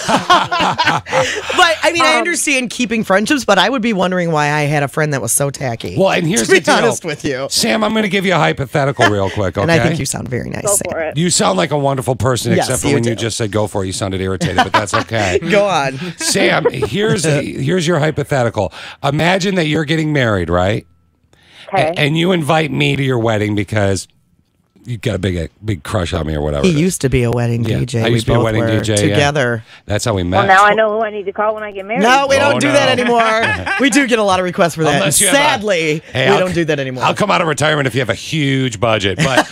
I mean, I understand keeping friendships, but I would be wondering why I had a friend that was so tacky. Well, and here's to be the deal. honest with you, Sam, I'm going to give you a hypothetical real quick, okay? And I think you sound very nice. Go for it. You sound like a wonderful person, Yes, except for you when you do. just said go for it. You sounded irritated, but that's okay. Go on. Sam, here's your hypothetical. Imagine that you're getting married, right? Okay. And you invite me to your wedding because you got a big crush on me or whatever. He used to be a wedding DJ. I used to be a both wedding were DJ together. Yeah. That's how we met. Well, now I know who I need to call when I get married. No, we don't do that anymore. We do get a lot of requests for that. Unless you have Sadly, Hey, we I'll- don't do that anymore. I'll come out of retirement if you have a huge budget. But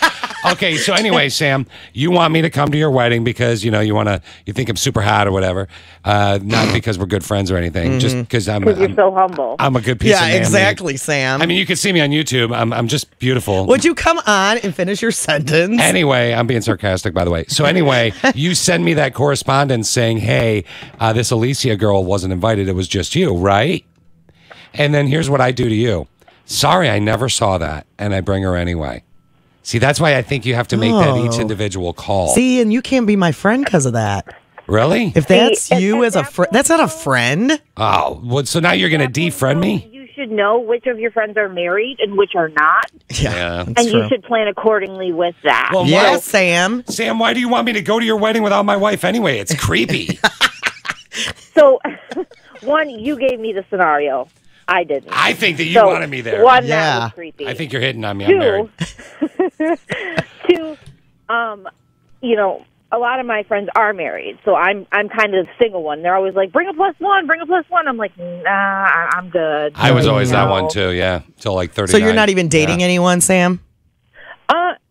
okay, so anyway, Sam, you want me to come to your wedding because you think I'm super hot or whatever. Not because we're good friends or anything. Just because you're so humble. I'm a good piece of Yeah, man exactly, Sam. I mean, you can see me on YouTube. I'm just beautiful. Would you come on and finish your sentence? Anyway, I'm being sarcastic, by the way. So anyway, you send me that correspondence saying, hey, this Alicia girl wasn't invited. It was just you, right? And then here's what I do to you. Sorry, I never saw that. And I bring her anyway. See, that's why I think you have to make that each individual call. See, and you can't be my friend because of that. Really? If that's you as a friend, that's not a friend. Oh, well, so now you're going to defriend me? You should know which of your friends are married and which are not. Yeah. And you should plan accordingly with that. Well, yeah, why- Sam. Sam, why do you want me to go to your wedding without my wife anyway? It's creepy. So, one, you gave me the scenario. I didn't. I think that you wanted me there. One, that was creepy. I think you're hitting on me. I'm married. Two, you know, a lot of my friends are married, so I'm kind of the single one. They're always like, bring a +1, bring a +1. I'm like, nah, I'm good. I was always that No. one too, yeah. Till like 39. So you're not even dating anyone, Sam?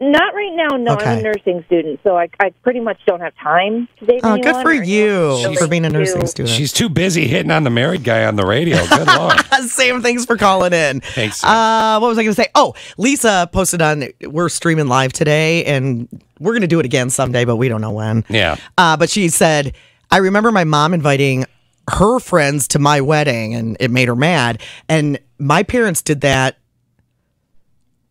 Not right now. No, I'm Okay. a nursing student, so I pretty much don't have time to date Oh, anyone. good for you for being a nursing student. She's too busy hitting on the married guy on the radio. Good Lord. Sam, thanks for calling in. Thanks. What was I going to say? Oh, Lisa posted on, we're streaming live today, and we're going to do it again someday, but we don't know when. Yeah. But she said, I remember my mom inviting her friends to my wedding, and it made her mad. And my parents did that.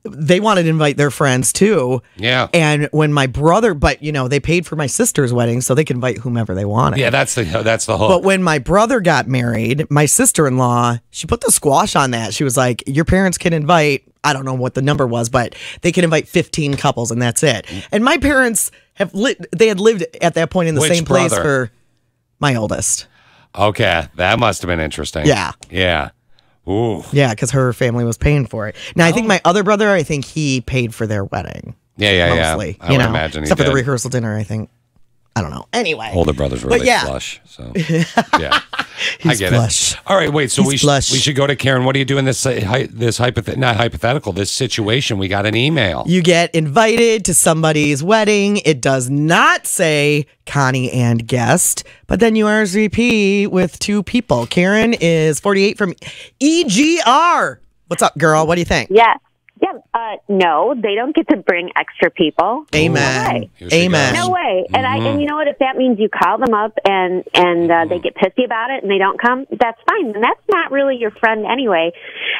They wanted to invite their friends too. Yeah. And when my brother, but you know, they paid for my sister's wedding, so they could invite whomever they wanted. Yeah, that's the whole. But when my brother got married, my sister-in-law, she put the squash on that. She was like, your parents can invite, I don't know what the number was, but they can invite 15 couples and that's it. And my parents they had lived at that point in the Which same place brother? for my oldest. Okay, that must have been interesting. Yeah. Yeah. Ooh. Yeah, because her family was paying for it. Now, I think my other brother, I think he paid for their wedding. Yeah. Mostly. I would imagine he except for the did. rehearsal dinner, I think. I don't know. Anyway. Older brothers were But really yeah. flush. So yeah, I get flush. it. All right, wait. So He's flush. we should go to Karen. What do you do in this not hypothetical, this situation? We got an email. You get invited to somebody's wedding. It does not say Connie and guest, but then you RSVP with two people. Karen is 48 from EGR. What's up, girl? What do you think? Yeah. Yeah, no, they don't get to bring extra people. Amen. No way. Amen. No way. And and you know what? If that means you call them up and they get pissy about it and they don't come, that's fine. And that's not really your friend anyway.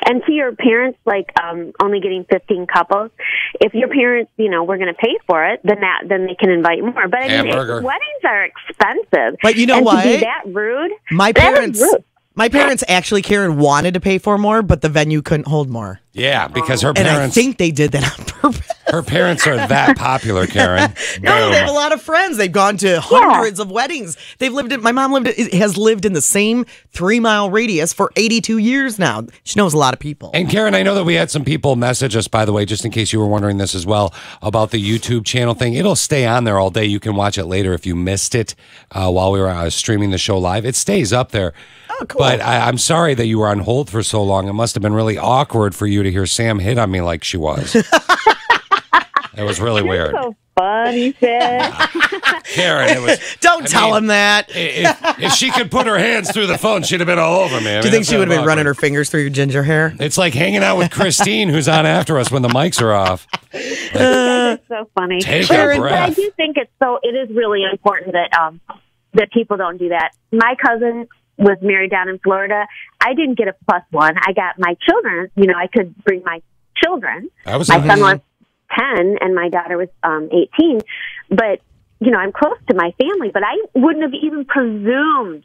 And to your parents, like only getting 15 couples, if your parents, were going to pay for it, then they can invite more. But I mean, weddings are expensive. But you know and what? To be that rude. My that is parents. rude. My parents actually, Karen, wanted to pay for more, but the venue couldn't hold more. Yeah, because her And I parents. think they did that on purpose. Her parents are that popular, Karen. No, Boom. they have a lot of friends. They've gone to hundreds of weddings. They've lived in. My mom has lived in the same 3-mile radius for 82 years now. She knows a lot of people. And Karen, I know that we had some people message us, by the way, just in case you were wondering this as well, about the YouTube channel thing. It'll stay on there all day. You can watch it later if you missed it while we were streaming the show live. It stays up there. Oh, cool. But I'm sorry that you were on hold for so long. It must have been really awkward for you to hear Sam hit on me like she was. It was really weird. So funny, Sid. Karen, it was. Don't tell him that. If she could put her hands through the phone, she'd have been all over me. Do you think she would have been running her fingers through your ginger hair? It's like hanging out with Christine, who's on after us when the mics are off. It's so funny. Take a But breath. I do think it is really important that people don't do that. My cousin was married down in Florida. I didn't get a +1. I got my children. I could bring my children. That was my nice. son was 10 and my daughter was 18. But, I'm close to my family, but I wouldn't have even presumed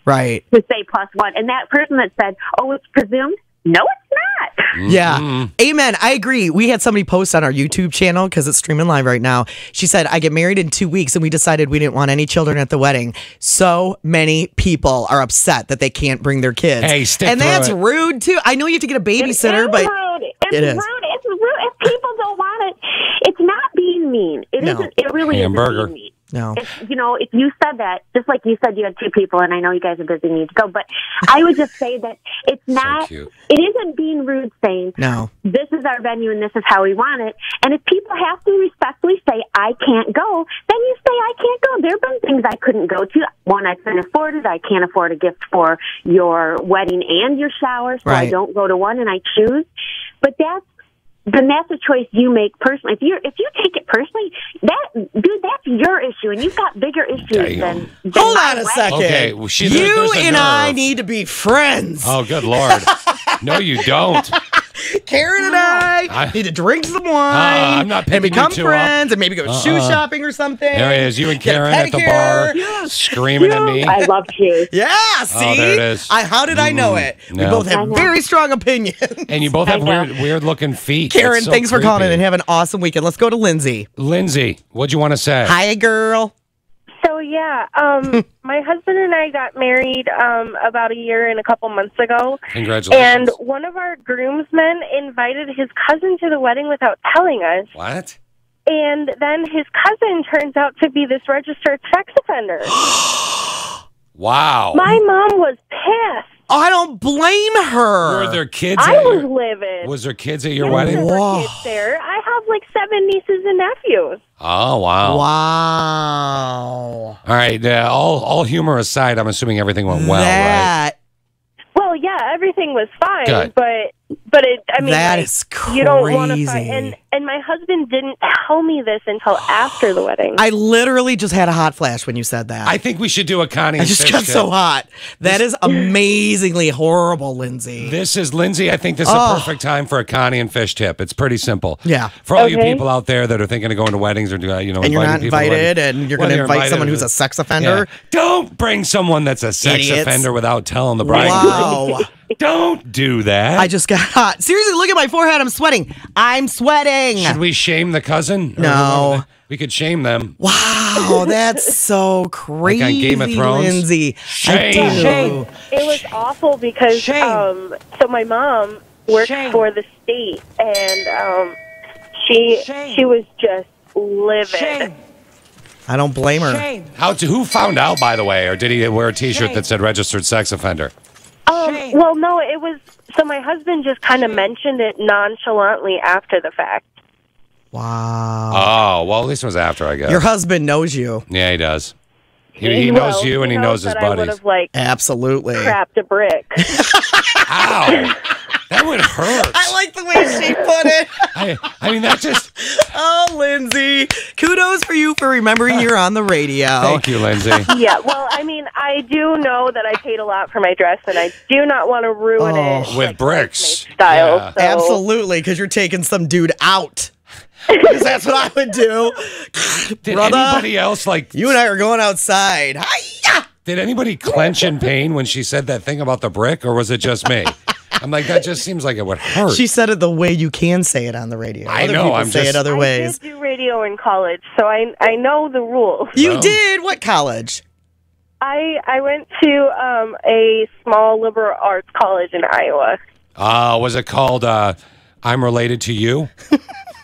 Right. to say +1. And that person that said, oh, it's presumed, no, it's not. Yeah. Amen. I agree. We had somebody post on our YouTube channel because it's streaming live right now. She said, I get married in 2 weeks and we decided we didn't want any children at the wedding. So many people are upset that they can't bring their kids. Hey, stick And through that's it. rude too. I know you have to get a babysitter, It's but rude. It's it is. rude. It's rude. If people don't want it, it's not being mean. It No. isn't. It really Hamburger. isn't being mean. No. If you said that, just like you said you had 2 people, and I know you guys are busy and need to go, but I would just say that it's not, it isn't being rude saying, No. this is our venue and this is how we want it. And if people have to respectfully say, I can't go, then you say, I can't go. There have been things I couldn't go to. One, I couldn't afford it. I can't afford a gift for your wedding and your shower, so I Right. don't go to one and I choose. But that's a choice you make personally. If you take it personally, that's your issue, and you've got bigger issues than Hold my on a wedding. second. Okay, well, you there's a and I nerve. need to be friends. Oh, good Lord. No, you don't. Karen and I need to drink some wine I'm not and picking become you two friends up. and maybe go shoe shopping or something. There he is, you and Get a Karen at the bar, pedicure. screaming at me. I love shoes. Yeah, see? Oh, there it is. How did I know it? We no. both have very strong opinions. And you both have weird looking feet. Karen, It's so thanks for calling in creepy. and have an awesome weekend. Let's go to Lindsay. Lindsay, what'd you want to say? Hi, girl. So yeah, my husband and I got married about a year and a couple months ago. Congratulations. And one of our groomsmen invited his cousin to the wedding without telling us. What? And then his cousin turns out to be this registered sex offender. Wow. My mom was pissed. I don't blame her. Were there kids? I at was your, livid. Was there kids at your There wedding? were kids there. I have like 7 nieces and nephews. Oh, wow. Wow. All right. All humor aside, I'm assuming everything went well, right? Well, yeah, everything was fine, Good. but it. I mean, That like, is you don't want to crazy. fight. And my husband didn't tell me this until after the wedding. I literally just had a hot flash when you said that. I think we should do a Connie I and just Fish got so tip. hot. That is amazingly horrible, Lindsay. This is Lindsay. I think this is Oh. a perfect time for a Connie and Fish tip. It's pretty simple. Yeah. For all you Okay. people out there that are thinking of going to weddings or and you're inviting not people to invited, weddings, and you're whether going to invite invited someone or- who's a sex offender. Yeah. Don't bring someone that's a sex Idiots. offender without telling the bride. Wow. Don't do that. I just got hot. Seriously, look at my forehead. I'm sweating. I'm sweating. Should we shame the cousin? Or No. whoever? We could shame them. Wow, that's so crazy, Like on Game of Thrones? Lindsay. Shame. I do. Shame. It was awful because so my mom worked for the state, and she was just livid. I don't blame her. Who found out, by the way, or did he wear a T-shirt that said registered sex offender? Well, no, it was. So my husband just kind of mentioned it nonchalantly after the fact. Wow. Oh, well, at least it was after, I guess. Your husband knows you. Yeah, he does. He knows you and he knows his that I would buddies. have like Absolutely. crapped a brick. Ow. That would hurt. I like the way she put it. I mean, that just... Oh, Lindsay. Kudos for you for remembering you're on the radio. Thank you, Lindsay. Yeah, well, I mean, I do know that I paid a lot for my dress, and I do not want to ruin it. With bricks. Style. Yeah. So. Absolutely, because you're taking some dude out. Because that's what I would do. Did Brother, anybody else, like... You and I are going outside. Hi-ya! Did anybody clench in pain when she said that thing about the brick, or was it just me? I'm like, that just seems like it would hurt. She said it the way you can say it on the radio. I Other know, people I'm say just- it other ways. I did do radio in college, so I know the rules. You did? What college? I went to a small liberal arts college in Iowa. Was it called I'm Related to You?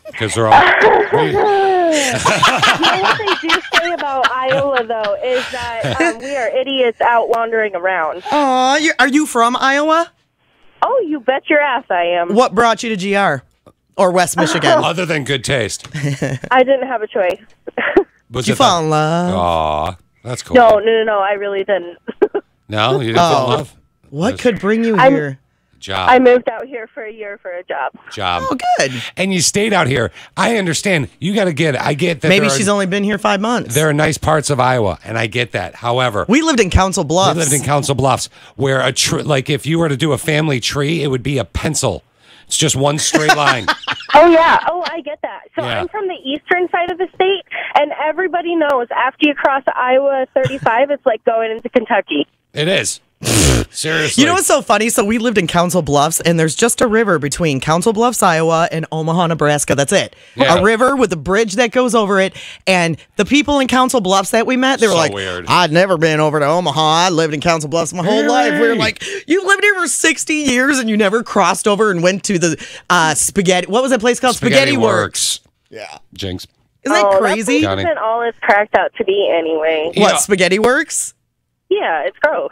Because they're all... You know what they do say about Iowa, though, is that we are idiots out wandering around. Aw, are you from Iowa? Oh, you bet your ass I am. What brought you to GR? Or West Michigan? Other than good taste. I didn't have a choice. Was you it fall in love? Aw, that's cool. No, I really didn't. No, you didn't fall in love? What could bring you here? Job. I moved out here for a year for a job. Oh, good. And you stayed out here. I understand. You got to get it. I get that. Maybe there are- she's only been here 5 months. There are nice parts of Iowa, and I get that. However, We lived in Council Bluffs. we lived in Council Bluffs, where like if you were to do a family tree, it would be a pencil. It's just one straight line. Oh, yeah. Oh, I get that. So Yeah. I'm from the eastern side of the state, and everybody knows after you cross Iowa 35, it's like going into Kentucky. It is. Seriously. You know what's so funny? So we lived in Council Bluffs, and there's just a river between Council Bluffs, Iowa, and Omaha, Nebraska. That's it. Yeah. A river with a bridge that goes over it. And the people in Council Bluffs that we met, they were So like, weird. I'd never been over to Omaha. I lived in Council Bluffs my whole life. We were like, you lived here for 60 years, and you never crossed over and went to the spaghetti. What was that place called? Spaghetti Works. Yeah. Jinx. Isn't that crazy? That place isn't all it's cracked out to be anyway. What, Spaghetti Works? Yeah, it's gross.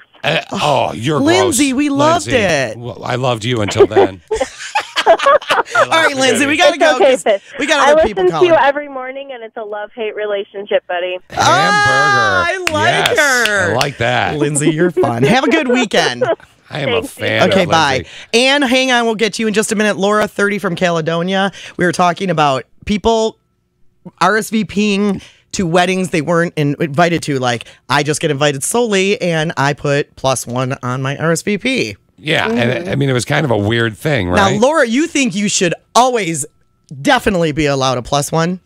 You're Lindsay, gross. we loved Lindsay. it. Well, I loved you until then. All right, Lindsay, we got to go. Okay, 'cause Fish. We got I other people listen to calling. you every morning, and it's a love-hate relationship, buddy. Hamburger. I like Yes, her. I like that. Lindsay, you're fun. Have a good weekend. I am a fan Okay, of bye. Lindsay. And hang on, we'll get to you in just a minute. Laura, 30 from Caledonia. We were talking about people RSVPing to weddings they weren't invited to. Like, I just get invited solely, and I put +1 on my RSVP. Yeah, and I mean, it was kind of a weird thing, right? Now, Laura, you think you should always definitely be allowed a +1?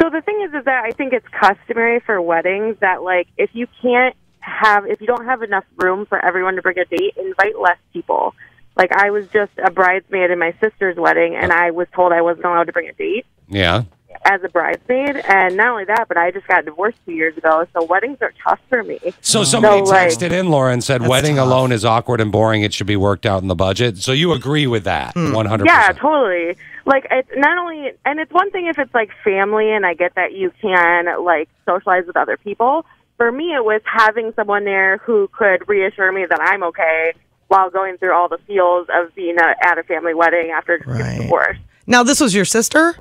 So the thing is that I think it's customary for weddings that, like, if you don't have enough room for everyone to bring a date, invite less people. Like, I was just a bridesmaid in my sister's wedding, and I was told I wasn't allowed to bring a date Yeah. as a bridesmaid. And not only that, but I just got divorced 2 years ago, so weddings are tough for me. So somebody like, texted in, Laura, and said, wedding alone is awkward and boring. It should be worked out in the budget. So you agree with that, 100%. Yeah, totally. Like, it's not only, and it's one thing if it's like family, and I get that you can like socialize with other people. For me, it was having someone there who could reassure me that I'm okay while going through all the feels of being at a family wedding after getting divorced. Now, this was your sister?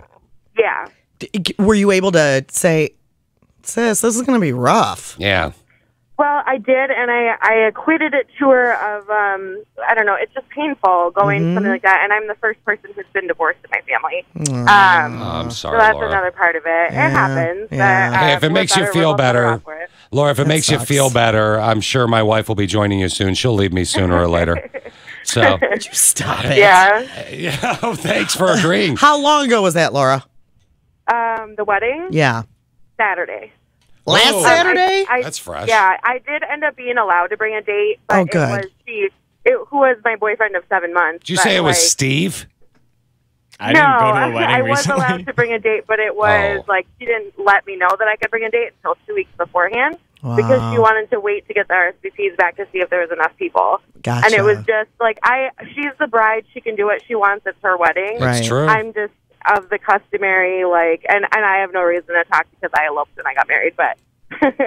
Yeah. Were you able to say, sis, this is going to be rough? Yeah. Well, I did, and I equated it to her of, I don't know, it's just painful going something like that, and I'm the first person who's been divorced in my family. I'm sorry, So that's Laura. another part of it. It happens. Hey, if it makes you feel better, Laura, if it makes you sucks. feel better, I'm sure my wife will be joining you soon. She'll leave me sooner or later. So, Would you stop it? Yeah. Yeah. Thanks for agreeing. How long ago was that, Laura? The wedding? Yeah. Saturday. Last Saturday? That's fresh. Yeah, I did end up being allowed to bring a date, but Oh, good. it was Steve, who was my boyfriend of 7 months. Did you but, say it was like, Steve? I didn't go to a No, wedding I was recently. allowed to bring a date, but it was like she didn't let me know that I could bring a date until 2 weeks beforehand because she wanted to wait to get the RSVPs back to see if there was enough people. Gotcha. And it was just like she's the bride; she can do what she wants. It's her wedding. That's Right. true. I'm just of the customary and I have no reason to talk because I eloped and I got married, but.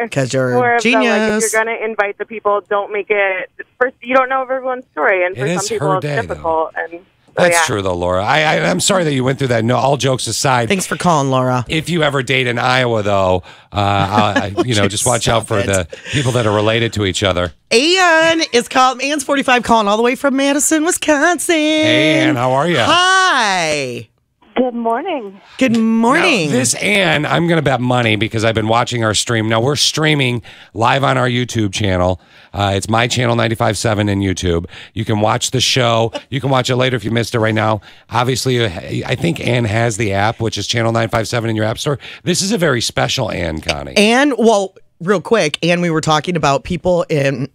Because you're More a of the, like, genius. if you're going to invite the people, don't make it first. You don't know everyone's story, and for It some is people, her it's day, though. difficult. And That's true, though, Laura. I'm sorry that you went through that. No, all jokes aside. Thanks for calling, Laura. If you ever date in Iowa, though, just watch out for the people that are related to each other. Ann is calling. Ann's 45 calling all the way from Madison, Wisconsin. Hey, Ann, how are you? Hi. Good morning. Good morning. Now, this Ann, I'm going to bet money because I've been watching our stream. Now, we're streaming live on our YouTube channel. It's my channel, 95.7 in YouTube. You can watch the show. You can watch it later if you missed it right now. Obviously, I think Ann has the app, which is channel 957 in your app store. This is a very special Ann, Connie. Ann, well, real quick, and we were talking about people in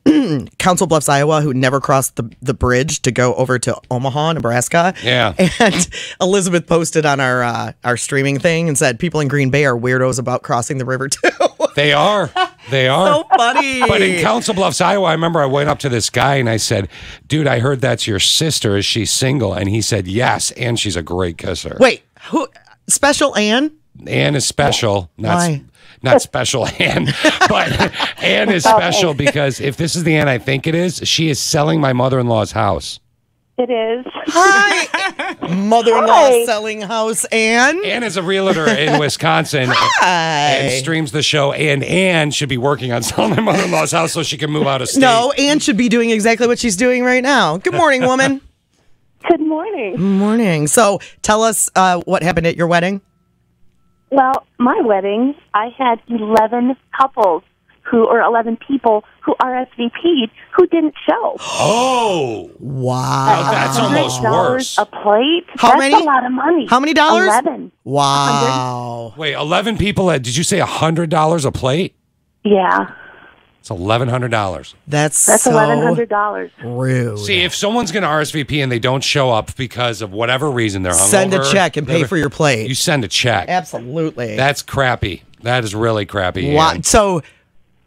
Council Bluffs, Iowa, who never crossed the bridge to go over to Omaha, Nebraska. Yeah. And Elizabeth posted on our streaming thing and said people in Green Bay are weirdos about crossing the river too. They are. They are. So funny. But in Council Bluffs, Iowa, I remember I went up to this guy and I said, dude, I heard that's your sister. Is she single? And he said, yes, and she's a great kisser. Wait, who? Special Ann? Ann is special. Why? Not special Ann, but Ann is special because if this is the Ann I think it is, she is selling my mother-in-law's house. It is. Hi. Mother-in-law selling house, Ann. Ann is a realtor in Wisconsin and streams the show, and Ann should be working on selling my mother-in-law's house so she can move out of state. No, Ann should be doing exactly what she's doing right now. Good morning, woman. Good morning. Good morning. So tell us what happened at your wedding. Well, my wedding, I had 11 couples or 11 people who RSVP'd who didn't show. Oh. Wow. That's almost worse. A plate? How many? That's a lot of money. How many dollars? 11. Wow. Wait, 11 people did you say $100 a plate? Yeah. It's $1,100. That's so $1,100. rude. See, if someone's going to RSVP and they don't show up because of whatever reason, they're hungover. Send a check and pay for your plate. You send a check. Absolutely. That's crappy. That is really crappy. Wow. Ann. So,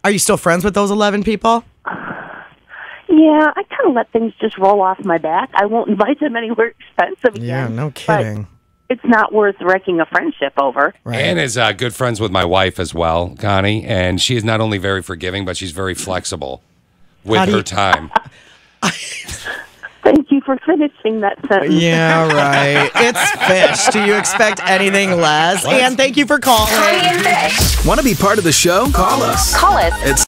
are you still friends with those 11 people? Yeah, I kind of let things just roll off my back. I won't invite them anywhere expensive again. Yeah, no kidding. It's not worth wrecking a friendship over. Right. Ann is good friends with my wife as well, Connie, and she is not only very forgiving, but she's very flexible with her time. Thank you for finishing that sentence. Yeah, right. It's Fish. Do you expect anything less? And thank you for calling. Want to be part of the show? Call us. Call us. It's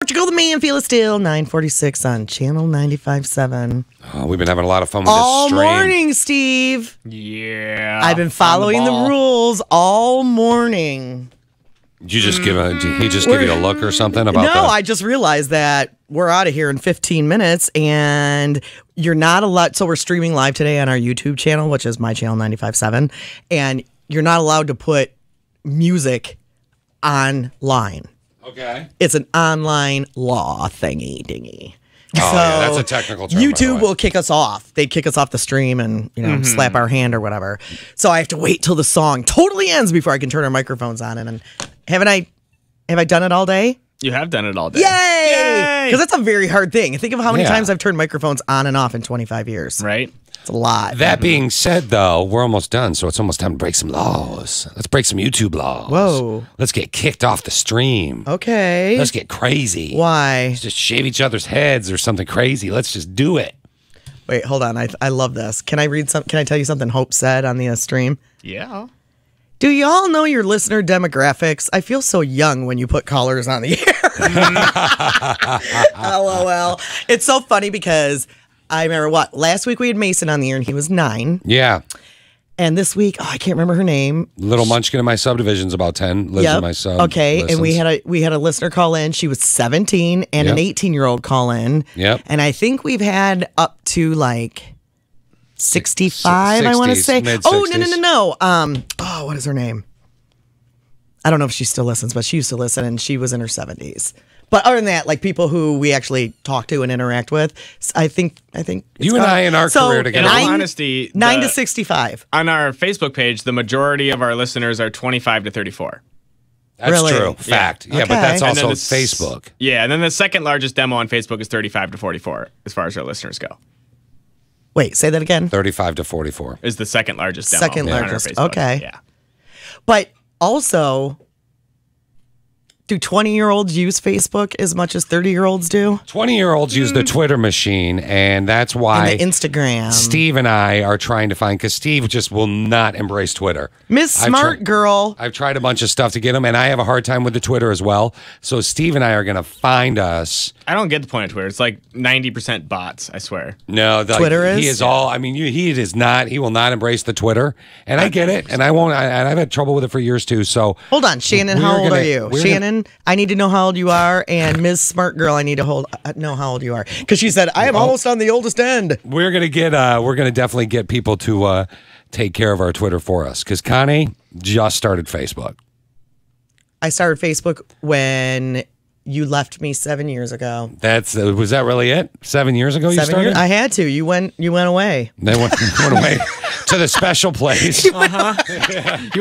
Portugal, the man, feel it still. 9:46 on Channel 95.7. Oh, we've been having a lot of fun with All this stream. morning, Steve. Yeah. I've been following the rules all morning. Did you just give he just give you a look or something about No, I just realized that we're out of here in 15 minutes and you're not allowed. So we're streaming live today on our YouTube channel, which is my channel 95.7. And you're not allowed to put music online. Okay. It's an online law thingy dingy. Oh, yeah, that's a technical term. YouTube will kick us off. They kick us off the stream and, slap our hand or whatever. So I have to wait till the song totally ends before I can turn our microphones on. And have I done it all day? You have done it all day. Yay! Because that's a very hard thing. Think of how many times I've turned microphones on and off in 25 years. Right. It's a lot. That being said, though, we're almost done, so it's almost time to break some laws. Let's break some YouTube laws. Whoa. Let's get kicked off the stream. Okay. Let's get crazy. Why? Let's just shave each other's heads or something crazy. Let's just do it. Wait, hold on. I love this. Can I read some? Can I tell you something Hope said on the stream? Yeah. Do y'all know your listener demographics? I feel so young when you put callers on the air. LOL. It's so funny because I remember last week we had Mason on the air and he was 9. Yeah. And this week, I can't remember her name. Little Munchkin in my subdivision's about 10. Lives in my sub. Okay, listens. and we had a listener call in. She was 17 and an 18-year-old call in. Yep. And I think we've had up to like 65, I want to say. Mid-60s. No. What is her name? I don't know if she still listens, but she used to listen and she was in her 70s. But other than that, like people who we actually talk to and interact with, I think it's you and I in our career together. In all honesty, 9 to 65. On our Facebook page, the majority of our listeners are 25 to 34. That's Really? true. Fact. Yeah, Okay. but that's And then also the Facebook. Yeah, and then the second largest demo on Facebook is 35 to 44, as far as our listeners go. Wait, say that again. 35 to 44. Is the second largest demo Second on our largest. Facebook. Okay. Yeah. But also, do 20-year-olds use Facebook as much as 30-year-olds do? 20-year-olds use the Twitter machine, and that's why And the Instagram. Steve and I are trying to find, because Steve just will not embrace Twitter. Miss Smart Girl. I've tried a bunch of stuff to get him, and I have a hard time with the Twitter as well. So Steve and I are going to find us. I don't get the point of Twitter. It's like 90% bots, I swear. No, Twitter is? He is all. I mean, he is not. He will not embrace the Twitter, and I get it, and I won't. And I've had trouble with it for years too. So Hold on, Shannon, how old are you? Shannon, I need to know how old you are, and Ms. Smart Girl, I need to know how old you are. Because she said, I am almost on the oldest end. We're gonna definitely get people to take care of our Twitter for us. Because Connie just started Facebook. I started Facebook when you left me 7 years ago. Was that really it? 7 years ago you 7 started? years? I had to. You went away. They went away to the special place. You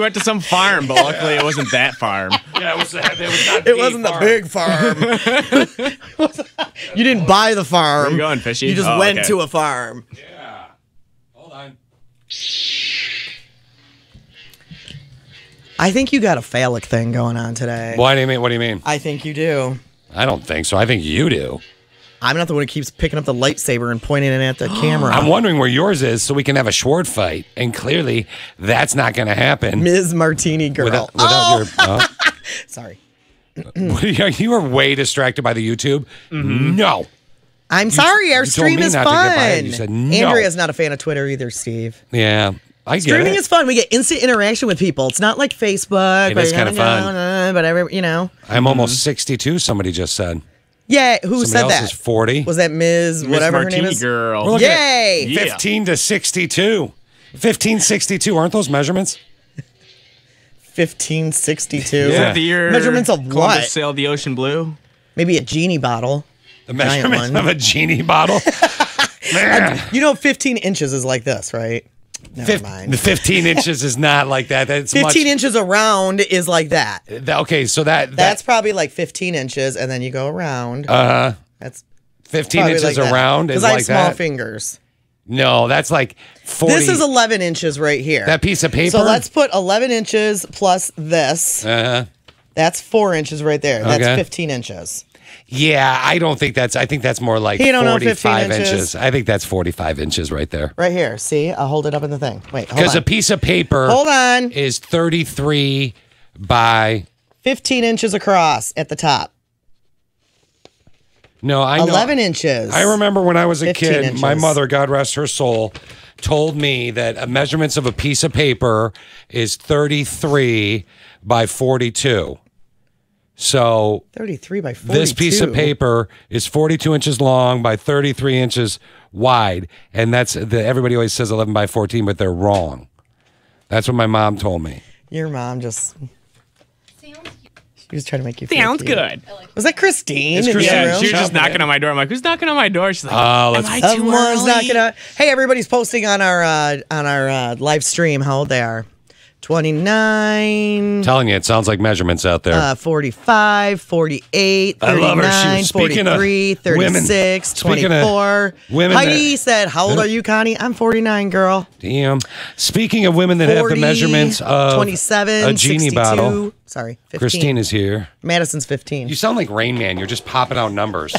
went to some farm, but luckily it wasn't that farm. Yeah, it was not It wasn't the big farm. You didn't buy the farm. Where you going, Fishy? You just Oh, went okay. to a farm. Yeah. Hold on. I think you got a phallic thing going on today. What do you mean? What do you mean? I think you do. I don't think so. I think you do. I'm not the one who keeps picking up the lightsaber and pointing it at the camera. I'm wondering where yours is so we can have a Schwartz fight. And clearly, that's not going to happen. Ms. Martini Girl. Without your... Sorry. You were way distracted by the YouTube. Mm-hmm. No. I'm sorry. Our you told stream me is not to get by it. fun. You said no. Andrea's not a fan of Twitter either, Steve. Yeah. I get Streaming it. is fun. We get instant interaction with people. It's not like Facebook. It is kind of fun. Whatever, you know. I'm almost 62, somebody just said. Yeah, who Somebody said else that? is 40. Was that Ms. whatever her name Martini is? Girl. We're looking at Yay! 15 to 62. 1562. Aren't those measurements? 1562. Is that the year Measurements of Columbus what? sailed the ocean blue? Maybe a genie bottle. The Giant measurements one. of a genie bottle? Man. You know, 15 inches is like this, right? Never mind. The 15 inches is not like that. That's 15 inches around is like that. Okay, so That's probably like 15 inches, and then you go around. That's 15 probably inches like around is Because I have like small that. fingers. No, that's like 40. This is 11 inches right here. That piece of paper? So let's put 11 inches plus this. That's 4 inches right there. That's Okay. 15 inches. Yeah, I don't think that's. I think that's more like You don't know 45 15 inches? I think that's 45 inches right there. Right here. See? I'll hold it up in the thing. Wait, hold Because on. a piece of paper Hold on. is 33 by 15 inches across at the top. No, I know. 11 inches. I remember when I was a 15 kid, inches. my mother, God rest her soul, told me that measurements of a piece of paper is 33 by 42. So 33 by 42. this piece of paper is 42 inches long by 33 inches wide, and everybody always says 11 by 14, but they're wrong. That's what my mom told me. Your mom just... She was trying to make you feel Sounds cute. good. Was that Christine? It's in the Christine. other room? She was just knocking on my door. I'm like, who's knocking on my door? She's like, am I too Someone's early? knocking on. Hey, everybody's posting on our live stream how old they are. 29. Telling you, it sounds like measurements out there. 45, 48, 39, I love her. Speaking of 43, 36, women, 24. women Heidi that- said, how old are you, Connie? I'm 49, girl. Damn. Speaking of women that have the 40, measurements of 27, a genie 62. bottle. Sorry, 15. Christine is here. Madison's 15. You sound like Rain Man. You're just popping out numbers.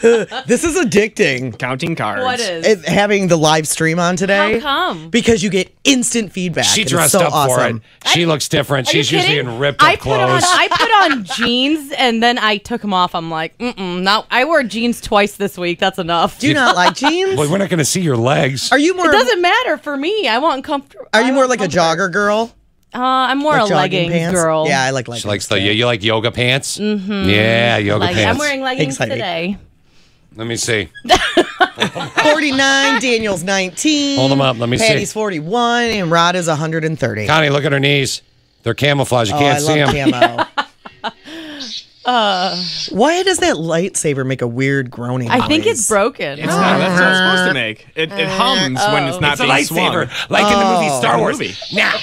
This is addicting. Counting cards. What is? Having the live stream on today. How come? Because you get instant feedback. She and dressed it's so up awesome. for it. She looks different. Are you She's usually kidding? in ripped up clothes. I put on jeans and then I took them off. I'm like, not. I wore jeans twice this week. That's enough. Do you not like jeans? Well, we're not going to see your legs. Are you more? It doesn't matter for me. I want comfort. Are you more like a jogger girl? I'm more Like a jogging leggings pants? girl. Yeah, I like leggings. She likes you like yoga pants? Mm-hmm. Yeah, yoga pants. I'm wearing leggings Exciting. today. Let me see. 49, Daniel's 19. Hold 'em up, let me see. Patty's 41, and Rod is 130. Connie, look at her knees. They're camouflage. You can't see I them. love camo. Why does that lightsaber make a weird groaning I think noise? it's broken. It's not. That's what it's supposed to make. It hums when it's not It's a being lightsaber, swung. like in the movie Oh. Star Wars. Movie. Now,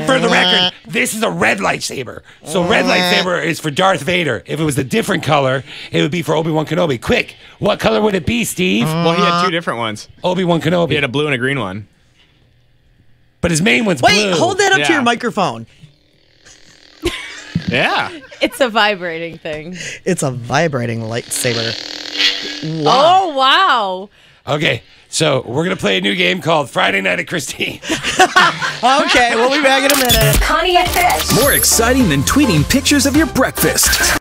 for the record, this is a red lightsaber. So red lightsaber is for Darth Vader. If it was a different color, it would be for Obi-Wan Kenobi. Quick, what color would it be, Steve? Well, he had two different ones. Obi-Wan He Kenobi. had a blue and a green one. But his main one's Wait, blue. hold that up to Yeah. your microphone. Yeah. It's a vibrating thing. It's a vibrating lightsaber. Oh, wow. Okay, so we're going to play a new game called Friday Night at Christine. Okay, we'll be back in a minute. Connie and Fish. More exciting than tweeting pictures of your breakfast.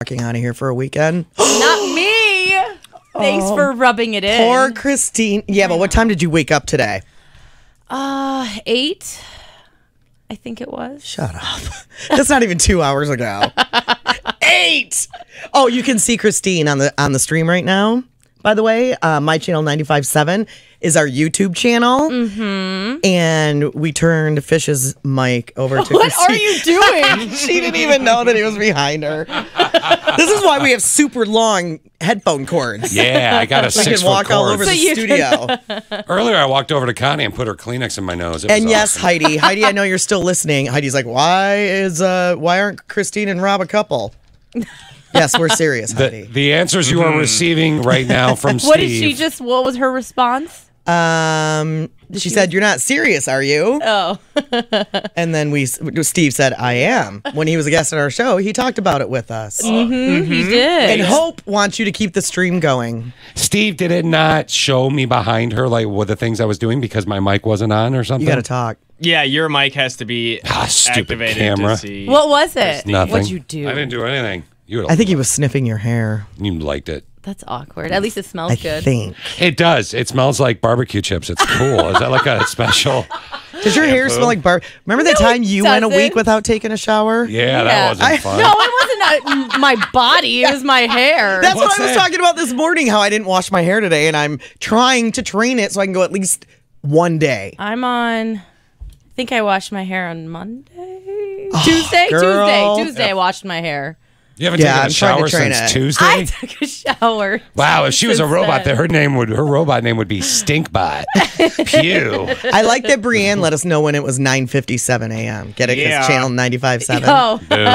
walking out of here for a weekend. Not me. Thanks for rubbing it in. Poor Christine. Yeah, but what time did you wake up today? 8. I think it was. Shut up. That's not even 2 hours ago. 8. Oh, you can see Christine on the stream right now. By the way, my channel 95.7 is our YouTube channel. Mm-hmm. And we turned Fish's mic over to Christine. What are you doing? She didn't even know that he was behind her. This is why we have super long headphone cords. Yeah, I got a 6-foot cord. We can walk all over the studio. Earlier, I walked over to Connie and put her Kleenex in my nose. And yes, Heidi, I know you're still listening. Heidi's like, why aren't Christine and Rob a couple? Yes, we're serious, Heidi. The answers you are receiving right now from Steve. What was her response? She said, "You're not serious, are you?" Oh. And then Steve said, "I am." When he was a guest on our show, he talked about it with us. Mm-hmm. He did. And Hope wants you to keep the stream going. Steve, did it not show me behind her like what the things I was doing because my mic wasn't on or something? You got to talk. Yeah, your mic has to be stupid activated camera. to see. What was it? Nothing. What'd you do? I didn't do anything. I think he was sniffing your hair. You liked it. That's awkward. At least it smells good. I think. It does. It smells like barbecue chips. It's cool. Is that like a special? Does your hair smell like Remember that time you went a week without taking a shower? Yeah, that wasn't fun. No, it wasn't my body. It was my hair. That's what I was talking about this morning, how I didn't wash my hair today, and I'm trying to train it so I can go at least one day. I think I washed my hair on Monday? Tuesday, I washed my hair. You haven't taken a shower since Tuesday? I took a shower. Wow, if she was a robot, her robot name would be Stinkbot. Pew. I like that Brienne let us know when it was 9:57 a.m. Get it? Because channel 95.7. Oh. Boom.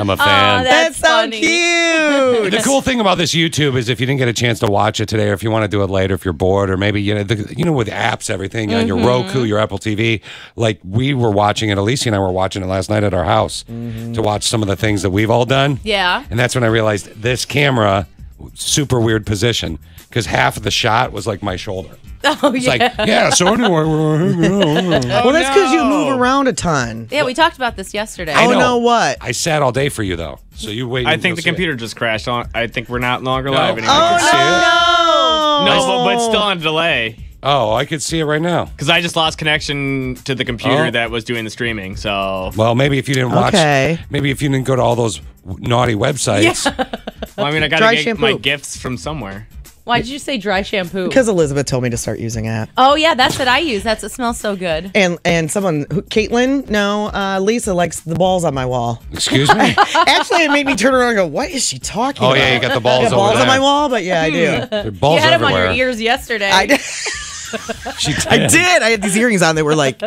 I'm a fan. That's so cute. The cool thing about this YouTube is if you didn't get a chance to watch it today, or if you want to do it later, if you're bored, or maybe with apps, everything on your Roku, your Apple TV, like we were watching it. Alicia and I were watching it last night at our house to watch some of the things that we've all done. Yeah. And that's when I realized this camera, super weird position, because half of the shot was like my shoulder. Oh, it's like, yeah, so anyway, well, that's because you move around a ton. Yeah, we talked about this yesterday. Oh, no, what? I sat all day for you, though. So you wait. I think the computer just crashed. I think we're not longer live anymore. Oh, no, but it's still on delay. Oh, I could see it right now. Because I just lost connection to the computer that was doing the streaming. So, well, maybe if you didn't watch, maybe if you didn't go to all those naughty websites. Yeah. Well, I mean, I got to get my gifts from somewhere. Why did you say dry shampoo? Because Elizabeth told me to start using it. Oh, yeah, that's what I use. It smells so good. And someone, Caitlin, Lisa likes the balls on my wall. Excuse me? Actually, it made me turn around and go, what is she talking about? Oh, yeah, you got the balls over balls there. on my wall, but yeah, I do. There are balls you had everywhere. them on your ears yesterday. I did. I had these earrings on. They were like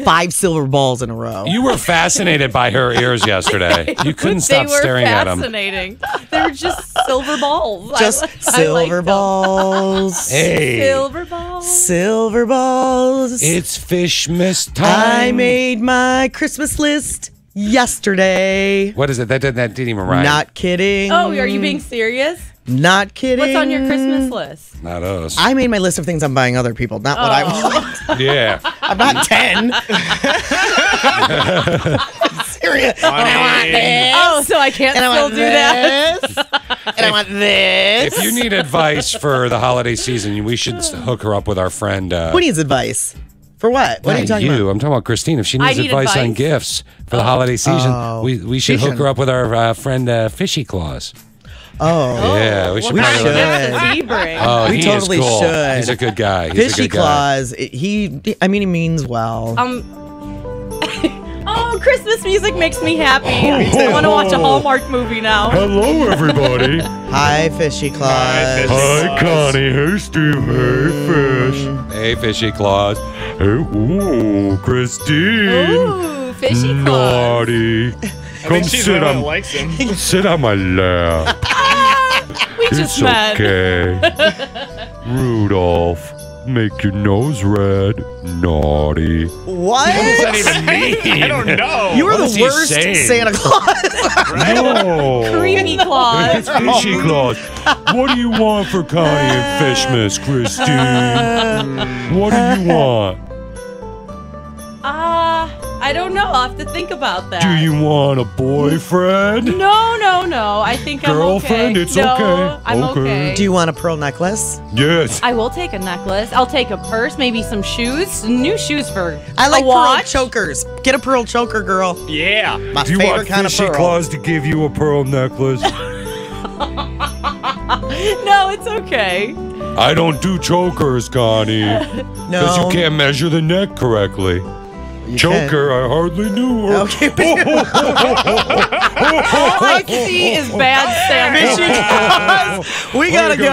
5 silver balls in a row. You were fascinated by her ears yesterday. You couldn't stop staring at them. They were fascinating. They were just silver balls. Just silver balls. Hey. Silver balls. Silver balls. It's Fishmas time. I made my Christmas list yesterday. What is it? That didn't even rhyme. Not kidding. Oh, are you being serious? Not kidding. What's on your Christmas list? Not us. I made my list of things I'm buying other people, not what I want. Yeah. I'm not 10. Serious. And I want this. Oh, so I can't still do that. And I want this. If you need advice for the holiday season, we should hook her up with our friend. Who needs advice? For what? What are you talking about? I'm talking about Christine. If she needs need advice on advice. gifts for the holiday season, we should hook her up with our friend Fishy Claus. Oh. Yeah, we should. What kind of should. gifts does he bring? Oh, We he totally is cool. should. He's a good guy. He's Fishy a good guy. Claus, he means well. Oh, Christmas music makes me happy. I want to watch a Hallmark movie now. Hello, everybody. Hi, Fishy Claus. Hi, Connie. Hey, Steve. Hey, Fish. Hey, Fishy Claus. Hey, ooh, Christine. Ooh, Fishy Claus. Naughty. Come sit on my lap. We just met. Okay. Rudolph, make your nose red. Naughty. What? What does that even mean? I don't know. You are What is the he worst saying? Santa Claus. No. Creamy Claus. It's Fishy Claus. What do you want for Connie and Fishmas, Christine? What do you want? I don't know. I'll have to think about that. Do you want a boyfriend? No. No. I think I'm Girlfriend, okay. it's no, okay. I'm okay. Do you want a pearl necklace? Yes. I will take a necklace. I'll take a purse, maybe some shoes. New shoes for I like a watch. pearl chokers. Get a pearl choker, girl. Yeah. My Do you favorite want kind of Fishy pearl. Claus to give you a pearl necklace? No, it's okay. I don't do chokers, Connie. Because you can't measure the neck correctly. Choker, I hardly knew her. Okay. All I see is bad Santa. We gotta go.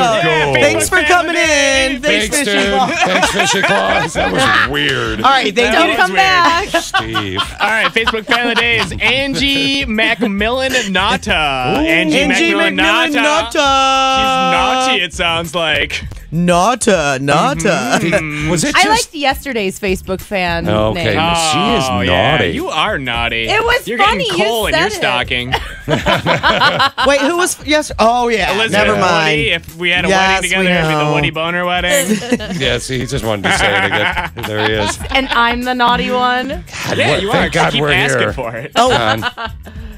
Thanks for coming in. Thanks, Fishy dude. Claus. Thanks, Fishy Claus. That was weird. All right, thank you. Come back. Steve. All right, Facebook fan of the day is Angie Macmillan Nata. Angie Macmillan Nata. She's naughty, it sounds like. Nata. Was it I just... liked yesterday's Facebook fan Okay, name. she is naughty. Yeah, you are naughty. It was You're funny, getting you coal in said your it. stocking. Wait, who was? Yes. Oh yeah. Elizabeth Never mind. Woody, if we had a Yes, wedding together, we it'd be the know. Woody Boner wedding. Yeah, see, he just wanted to say it again. There he is. And I'm the naughty one. Yeah, you are. Thank God Keep we're asking here. for it. Oh. Con.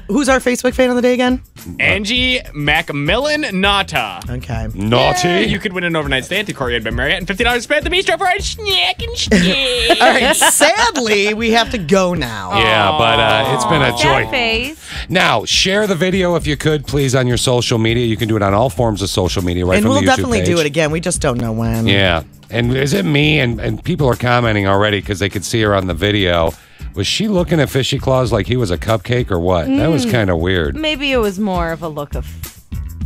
Who's our Facebook fan of the day again? Angie Macmillan Nata. Okay. Naughty. You could win an overnight stay at the Courtyard by Marriott and $50 spread at the bistro for a snack and snack. All right. Sadly, we have to go now. Yeah, but it's been a joy. Sad face. Now, share the video if you could, please, on your social media. You can do it on all forms of social media, right And from we'll the YouTube definitely page. do it again. We just don't know when. Yeah. And is it me? And people are commenting already because they could see her on the video. Was she looking at Fishy Claus like he was a cupcake or what? That was kind of weird. Maybe it was more of a look of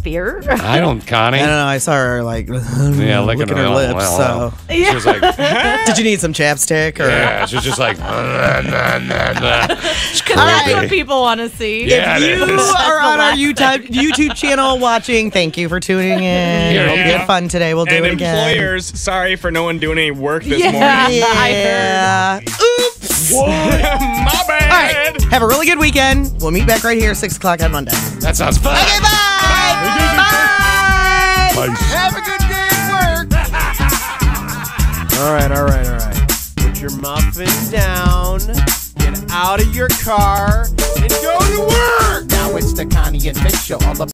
fear. I don't, Connie. I don't know. I saw her like Yeah, licking her lips. So She was like, did you need some chapstick? Or? yeah, she was just like, it's Because that's what creepy. people want to see. Yeah, If it you is. are on our YouTube channel watching, thank you for tuning in. Yeah. Hope you had fun today. We'll do And it again. employers, sorry for no one doing any work this Yeah. morning. Yeah. Oops. My bad. All right. Have a really good weekend. We'll meet back right here 6 o'clock on Monday. That sounds fun. Okay, bye. Bye. Have a good day at work. All right. Put your muffin down, get out of your car, and go to work. Now it's the Connie and Fish show. All the